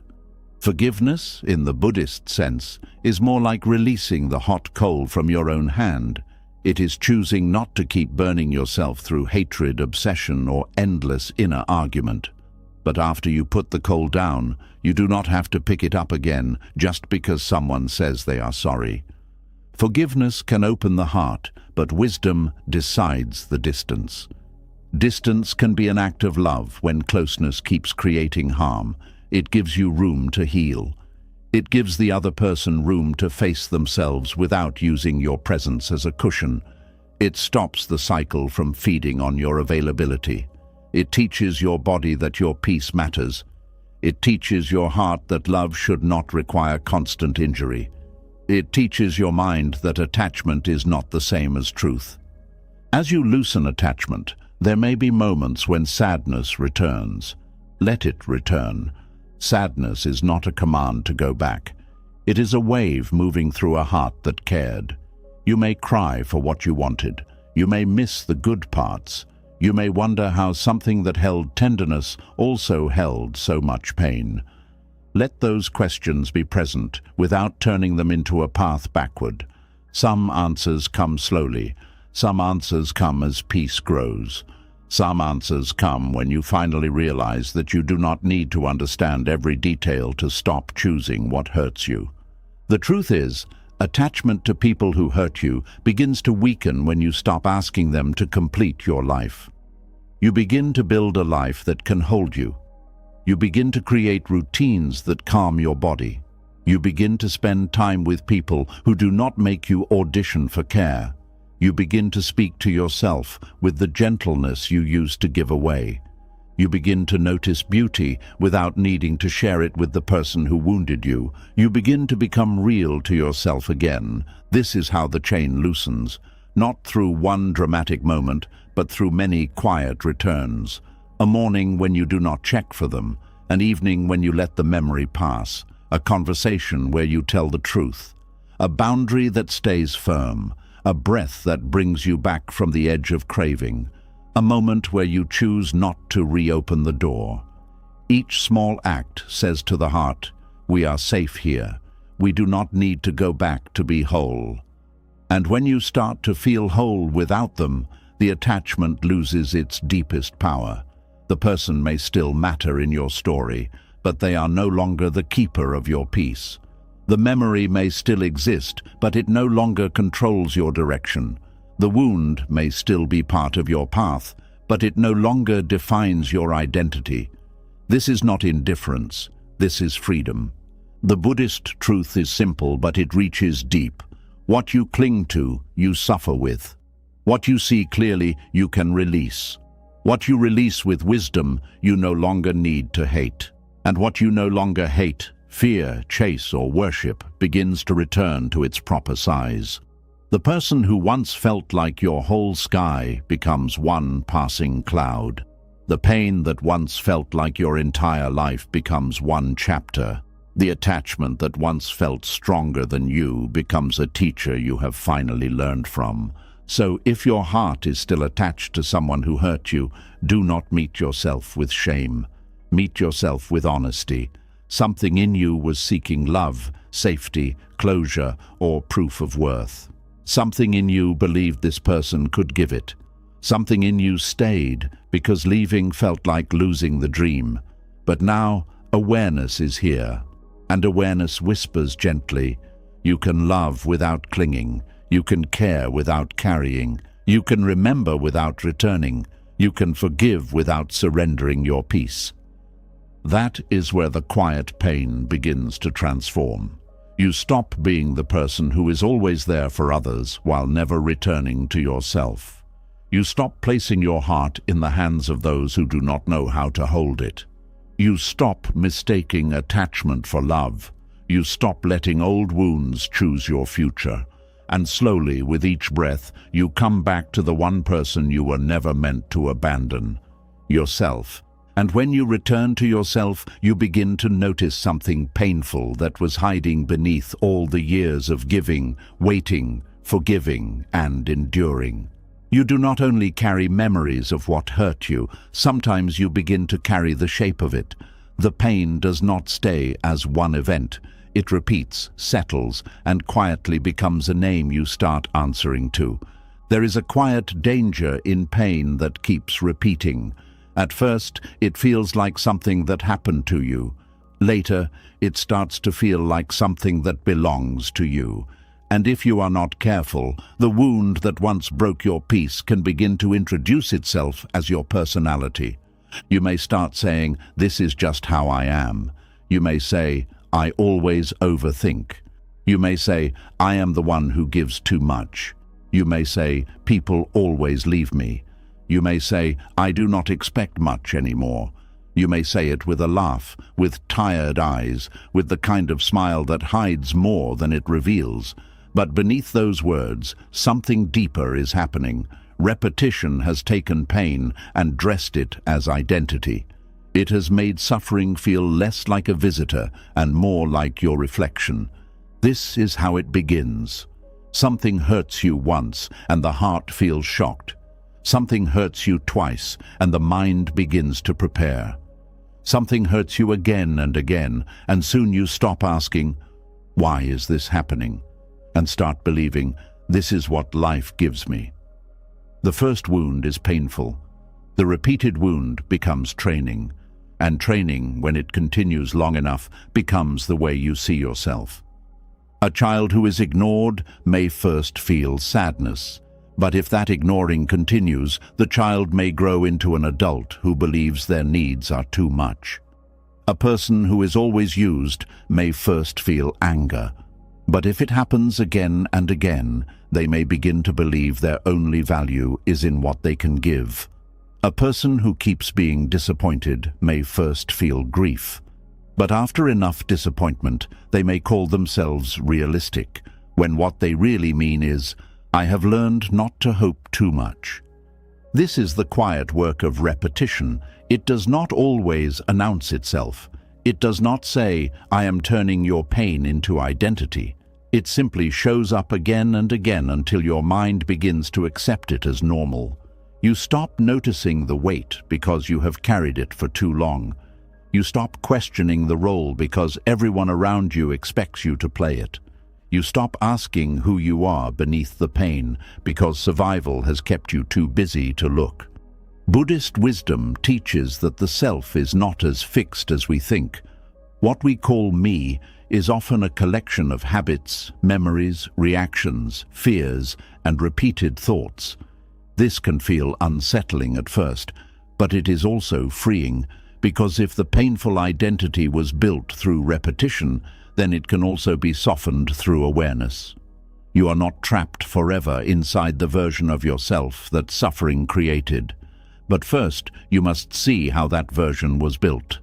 Forgiveness, in the Buddhist sense, is more like releasing the hot coal from your own hand. It is choosing not to keep burning yourself through hatred, obsession, or endless inner argument. But after you put the coal down, you do not have to pick it up again just because someone says they are sorry. Forgiveness can open the heart, but wisdom decides the distance. Distance can be an act of love when closeness keeps creating harm. It gives you room to heal. It gives the other person room to face themselves without using your presence as a cushion. It stops the cycle from feeding on your availability. It teaches your body that your peace matters. It teaches your heart that love should not require constant injury. It teaches your mind that attachment is not the same as truth. As you loosen attachment, there may be moments when sadness returns. Let it return. Sadness is not a command to go back. It is a wave moving through a heart that cared. You may cry for what you wanted. You may miss the good parts. You may wonder how something that held tenderness also held so much pain. Let those questions be present without turning them into a path backward. Some answers come slowly. Some answers come as peace grows. Some answers come when you finally realize that you do not need to understand every detail to stop choosing what hurts you. The truth is, attachment to people who hurt you begins to weaken when you stop asking them to complete your life. You begin to build a life that can hold you. You begin to create routines that calm your body. You begin to spend time with people who do not make you audition for care. You begin to speak to yourself with the gentleness you used to give away. You begin to notice beauty without needing to share it with the person who wounded you. You begin to become real to yourself again. This is how the chain loosens, not through one dramatic moment, but through many quiet returns. A morning when you do not check for them, an evening when you let the memory pass, a conversation where you tell the truth, a boundary that stays firm, a breath that brings you back from the edge of craving, a moment where you choose not to reopen the door. Each small act says to the heart, we are safe here. We do not need to go back to be whole. And when you start to feel whole without them, the attachment loses its deepest power. The person may still matter in your story, but they are no longer the keeper of your peace. The memory may still exist, but it no longer controls your direction. The wound may still be part of your path, but it no longer defines your identity. This is not indifference. This is freedom. The Buddhist truth is simple, but it reaches deep. What you cling to, you suffer with. What you see clearly, you can release. What you release with wisdom, you no longer need to hate. And what you no longer hate, fear, chase, or worship, begins to return to its proper size. The person who once felt like your whole sky becomes one passing cloud. The pain that once felt like your entire life becomes one chapter. The attachment that once felt stronger than you becomes a teacher you have finally learned from. So if your heart is still attached to someone who hurt you, do not meet yourself with shame. Meet yourself with honesty. Something in you was seeking love, safety, closure, or proof of worth. Something in you believed this person could give it. Something in you stayed because leaving felt like losing the dream. But now, awareness is here. And awareness whispers gently, you can love without clinging. You can care without carrying. You can remember without returning. You can forgive without surrendering your peace. That is where the quiet pain begins to transform. You stop being the person who is always there for others while never returning to yourself. You stop placing your heart in the hands of those who do not know how to hold it. You stop mistaking attachment for love. You stop letting old wounds choose your future. And slowly, with each breath, you come back to the one person you were never meant to abandon, yourself. And when you return to yourself, you begin to notice something painful that was hiding beneath all the years of giving, waiting, forgiving, and enduring. You do not only carry memories of what hurt you, sometimes you begin to carry the shape of it. The pain does not stay as one event. It repeats, settles, and quietly becomes a name you start answering to. There is a quiet danger in pain that keeps repeating. At first, it feels like something that happened to you. Later, it starts to feel like something that belongs to you. And if you are not careful, the wound that once broke your peace can begin to introduce itself as your personality. You may start saying, "This is just how I am." You may say, "I always overthink." You may say, "I am the one who gives too much." You may say, "People always leave me." You may say, "I do not expect much anymore." You may say it with a laugh, with tired eyes, with the kind of smile that hides more than it reveals. But beneath those words, something deeper is happening. Repetition has taken pain and dressed it as identity. It has made suffering feel less like a visitor and more like your reflection. This is how it begins. Something hurts you once, and the heart feels shocked. Something hurts you twice, and the mind begins to prepare. Something hurts you again and again, and soon you stop asking, "Why is this happening?" and start believing, "This is what life gives me." The first wound is painful. The repeated wound becomes training, and training, when it continues long enough, becomes the way you see yourself. A child who is ignored may first feel sadness, but if that ignoring continues, the child may grow into an adult who believes their needs are too much. A person who is always used may first feel anger, but if it happens again and again, they may begin to believe their only value is in what they can give. A person who keeps being disappointed may first feel grief, but after enough disappointment, they may call themselves realistic, when what they really mean is, "I have learned not to hope too much." This is the quiet work of repetition. It does not always announce itself. It does not say, "I am turning your pain into identity." It simply shows up again and again until your mind begins to accept it as normal. You stop noticing the weight because you have carried it for too long. You stop questioning the role because everyone around you expects you to play it. You stop asking who you are beneath the pain because survival has kept you too busy to look. Buddhist wisdom teaches that the self is not as fixed as we think. What we call me is often a collection of habits, memories, reactions, fears, and repeated thoughts. This can feel unsettling at first, but it is also freeing, because if the painful identity was built through repetition, then it can also be softened through awareness. You are not trapped forever inside the version of yourself that suffering created. But first, you must see how that version was built.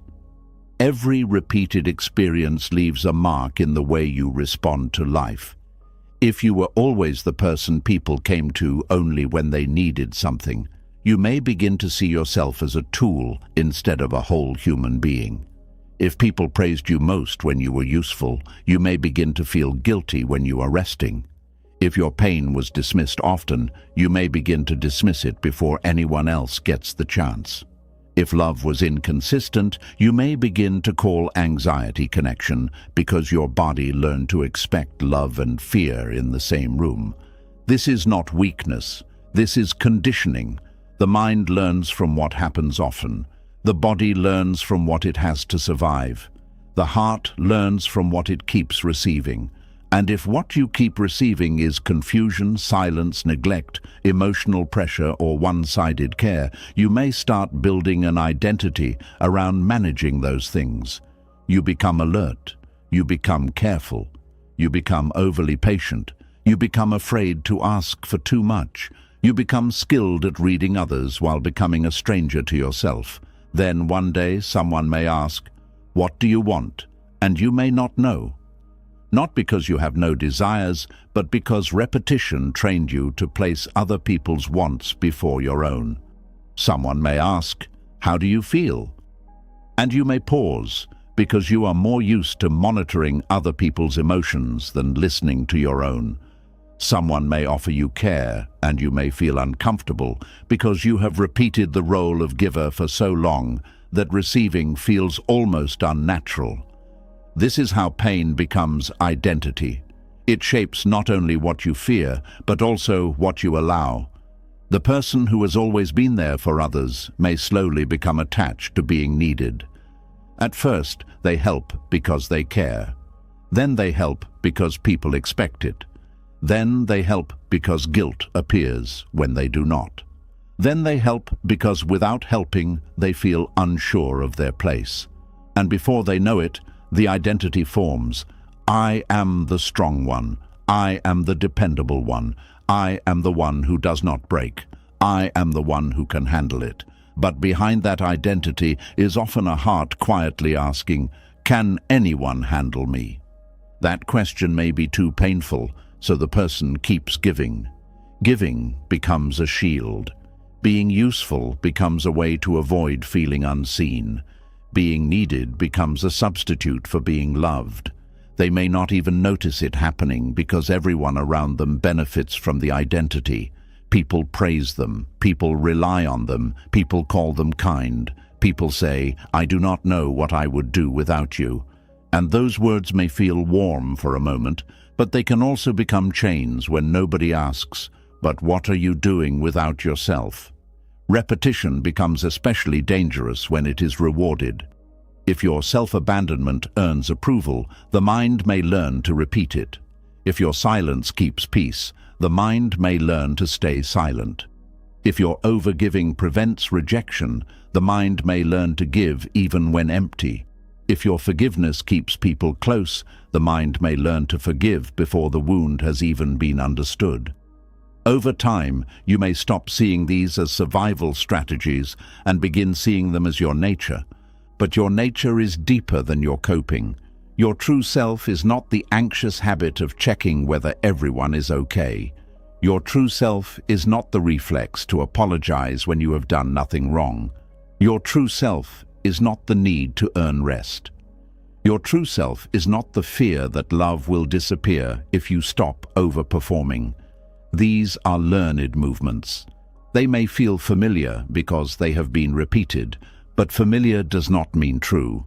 Every repeated experience leaves a mark in the way you respond to life. If you were always the person people came to only when they needed something, you may begin to see yourself as a tool instead of a whole human being. If people praised you most when you were useful, you may begin to feel guilty when you are resting. If your pain was dismissed often, you may begin to dismiss it before anyone else gets the chance. If love was inconsistent, you may begin to call anxiety connection because your body learned to expect love and fear in the same room. This is not weakness. This is conditioning. The mind learns from what happens often. The body learns from what it has to survive. The heart learns from what it keeps receiving. And if what you keep receiving is confusion, silence, neglect, emotional pressure, or one-sided care, you may start building an identity around managing those things. You become alert. You become careful. You become overly patient. You become afraid to ask for too much. You become skilled at reading others while becoming a stranger to yourself. Then one day someone may ask, "What do you want?" And you may not know. Not because you have no desires, but because repetition trained you to place other people's wants before your own. Someone may ask, "How do you feel?" And you may pause, because you are more used to monitoring other people's emotions than listening to your own. Someone may offer you care, and you may feel uncomfortable, because you have repeated the role of giver for so long that receiving feels almost unnatural. This is how pain becomes identity. It shapes not only what you fear, but also what you allow. The person who has always been there for others may slowly become attached to being needed. At first, they help because they care. Then they help because people expect it. Then they help because guilt appears when they do not. Then they help because without helping, they feel unsure of their place. And before they know it, the identity forms. I am the strong one. I am the dependable one. I am the one who does not break. I am the one who can handle it. But behind that identity is often a heart quietly asking, "Can anyone handle me?" That question may be too painful, so the person keeps giving. Giving becomes a shield. Being useful becomes a way to avoid feeling unseen. Being needed becomes a substitute for being loved. They may not even notice it happening because everyone around them benefits from the identity. People praise them, people rely on them, people call them kind. People say, "I do not know what I would do without you." And those words may feel warm for a moment, but they can also become chains when nobody asks, "But what are you doing without yourself?" Repetition becomes especially dangerous when it is rewarded. If your self-abandonment earns approval, the mind may learn to repeat it. If your silence keeps peace, the mind may learn to stay silent. If your overgiving prevents rejection, the mind may learn to give even when empty. If your forgiveness keeps people close, the mind may learn to forgive before the wound has even been understood. Over time, you may stop seeing these as survival strategies and begin seeing them as your nature. But your nature is deeper than your coping. Your true self is not the anxious habit of checking whether everyone is okay. Your true self is not the reflex to apologize when you have done nothing wrong. Your true self is not the need to earn rest. Your true self is not the fear that love will disappear if you stop overperforming. These are learned movements. They may feel familiar because they have been repeated, but familiar does not mean true.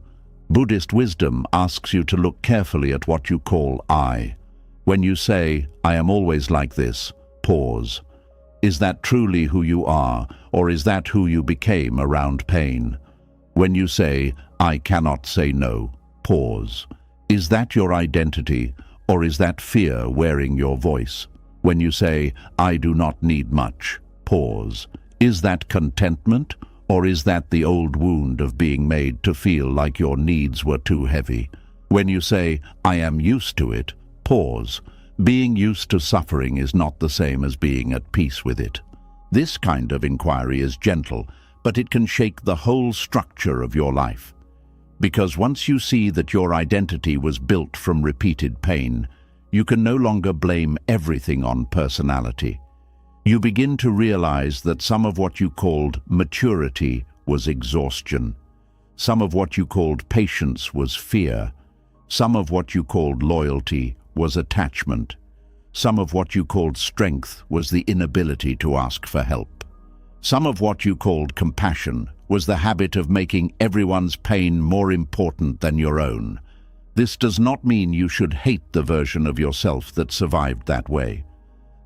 Buddhist wisdom asks you to look carefully at what you call I. When you say, "I am always like this," pause. Is that truly who you are, or is that who you became around pain? When you say, "I cannot say no," pause. Is that your identity, or is that fear wearing your voice? When you say, "I do not need much," pause. Is that contentment, or is that the old wound of being made to feel like your needs were too heavy? When you say, "I am used to it," pause. Being used to suffering is not the same as being at peace with it. This kind of inquiry is gentle, but it can shake the whole structure of your life. Because once you see that your identity was built from repeated pain, you can no longer blame everything on personality. You begin to realize that some of what you called maturity was exhaustion. Some of what you called patience was fear. Some of what you called loyalty was attachment. Some of what you called strength was the inability to ask for help. Some of what you called compassion was the habit of making everyone's pain more important than your own. This does not mean you should hate the version of yourself that survived that way.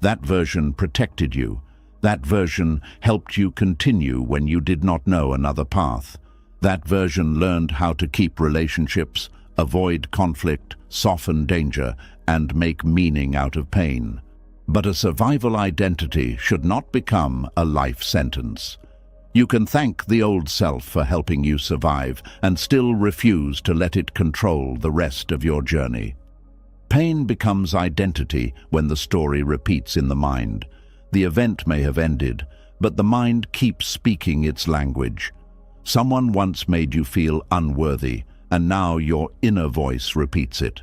That version protected you. That version helped you continue when you did not know another path. That version learned how to keep relationships, avoid conflict, soften danger, and make meaning out of pain. But a survival identity should not become a life sentence. You can thank the old self for helping you survive and still refuse to let it control the rest of your journey. Pain becomes identity when the story repeats in the mind. The event may have ended, but the mind keeps speaking its language. Someone once made you feel unworthy, and now your inner voice repeats it.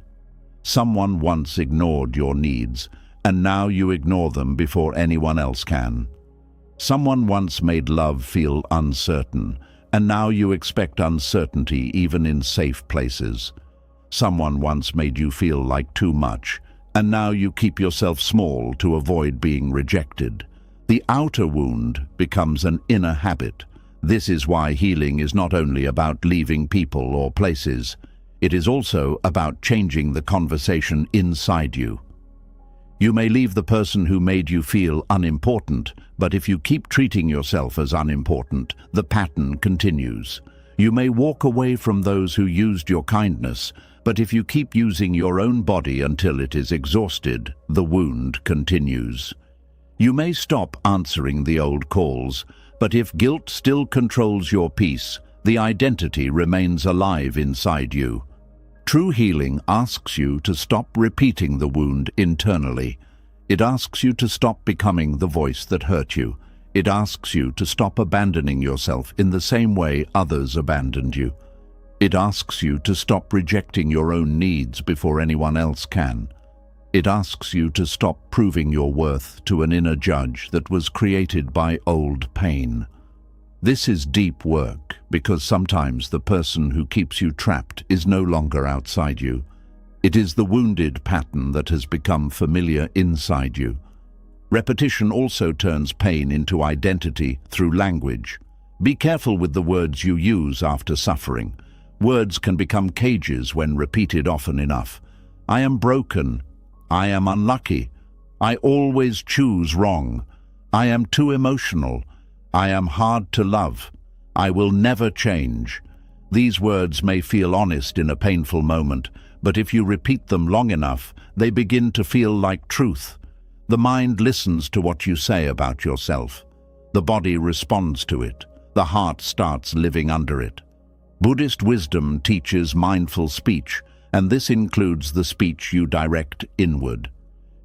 Someone once ignored your needs, and now you ignore them before anyone else can. Someone once made love feel uncertain, and now you expect uncertainty even in safe places. Someone once made you feel like too much, and now you keep yourself small to avoid being rejected. The outer wound becomes an inner habit. This is why healing is not only about leaving people or places. It is also about changing the conversation inside you. You may leave the person who made you feel unimportant, but if you keep treating yourself as unimportant, the pattern continues. You may walk away from those who used your kindness, but if you keep using your own body until it is exhausted, the wound continues. You may stop answering the old calls, but if guilt still controls your peace, the identity remains alive inside you. True healing asks you to stop repeating the wound internally. It asks you to stop becoming the voice that hurt you. It asks you to stop abandoning yourself in the same way others abandoned you. It asks you to stop rejecting your own needs before anyone else can. It asks you to stop proving your worth to an inner judge that was created by old pain. This is deep work because sometimes the person who keeps you trapped is no longer outside you. It is the wounded pattern that has become familiar inside you. Repetition also turns pain into identity through language. Be careful with the words you use after suffering. Words can become cages when repeated often enough. I am broken. I am unlucky. I always choose wrong. I am too emotional. I am hard to love. I will never change. These words may feel honest in a painful moment, but if you repeat them long enough, they begin to feel like truth. The mind listens to what you say about yourself. The body responds to it. The heart starts living under it. Buddhist wisdom teaches mindful speech, and this includes the speech you direct inward.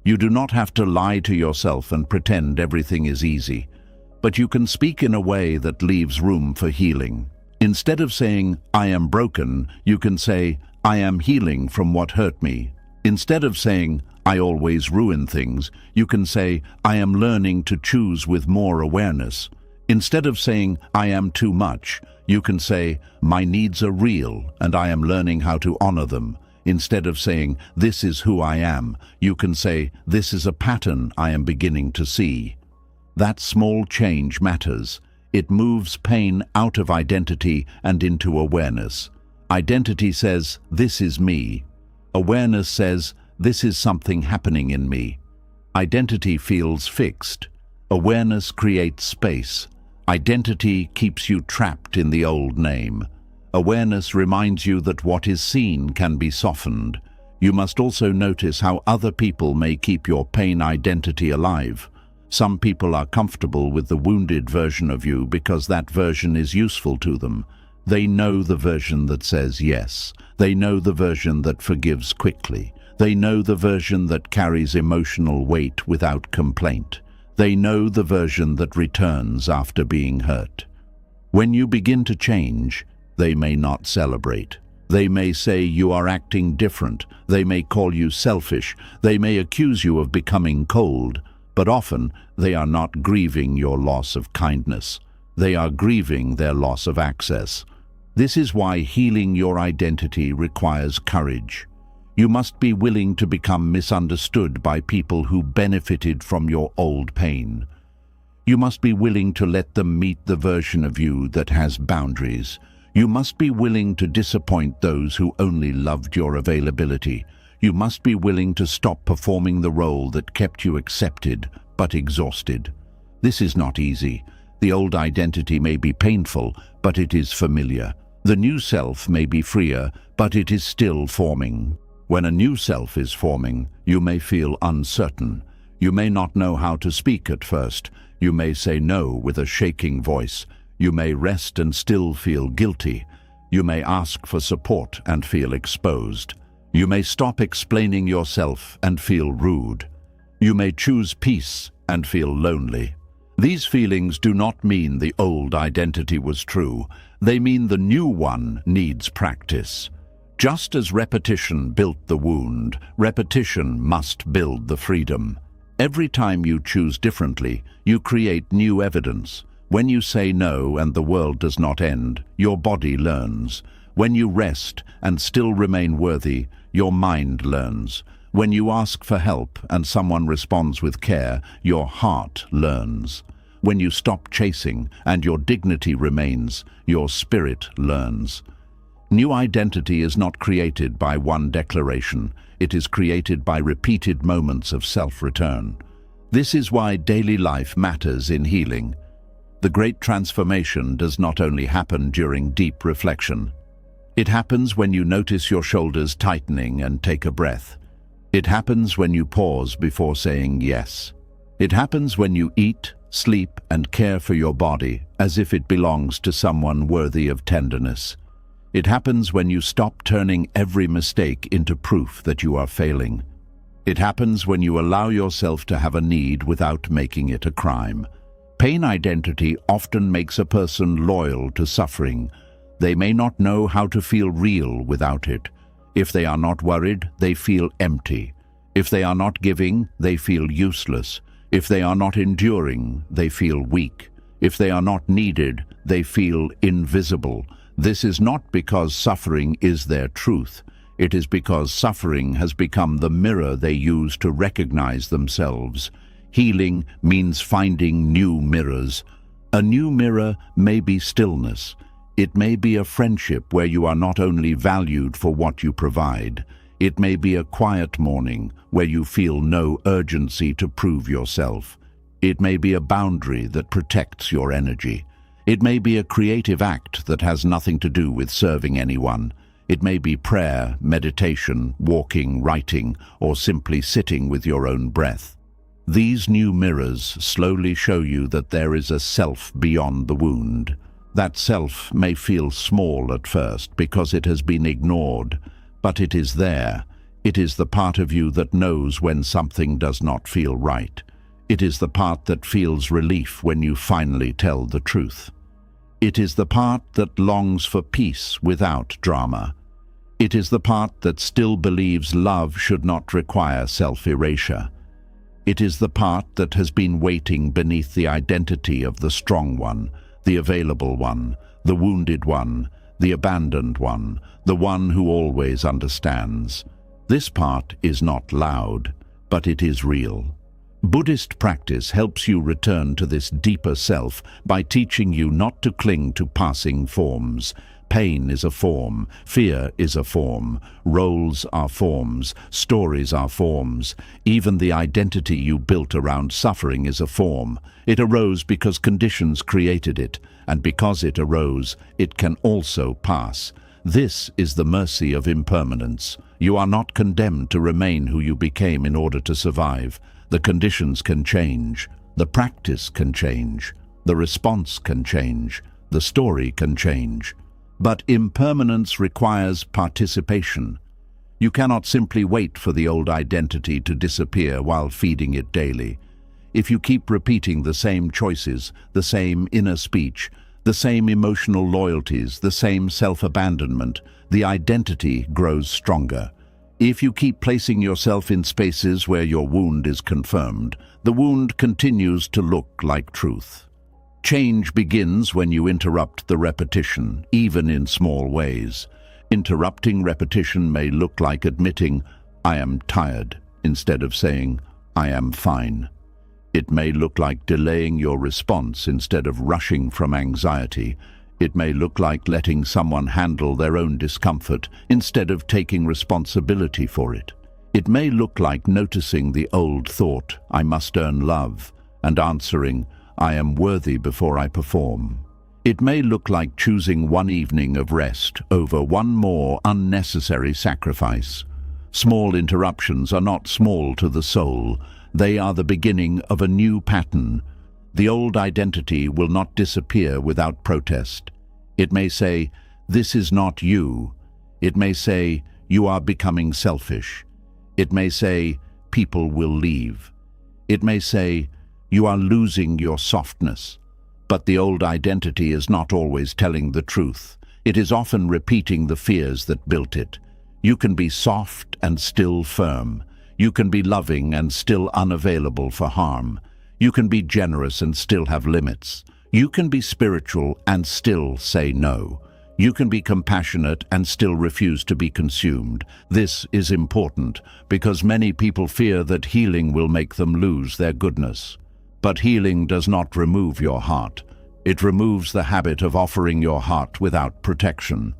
You do not have to lie to yourself and pretend everything is easy, but you can speak in a way that leaves room for healing. Instead of saying, I am broken, you can say, I am healing from what hurt me. Instead of saying, I always ruin things, you can say, I am learning to choose with more awareness. Instead of saying, I am too much, you can say, my needs are real and I am learning how to honor them. Instead of saying, this is who I am, you can say, this is a pattern I am beginning to see. That small change matters. It moves pain out of identity and into awareness. Identity says, this is me. Awareness says, this is something happening in me. Identity feels fixed. Awareness creates space. Identity keeps you trapped in the old name. Awareness reminds you that what is seen can be softened. You must also notice how other people may keep your pain identity alive. Some people are comfortable with the wounded version of you because that version is useful to them. They know the version that says yes. They know the version that forgives quickly. They know the version that carries emotional weight without complaint. They know the version that returns after being hurt. When you begin to change, they may not celebrate. They may say you are acting different. They may call you selfish. They may accuse you of becoming cold. But often, they are not grieving your loss of kindness. They are grieving their loss of access. This is why healing your identity requires courage. You must be willing to become misunderstood by people who benefited from your old pain. You must be willing to let them meet the version of you that has boundaries. You must be willing to disappoint those who only loved your availability. You must be willing to stop performing the role that kept you accepted but exhausted. This is not easy. The old identity may be painful, but it is familiar. The new self may be freer, but it is still forming. When a new self is forming, you may feel uncertain. You may not know how to speak at first. You may say no with a shaking voice. You may rest and still feel guilty. You may ask for support and feel exposed. You may stop explaining yourself and feel rude. You may choose peace and feel lonely. These feelings do not mean the old identity was true. They mean the new one needs practice. Just as repetition built the wound, repetition must build the freedom. Every time you choose differently, you create new evidence. When you say no and the world does not end, your body learns. When you rest and still remain worthy, your mind learns. When you ask for help and someone responds with care, your heart learns. When you stop chasing and your dignity remains, your spirit learns. New identity is not created by one declaration. It is created by repeated moments of self-return. This is why daily life matters in healing. The great transformation does not only happen during deep reflection. It happens when you notice your shoulders tightening and take a breath. It happens when you pause before saying yes. It happens when you eat, sleep, and care for your body as if it belongs to someone worthy of tenderness. It happens when you stop turning every mistake into proof that you are failing. It happens when you allow yourself to have a need without making it a crime. Pain identity often makes a person loyal to suffering. They may not know how to feel real without it. If they are not worried, they feel empty. If they are not giving, they feel useless. If they are not enduring, they feel weak. If they are not needed, they feel invisible. This is not because suffering is their truth. It is because suffering has become the mirror they use to recognize themselves. Healing means finding new mirrors. A new mirror may be stillness. It may be a friendship where you are not only valued for what you provide. It may be a quiet morning where you feel no urgency to prove yourself. It may be a boundary that protects your energy. It may be a creative act that has nothing to do with serving anyone. It may be prayer, meditation, walking, writing, or simply sitting with your own breath. These new mirrors slowly show you that there is a self beyond the wound. That self may feel small at first because it has been ignored, but it is there. It is the part of you that knows when something does not feel right. It is the part that feels relief when you finally tell the truth. It is the part that longs for peace without drama. It is the part that still believes love should not require self-erasure. It is the part that has been waiting beneath the identity of the strong one, the available one, the wounded one, the abandoned one, the one who always understands. This part is not loud, but it is real. Buddhist practice helps you return to this deeper self by teaching you not to cling to passing forms. Pain is a form, fear is a form, roles are forms, stories are forms. Even the identity you built around suffering is a form. It arose because conditions created it, and because it arose, it can also pass. This is the mercy of impermanence. You are not condemned to remain who you became in order to survive. The conditions can change, the practice can change, the response can change, the story can change. But impermanence requires participation. You cannot simply wait for the old identity to disappear while feeding it daily. If you keep repeating the same choices, the same inner speech, the same emotional loyalties, the same self-abandonment, the identity grows stronger. If you keep placing yourself in spaces where your wound is confirmed, the wound continues to look like truth. Change begins when you interrupt the repetition, even in small ways. Interrupting repetition may look like admitting, "I am tired," instead of saying, "I am fine." It may look like delaying your response instead of rushing from anxiety. It may look like letting someone handle their own discomfort instead of taking responsibility for it. It may look like noticing the old thought, "I must earn love," and answering, "I am worthy before I perform." It may look like choosing one evening of rest over one more unnecessary sacrifice. Small interruptions are not small to the soul. They are the beginning of a new pattern. The old identity will not disappear without protest. It may say, "This is not you." It may say, "You are becoming selfish." It may say, "People will leave." It may say, "You are losing your softness." But the old identity is not always telling the truth. It is often repeating the fears that built it. You can be soft and still firm. You can be loving and still unavailable for harm. You can be generous and still have limits. You can be spiritual and still say no. You can be compassionate and still refuse to be consumed. This is important because many people fear that healing will make them lose their goodness. But healing does not remove your heart. It removes the habit of offering your heart without protection.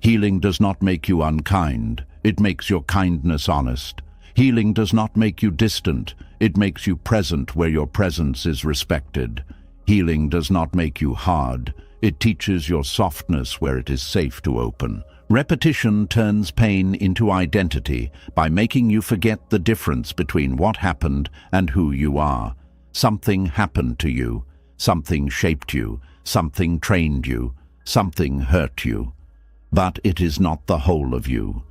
Healing does not make you unkind. It makes your kindness honest. Healing does not make you distant. It makes you present where your presence is respected. Healing does not make you hard. It teaches your softness where it is safe to open. Repetition turns pain into identity by making you forget the difference between what happened and who you are. Something happened to you. Something shaped you. Something trained you. Something hurt you. But it is not the whole of you.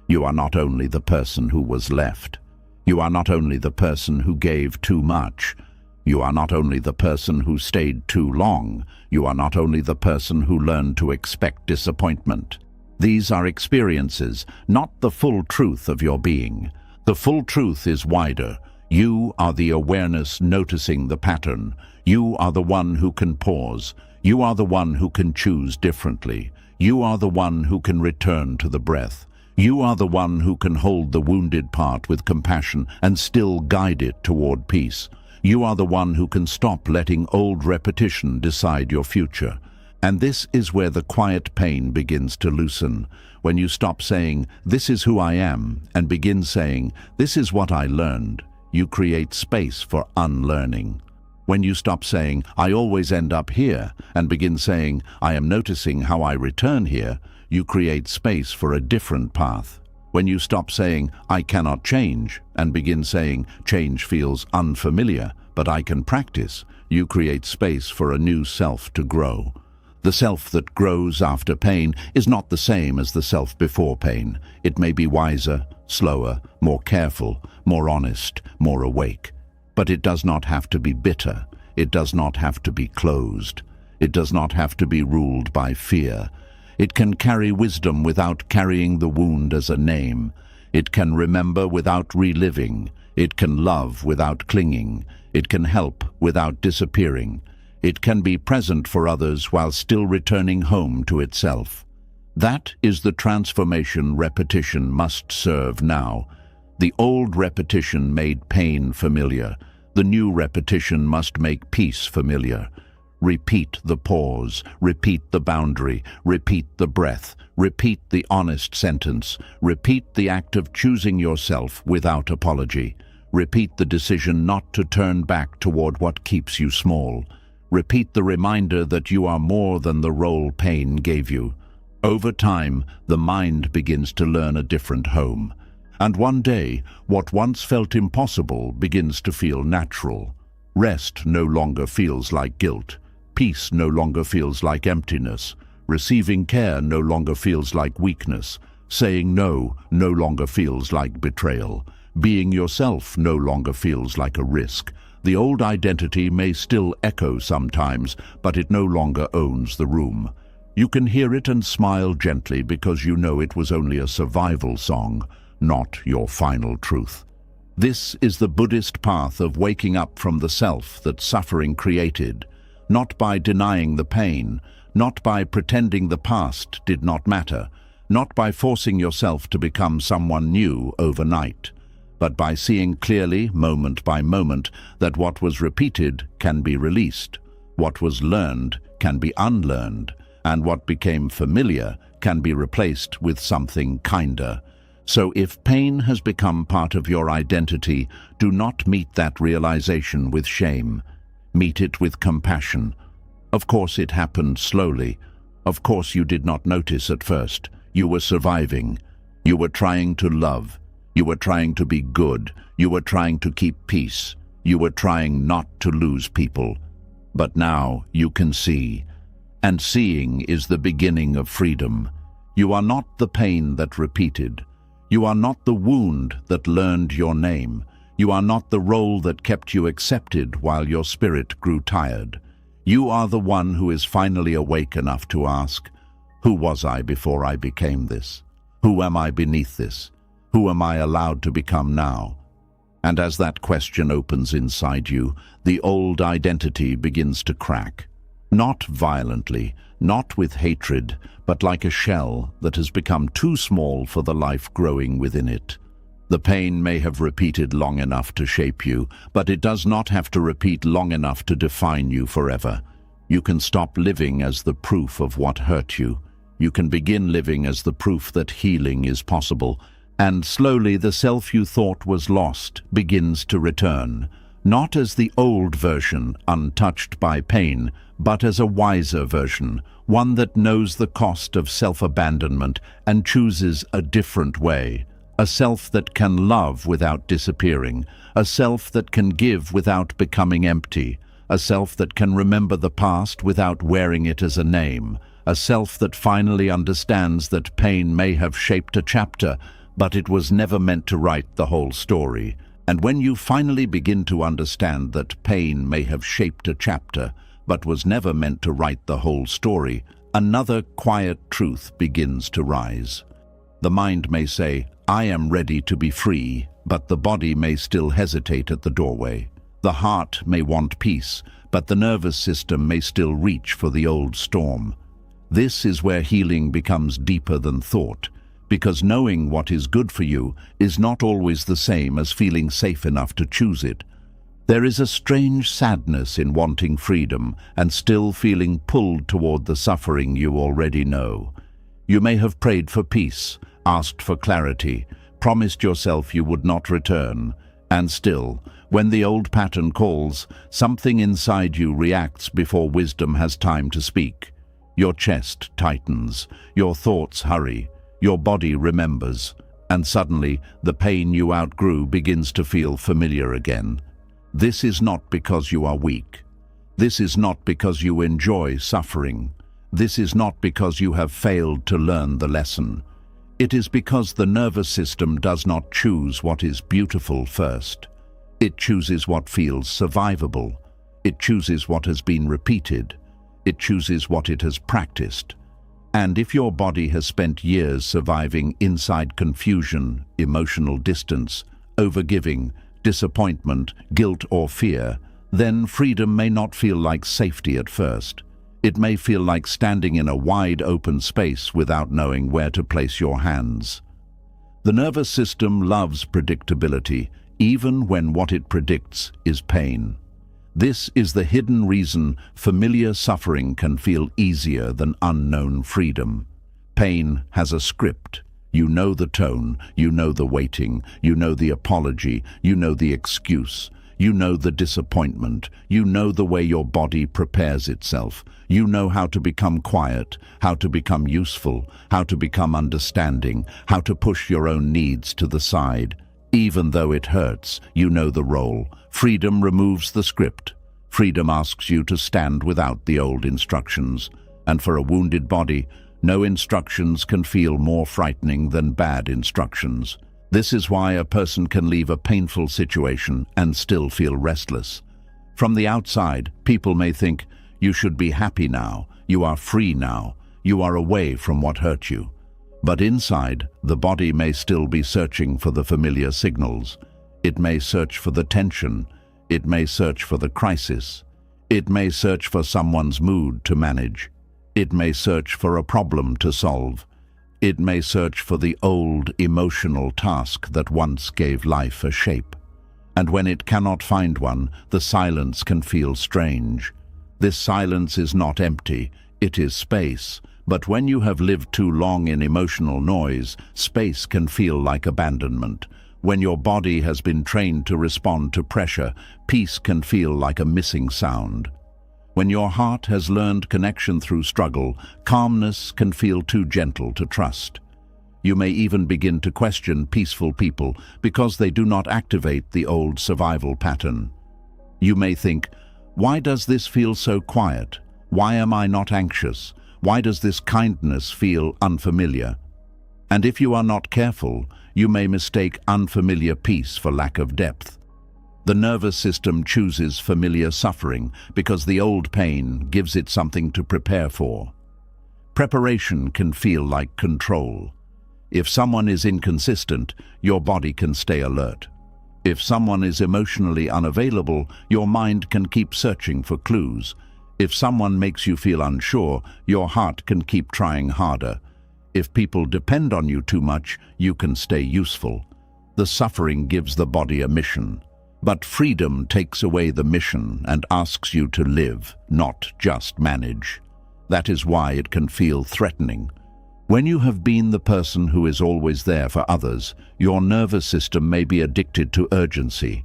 You are not only the person who was left. You are not only the person who gave too much. You are not only the person who stayed too long. You are not only the person who learned to expect disappointment. These are experiences, not the full truth of your being. The full truth is wider. You are the awareness noticing the pattern. You are the one who can pause. You are the one who can choose differently. You are the one who can return to the breath. You are the one who can hold the wounded part with compassion and still guide it toward peace. You are the one who can stop letting old repetition decide your future. And this is where the quiet pain begins to loosen. When you stop saying, "This is who I am," and begin saying, "This is what I learned," you create space for unlearning. When you stop saying, "I always end up here," and begin saying, "I am noticing how I return here," you create space for a different path. When you stop saying, "I cannot change," and begin saying, "Change feels unfamiliar, but I can practice," you create space for a new self to grow. The self that grows after pain is not the same as the self before pain. It may be wiser, slower, more careful, more honest, more awake. But it does not have to be bitter. It does not have to be closed. It does not have to be ruled by fear. It can carry wisdom without carrying the wound as a name. It can remember without reliving. It can love without clinging. It can help without disappearing. It can be present for others while still returning home to itself. That is the transformation repetition must serve now. The old repetition made pain familiar. The new repetition must make peace familiar. Repeat the pause, repeat the boundary, repeat the breath, repeat the honest sentence, repeat the act of choosing yourself without apology. Repeat the decision not to turn back toward what keeps you small. Repeat the reminder that you are more than the role pain gave you. Over time, the mind begins to learn a different home. And one day, what once felt impossible begins to feel natural. Rest no longer feels like guilt. Peace no longer feels like emptiness. Receiving care no longer feels like weakness. Saying no no longer feels like betrayal. Being yourself no longer feels like a risk. The old identity may still echo sometimes, but it no longer owns the room. You can hear it and smile gently because you know it was only a survival song, not your final truth. This is the Buddhist path of waking up from the self that suffering created, not by denying the pain, not by pretending the past did not matter, not by forcing yourself to become someone new overnight, but by seeing clearly, moment by moment, that what was repeated can be released, what was learned can be unlearned, and what became familiar can be replaced with something kinder. So if pain has become part of your identity, do not meet that realization with shame. Meet it with compassion. Of course it happened slowly. Of course you did not notice at first. You were surviving. You were trying to love. You were trying to be good. You were trying to keep peace. You were trying not to lose people. But now you can see. And seeing is the beginning of freedom. You are not the pain that repeated. You are not the wound that learned your name. You are not the role that kept you accepted while your spirit grew tired. You are the one who is finally awake enough to ask, who was I before I became this? Who am I beneath this? Who am I allowed to become now? And as that question opens inside you, the old identity begins to crack. Not violently, not with hatred, but like a shell that has become too small for the life growing within it. The pain may have repeated long enough to shape you, but it does not have to repeat long enough to define you forever. You can stop living as the proof of what hurt you. You can begin living as the proof that healing is possible, and slowly the self you thought was lost begins to return, not as the old version, untouched by pain, but as a wiser version, one that knows the cost of self-abandonment and chooses a different way, a self that can love without disappearing, a self that can give without becoming empty, a self that can remember the past without wearing it as a name, a self that finally understands that pain may have shaped a chapter, but it was never meant to write the whole story. And when you finally begin to understand that pain may have shaped a chapter, but was never meant to write the whole story, another quiet truth begins to rise. The mind may say, I am ready to be free, but the body may still hesitate at the doorway. The heart may want peace, but the nervous system may still reach for the old storm. This is where healing becomes deeper than thought, because knowing what is good for you is not always the same as feeling safe enough to choose it. There is a strange sadness in wanting freedom and still feeling pulled toward the suffering you already know. You may have prayed for peace, asked for clarity, promised yourself you would not return, and still, when the old pattern calls, something inside you reacts before wisdom has time to speak. Your chest tightens, your thoughts hurry, your body remembers, and suddenly the pain you outgrew begins to feel familiar again. This is not because you are weak. This is not because you enjoy suffering. This is not because you have failed to learn the lesson. It is because the nervous system does not choose what is beautiful first. It chooses what feels survivable. It chooses what has been repeated. It chooses what it has practiced. And if your body has spent years surviving inside confusion, emotional distance, overgiving, disappointment, guilt or fear, then freedom may not feel like safety at first. It may feel like standing in a wide open space without knowing where to place your hands. The nervous system loves predictability, even when what it predicts is pain. This is the hidden reason familiar suffering can feel easier than unknown freedom. Pain has a script. You know the tone, you know the waiting, you know the apology, you know the excuse, you know the disappointment, you know the way your body prepares itself. You know how to become quiet, how to become useful, how to become understanding, how to push your own needs to the side. Even though it hurts, you know the role. Freedom removes the script. Freedom asks you to stand without the old instructions. And for a wounded body, no instructions can feel more frightening than bad instructions. This is why a person can leave a painful situation and still feel restless. From the outside, people may think, you should be happy now, you are free now, you are away from what hurt you. But inside, the body may still be searching for the familiar signals. It may search for the tension. It may search for the crisis. It may search for someone's mood to manage. It may search for a problem to solve. It may search for the old emotional task that once gave life a shape. And when it cannot find one, the silence can feel strange. This silence is not empty, it is space. But when you have lived too long in emotional noise, space can feel like abandonment. When your body has been trained to respond to pressure, peace can feel like a missing sound. When your heart has learned connection through struggle, calmness can feel too gentle to trust. You may even begin to question peaceful people because they do not activate the old survival pattern. You may think, why does this feel so quiet? Why am I not anxious? Why does this kindness feel unfamiliar? And if you are not careful, you may mistake unfamiliar peace for lack of depth. The nervous system chooses familiar suffering because the old pain gives it something to prepare for. Preparation can feel like control. If someone is inconsistent, your body can stay alert. If someone is emotionally unavailable, your mind can keep searching for clues. If someone makes you feel unsure, your heart can keep trying harder. If people depend on you too much, you can stay useful. The suffering gives the body a mission. But freedom takes away the mission and asks you to live, not just manage. That is why it can feel threatening. When you have been the person who is always there for others, your nervous system may be addicted to urgency.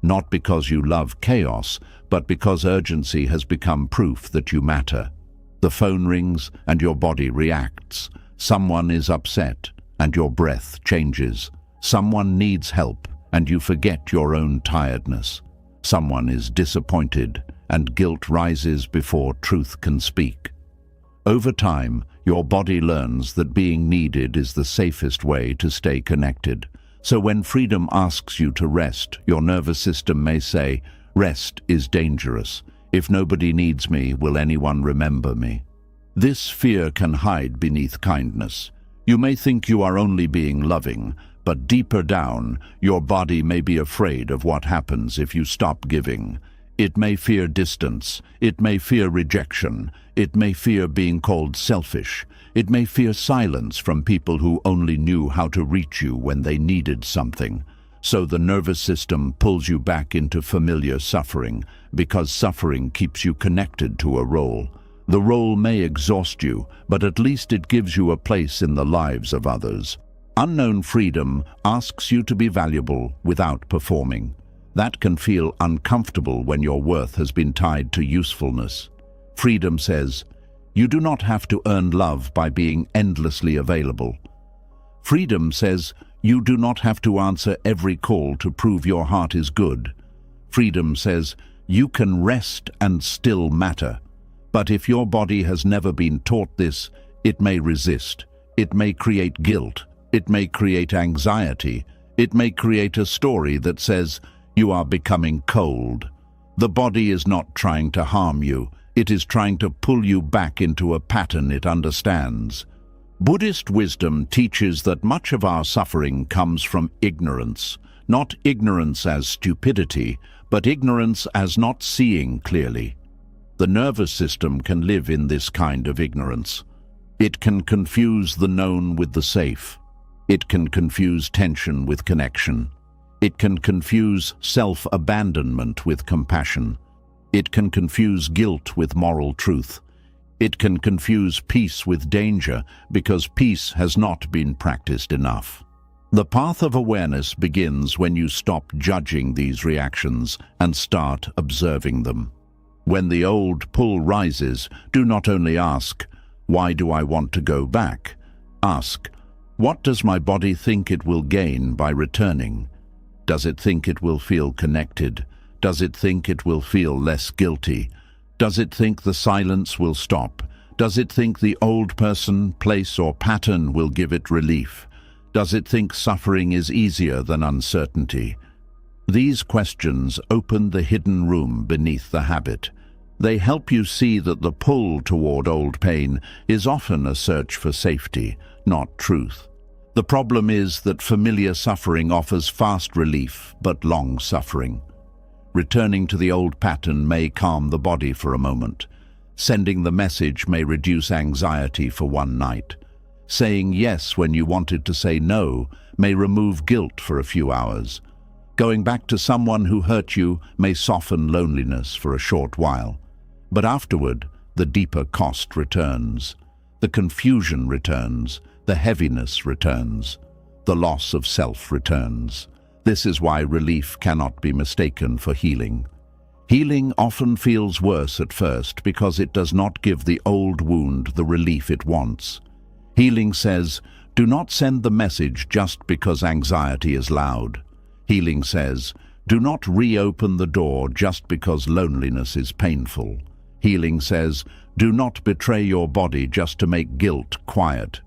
Not because you love chaos, but because urgency has become proof that you matter. The phone rings and your body reacts. Someone is upset and your breath changes. Someone needs help and you forget your own tiredness. Someone is disappointed and guilt rises before truth can speak. Over time, your body learns that being needed is the safest way to stay connected. So when freedom asks you to rest, your nervous system may say, rest is dangerous. If nobody needs me, will anyone remember me? This fear can hide beneath kindness. You may think you are only being loving, but deeper down, your body may be afraid of what happens if you stop giving. It may fear distance. It may fear rejection. It may fear being called selfish. It may fear silence from people who only knew how to reach you when they needed something. So the nervous system pulls you back into familiar suffering, because suffering keeps you connected to a role. The role may exhaust you, but at least it gives you a place in the lives of others. Unknown freedom asks you to be valuable without performing. That can feel uncomfortable when your worth has been tied to usefulness. Freedom says, you do not have to earn love by being endlessly available. Freedom says, you do not have to answer every call to prove your heart is good. Freedom says, you can rest and still matter. But if your body has never been taught this, it may resist. It may create guilt. It may create anxiety. It may create a story that says, you are becoming cold. The body is not trying to harm you. It is trying to pull you back into a pattern it understands. Buddhist wisdom teaches that much of our suffering comes from ignorance, not ignorance as stupidity, but ignorance as not seeing clearly. The nervous system can live in this kind of ignorance. It can confuse the known with the safe. It can confuse tension with connection. It can confuse self-abandonment with compassion. It can confuse guilt with moral truth. It can confuse peace with danger because peace has not been practiced enough. The path of awareness begins when you stop judging these reactions and start observing them. When the old pull rises, do not only ask, why do I want to go back? Ask, what does my body think it will gain by returning? Does it think it will feel connected? Does it think it will feel less guilty? Does it think the silence will stop? Does it think the old person, place, or pattern will give it relief? Does it think suffering is easier than uncertainty? These questions open the hidden room beneath the habit. They help you see that the pull toward old pain is often a search for safety, not truth. The problem is that familiar suffering offers fast relief, but long suffering. Returning to the old pattern may calm the body for a moment. Sending the message may reduce anxiety for one night. Saying yes when you wanted to say no may remove guilt for a few hours. Going back to someone who hurt you may soften loneliness for a short while. But afterward, the deeper cost returns. The confusion returns. The heaviness returns. The loss of self returns. This is why relief cannot be mistaken for healing. Healing often feels worse at first because it does not give the old wound the relief it wants. Healing says, do not send the message just because anxiety is loud. Healing says, do not reopen the door just because loneliness is painful. Healing says, do not betray your body just to make guilt quiet.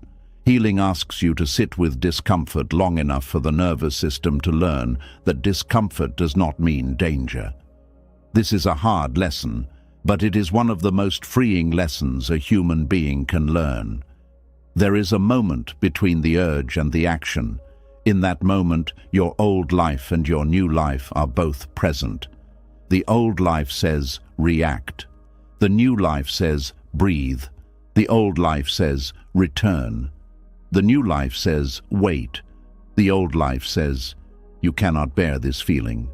Healing asks you to sit with discomfort long enough for the nervous system to learn that discomfort does not mean danger. This is a hard lesson, but it is one of the most freeing lessons a human being can learn. There is a moment between the urge and the action. In that moment, your old life and your new life are both present. The old life says, react. The new life says, breathe. The old life says, return. The new life says, wait. The old life says, you cannot bear this feeling.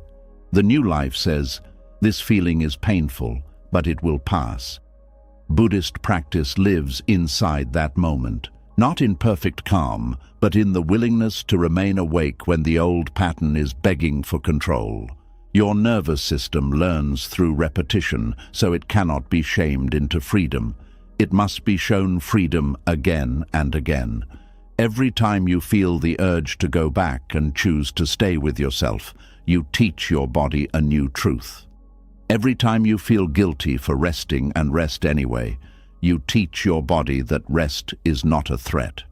The new life says, this feeling is painful, but it will pass. Buddhist practice lives inside that moment, not in perfect calm, but in the willingness to remain awake when the old pattern is begging for control. Your nervous system learns through repetition, so it cannot be shamed into freedom. It must be shown freedom again and again. Every time you feel the urge to go back and choose to stay with yourself, you teach your body a new truth. Every time you feel guilty for resting and rest anyway, you teach your body that rest is not a threat.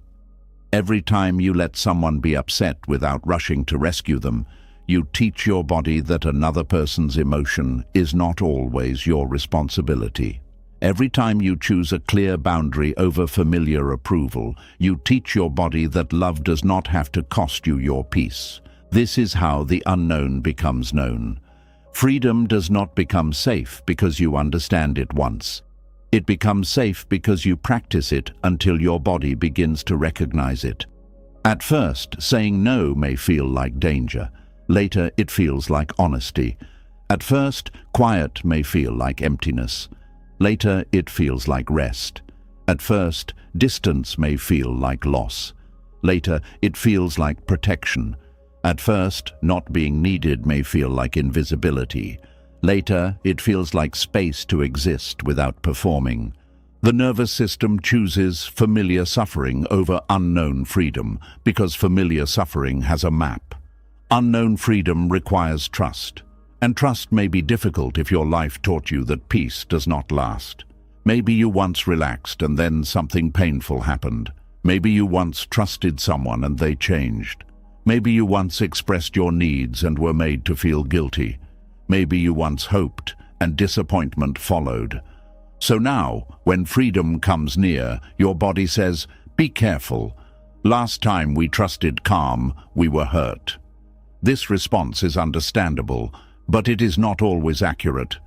Every time you let someone be upset without rushing to rescue them, you teach your body that another person's emotion is not always your responsibility. Every time you choose a clear boundary over familiar approval, you teach your body that love does not have to cost you your peace. This is how the unknown becomes known. Freedom does not become safe because you understand it once. It becomes safe because you practice it until your body begins to recognize it. At first, saying no may feel like danger. Later, it feels like honesty. At first, quiet may feel like emptiness. Later, it feels like rest. At first, distance may feel like loss. Later, it feels like protection. At first, not being needed may feel like invisibility. Later, it feels like space to exist without performing. The nervous system chooses familiar suffering over unknown freedom because familiar suffering has a map. Unknown freedom requires trust. And trust may be difficult if your life taught you that peace does not last. Maybe you once relaxed and then something painful happened. Maybe you once trusted someone and they changed. Maybe you once expressed your needs and were made to feel guilty. Maybe you once hoped and disappointment followed. So now, when freedom comes near, your body says, "Be careful. Last time we trusted calm, we were hurt." This response is understandable, but it is not always accurate.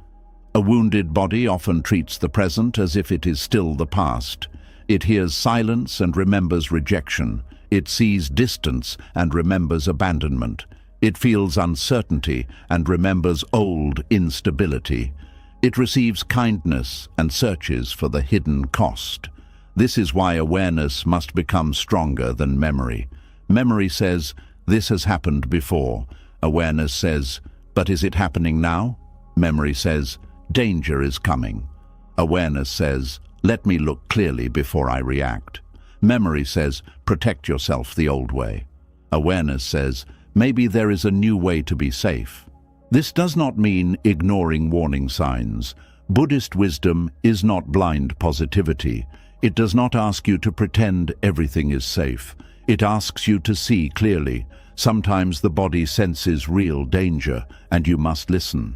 A wounded body often treats the present as if it is still the past. It hears silence and remembers rejection. It sees distance and remembers abandonment. It feels uncertainty and remembers old instability. It receives kindness and searches for the hidden cost. This is why awareness must become stronger than memory. Memory says, "This has happened before." Awareness says, "But is it happening now?" Memory says, "Danger is coming." Awareness says, "Let me look clearly before I react." Memory says, "Protect yourself the old way." Awareness says, "Maybe there is a new way to be safe." This does not mean ignoring warning signs. Buddhist wisdom is not blind positivity. It does not ask you to pretend everything is safe. It asks you to see clearly. Sometimes the body senses real danger, and you must listen.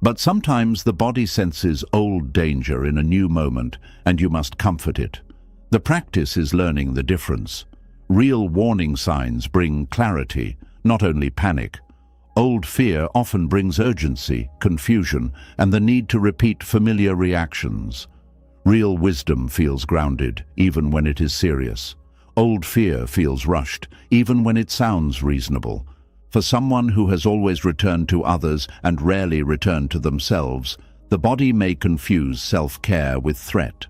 But sometimes the body senses old danger in a new moment, and you must comfort it. The practice is learning the difference. Real warning signs bring clarity, not only panic. Old fear often brings urgency, confusion, and the need to repeat familiar reactions. Real wisdom feels grounded, even when it is serious. Old fear feels rushed, even when it sounds reasonable. For someone who has always returned to others and rarely returned to themselves, the body may confuse self-care with threat.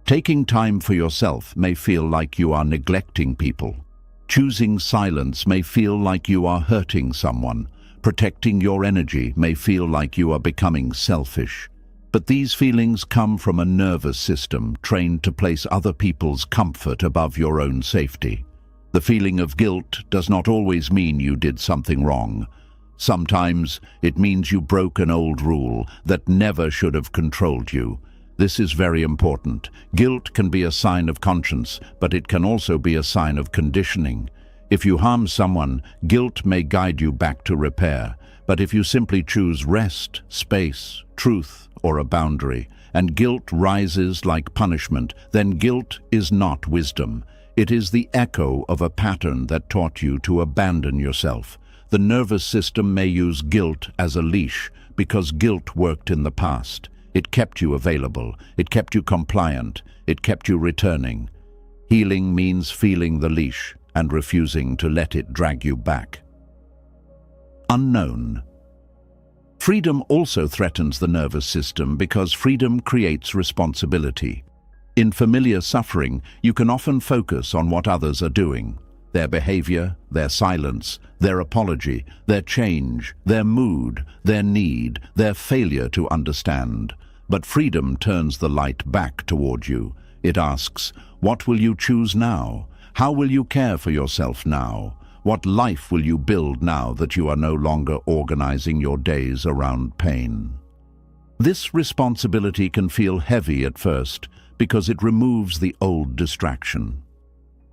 Taking time for yourself may feel like you are neglecting people. Choosing silence may feel like you are hurting someone. Protecting your energy may feel like you are becoming selfish. But these feelings come from a nervous system trained to place other people's comfort above your own safety. The feeling of guilt does not always mean you did something wrong. Sometimes it means you broke an old rule that never should have controlled you. This is very important. Guilt can be a sign of conscience, but it can also be a sign of conditioning. If you harm someone, guilt may guide you back to repair. But if you simply choose rest, space, truth, or a boundary, and guilt rises like punishment, then guilt is not wisdom. It is the echo of a pattern that taught you to abandon yourself. The nervous system may use guilt as a leash because guilt worked in the past. It kept you available. It kept you compliant. It kept you returning. Healing means feeling the leash and refusing to let it drag you back. Unknown. Freedom also threatens the nervous system because freedom creates responsibility. In familiar suffering, you can often focus on what others are doing. Their behavior, their silence, their apology, their change, their mood, their need, their failure to understand. But freedom turns the light back toward you. It asks, what will you choose now? How will you care for yourself now? What life will you build now that you are no longer organizing your days around pain? This responsibility can feel heavy at first because it removes the old distraction.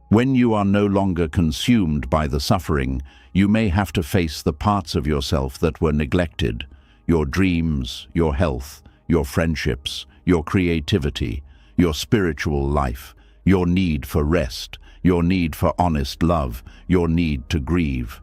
When you are no longer consumed by the suffering, you may have to face the parts of yourself that were neglected, your dreams, your health, your friendships, your creativity, your spiritual life, your need for rest, your need for honest love, your need to grieve.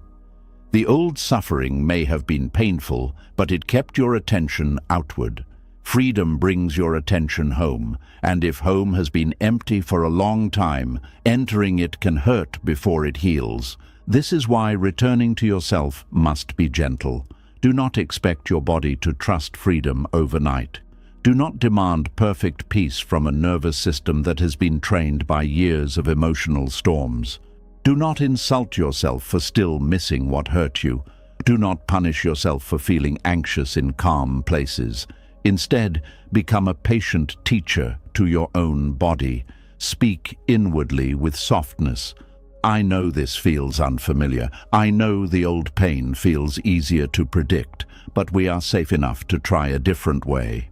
The old suffering may have been painful, but it kept your attention outward. Freedom brings your attention home, and if home has been empty for a long time, entering it can hurt before it heals. This is why returning to yourself must be gentle. Do not expect your body to trust freedom overnight. Do not demand perfect peace from a nervous system that has been trained by years of emotional storms. Do not insult yourself for still missing what hurt you. Do not punish yourself for feeling anxious in calm places. Instead, become a patient teacher to your own body. Speak inwardly with softness. I know this feels unfamiliar. I know the old pain feels easier to predict, but we are safe enough to try a different way.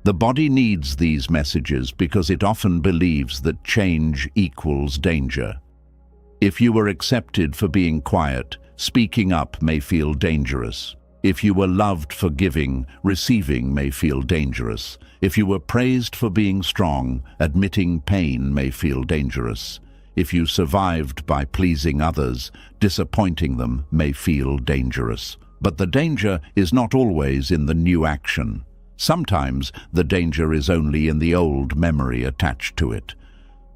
The body needs these messages because it often believes that change equals danger. If you were accepted for being quiet, speaking up may feel dangerous. If you were loved for giving, receiving may feel dangerous. If you were praised for being strong, admitting pain may feel dangerous. If you survived by pleasing others, disappointing them may feel dangerous. But the danger is not always in the new action. Sometimes the danger is only in the old memory attached to it.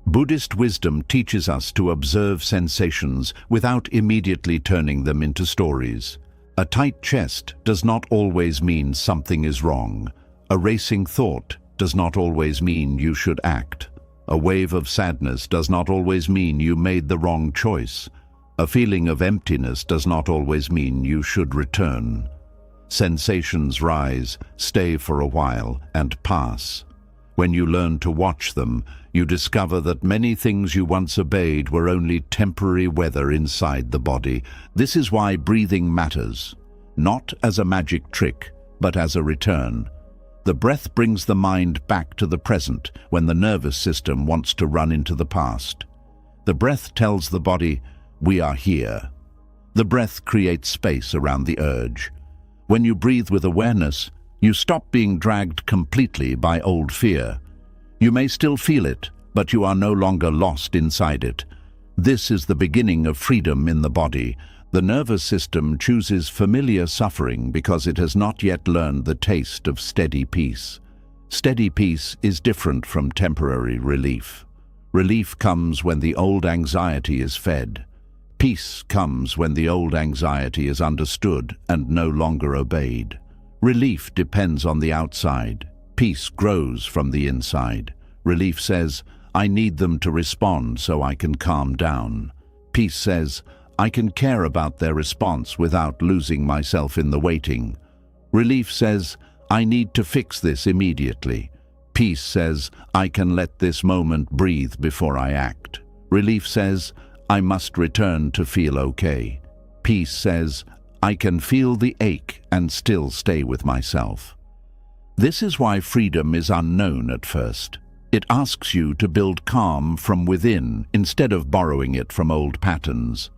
Buddhist wisdom teaches us to observe sensations without immediately turning them into stories. A tight chest does not always mean something is wrong. A racing thought does not always mean you should act. A wave of sadness does not always mean you made the wrong choice. A feeling of emptiness does not always mean you should return. Sensations rise, stay for a while, and pass. When you learn to watch them, you discover that many things you once obeyed were only temporary weather inside the body. This is why breathing matters, not as a magic trick, but as a return. The breath brings the mind back to the present when the nervous system wants to run into the past. The breath tells the body, we are here. The breath creates space around the urge. When you breathe with awareness, you stop being dragged completely by old fear. You may still feel it, but you are no longer lost inside it. This is the beginning of freedom in the body. The nervous system chooses familiar suffering because it has not yet learned the taste of steady peace. Steady peace is different from temporary relief. Relief comes when the old anxiety is fed. Peace comes when the old anxiety is understood and no longer obeyed. Relief depends on the outside. Peace grows from the inside. Relief says, I need them to respond so I can calm down. Peace says, I can care about their response without losing myself in the waiting. Relief says, I need to fix this immediately. Peace says, I can let this moment breathe before I act. Relief says, I must return to feel okay. Peace says, I can feel the ache and still stay with myself. This is why freedom is unknown at first. It asks you to build calm from within instead of borrowing it from old patterns.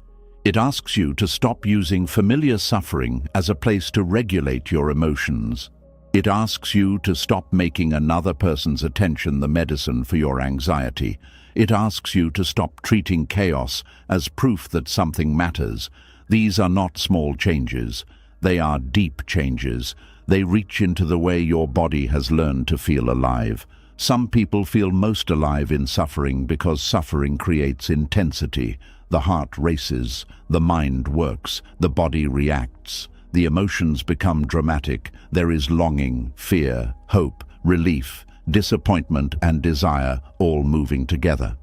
It asks you to stop using familiar suffering as a place to regulate your emotions. It asks you to stop making another person's attention the medicine for your anxiety. It asks you to stop treating chaos as proof that something matters. These are not small changes. They are deep changes. They reach into the way your body has learned to feel alive. Some people feel most alive in suffering because suffering creates intensity. The heart races, the mind works, the body reacts. The emotions become dramatic. There is longing, fear, hope, relief, disappointment and desire all moving together.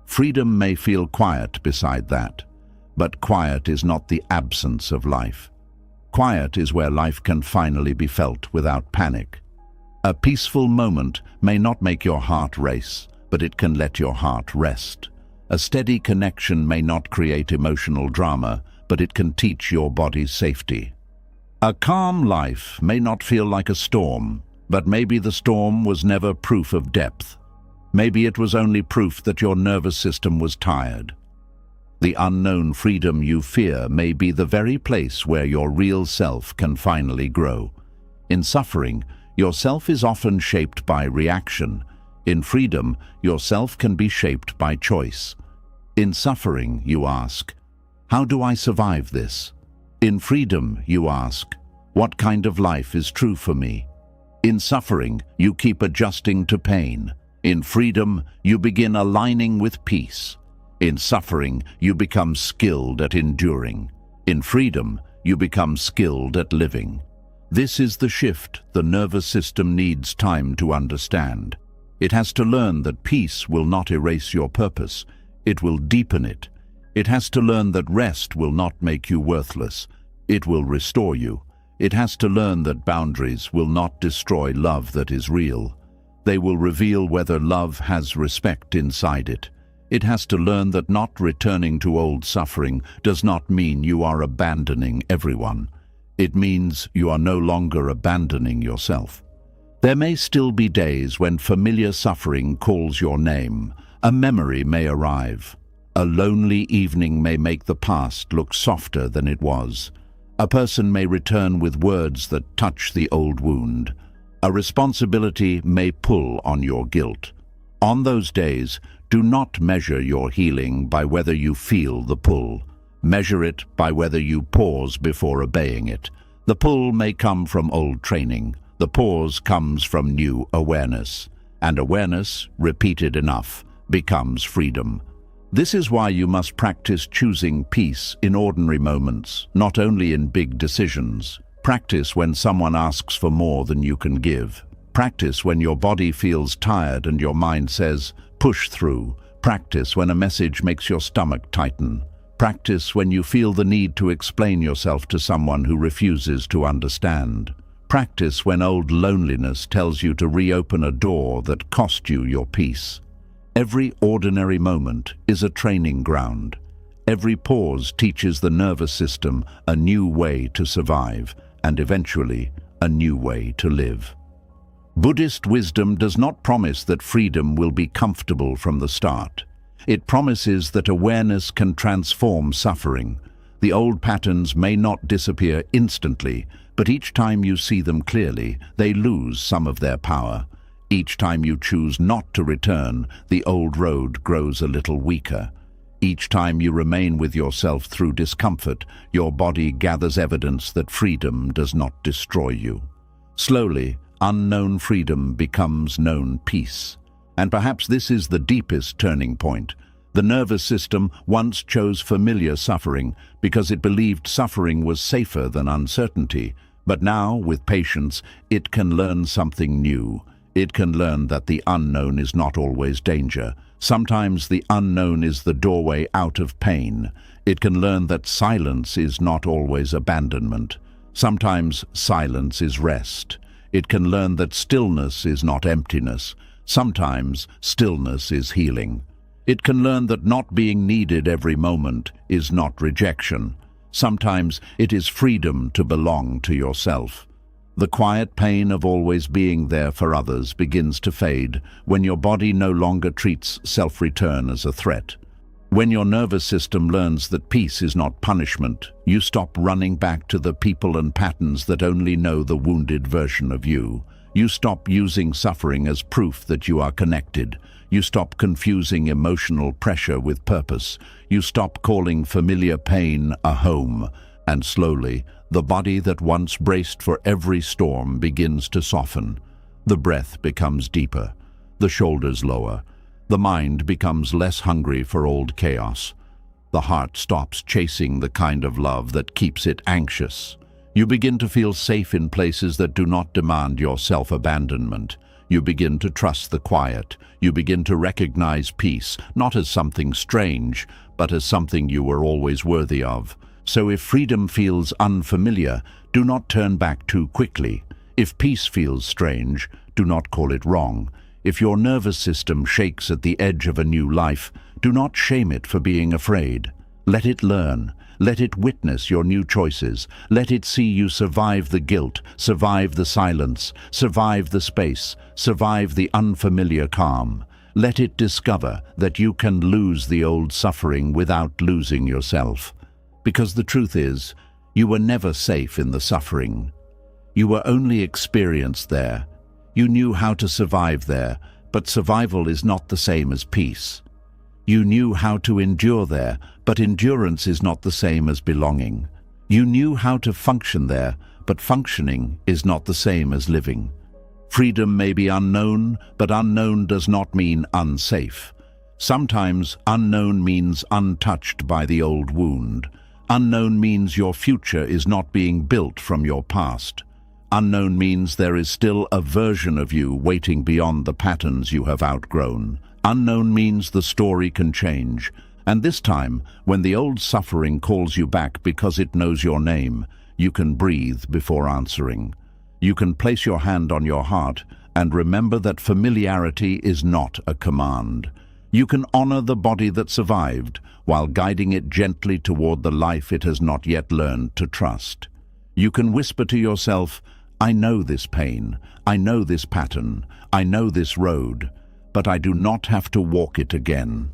Freedom may feel quiet beside that, but quiet is not the absence of life. Quiet is where life can finally be felt without panic. A peaceful moment may not make your heart race, but it can let your heart rest. A steady connection may not create emotional drama, but it can teach your body safety. A calm life may not feel like a storm, but maybe the storm was never proof of depth. Maybe it was only proof that your nervous system was tired. The unknown freedom you fear may be the very place where your real self can finally grow. In suffering, your self is often shaped by reaction. In freedom, your self can be shaped by choice. In suffering, you ask, how do I survive this? In freedom, you ask, what kind of life is true for me? In suffering, you keep adjusting to pain. In freedom, you begin aligning with peace. In suffering, you become skilled at enduring. In freedom, you become skilled at living. This is the shift the nervous system needs time to understand. It has to learn that peace will not erase your purpose. It will deepen it. It has to learn that rest will not make you worthless. It will restore you. It has to learn that boundaries will not destroy love that is real. They will reveal whether love has respect inside it. It has to learn that not returning to old suffering does not mean you are abandoning everyone. It means you are no longer abandoning yourself. There may still be days when familiar suffering calls your name. A memory may arrive. A lonely evening may make the past look softer than it was. A person may return with words that touch the old wound. A responsibility may pull on your guilt. On those days, do not measure your healing by whether you feel the pull. Measure it by whether you pause before obeying it. The pull may come from old training. The pause comes from new awareness. And awareness, repeated enough, becomes freedom. This is why you must practice choosing peace in ordinary moments, not only in big decisions. Practice when someone asks for more than you can give. Practice when your body feels tired and your mind says, push through. Practice when a message makes your stomach tighten. Practice when you feel the need to explain yourself to someone who refuses to understand. Practice when old loneliness tells you to reopen a door that cost you your peace. Every ordinary moment is a training ground. Every pause teaches the nervous system a new way to survive, and eventually a new way to live. Buddhist wisdom does not promise that freedom will be comfortable from the start. It promises that awareness can transform suffering. The old patterns may not disappear instantly, but each time you see them clearly, they lose some of their power. Each time you choose not to return, the old road grows a little weaker. Each time you remain with yourself through discomfort, your body gathers evidence that freedom does not destroy you. Slowly, unknown freedom becomes known peace. And perhaps this is the deepest turning point. The nervous system once chose familiar suffering because it believed suffering was safer than uncertainty. But now, with patience, it can learn something new. It can learn that the unknown is not always danger. Sometimes the unknown is the doorway out of pain. It can learn that silence is not always abandonment. Sometimes silence is rest. It can learn that stillness is not emptiness. Sometimes stillness is healing. It can learn that not being needed every moment is not rejection. Sometimes it is freedom to belong to yourself. The quiet pain of always being there for others begins to fade when your body no longer treats self-return as a threat. When your nervous system learns that peace is not punishment, you stop running back to the people and patterns that only know the wounded version of you. You stop using suffering as proof that you are connected. You stop confusing emotional pressure with purpose. You stop calling familiar pain a home. And slowly, the body that once braced for every storm begins to soften. The breath becomes deeper, the shoulders lower. The mind becomes less hungry for old chaos. The heart stops chasing the kind of love that keeps it anxious. You begin to feel safe in places that do not demand your self-abandonment. You begin to trust the quiet. You begin to recognize peace, not as something strange, but as something you were always worthy of. So if freedom feels unfamiliar, do not turn back too quickly. If peace feels strange, do not call it wrong. If your nervous system shakes at the edge of a new life, do not shame it for being afraid. Let it learn. Let it witness your new choices. Let it see you survive the guilt, survive the silence, survive the space, survive the unfamiliar calm. Let it discover that you can lose the old suffering without losing yourself. Because the truth is, you were never safe in the suffering. You were only experienced there. You knew how to survive there, but survival is not the same as peace. You knew how to endure there, but endurance is not the same as belonging. You knew how to function there, but functioning is not the same as living. Freedom may be unknown, but unknown does not mean unsafe. Sometimes unknown means untouched by the old wound. Unknown means your future is not being built from your past. Unknown means there is still a version of you waiting beyond the patterns you have outgrown. Unknown means the story can change. And this time, when the old suffering calls you back because it knows your name, you can breathe before answering. You can place your hand on your heart and remember that familiarity is not a command. You can honor the body that survived while guiding it gently toward the life it has not yet learned to trust. You can whisper to yourself, I know this pain, I know this pattern, I know this road, but I do not have to walk it again.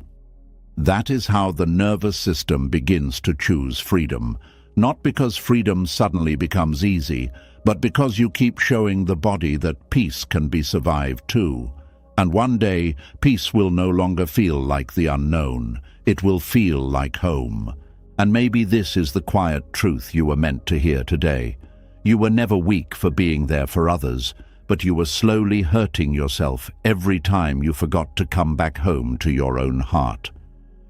That is how the nervous system begins to choose freedom, not because freedom suddenly becomes easy, but because you keep showing the body that peace can be survived too. And one day, peace will no longer feel like the unknown. It will feel like home. And maybe this is the quiet truth you were meant to hear today. You were never weak for being there for others, but you were slowly hurting yourself every time you forgot to come back home to your own heart.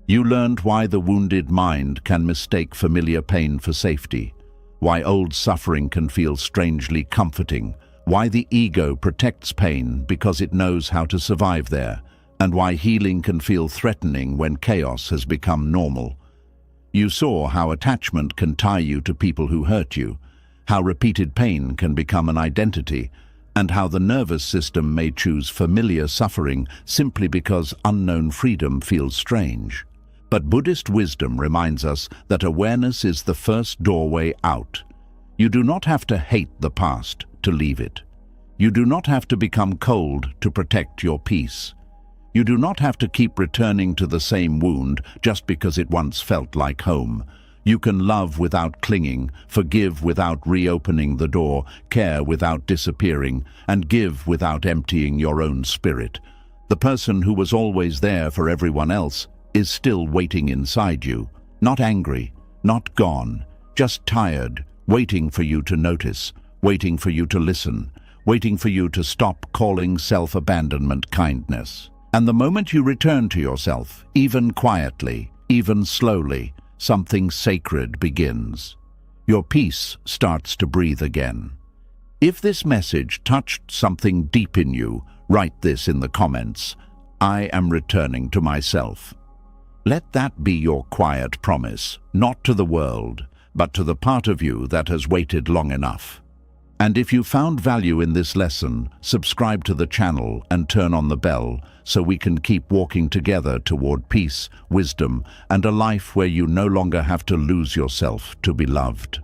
You learned why the wounded mind can mistake familiar pain for safety, why old suffering can feel strangely comforting, why the ego protects pain because it knows how to survive there, and why healing can feel threatening when chaos has become normal. You saw how attachment can tie you to people who hurt you, how repeated pain can become an identity, and how the nervous system may choose familiar suffering simply because unknown freedom feels strange. But Buddhist wisdom reminds us that awareness is the first doorway out. You do not have to hate the past to leave it. You do not have to become cold to protect your peace. You do not have to keep returning to the same wound just because it once felt like home. You can love without clinging, forgive without reopening the door, care without disappearing, and give without emptying your own spirit. The person who was always there for everyone else is still waiting inside you, not angry, not gone, just tired, waiting for you to notice, waiting for you to listen, waiting for you to stop calling self-abandonment kindness. And the moment you return to yourself, even quietly, even slowly, something sacred begins. Your peace starts to breathe again. If this message touched something deep in you, write this in the comments. I am returning to myself. Let that be your quiet promise, not to the world, but to the part of you that has waited long enough. And if you found value in this lesson, subscribe to the channel and turn on the bell so we can keep walking together toward peace, wisdom, and a life where you no longer have to lose yourself to be loved.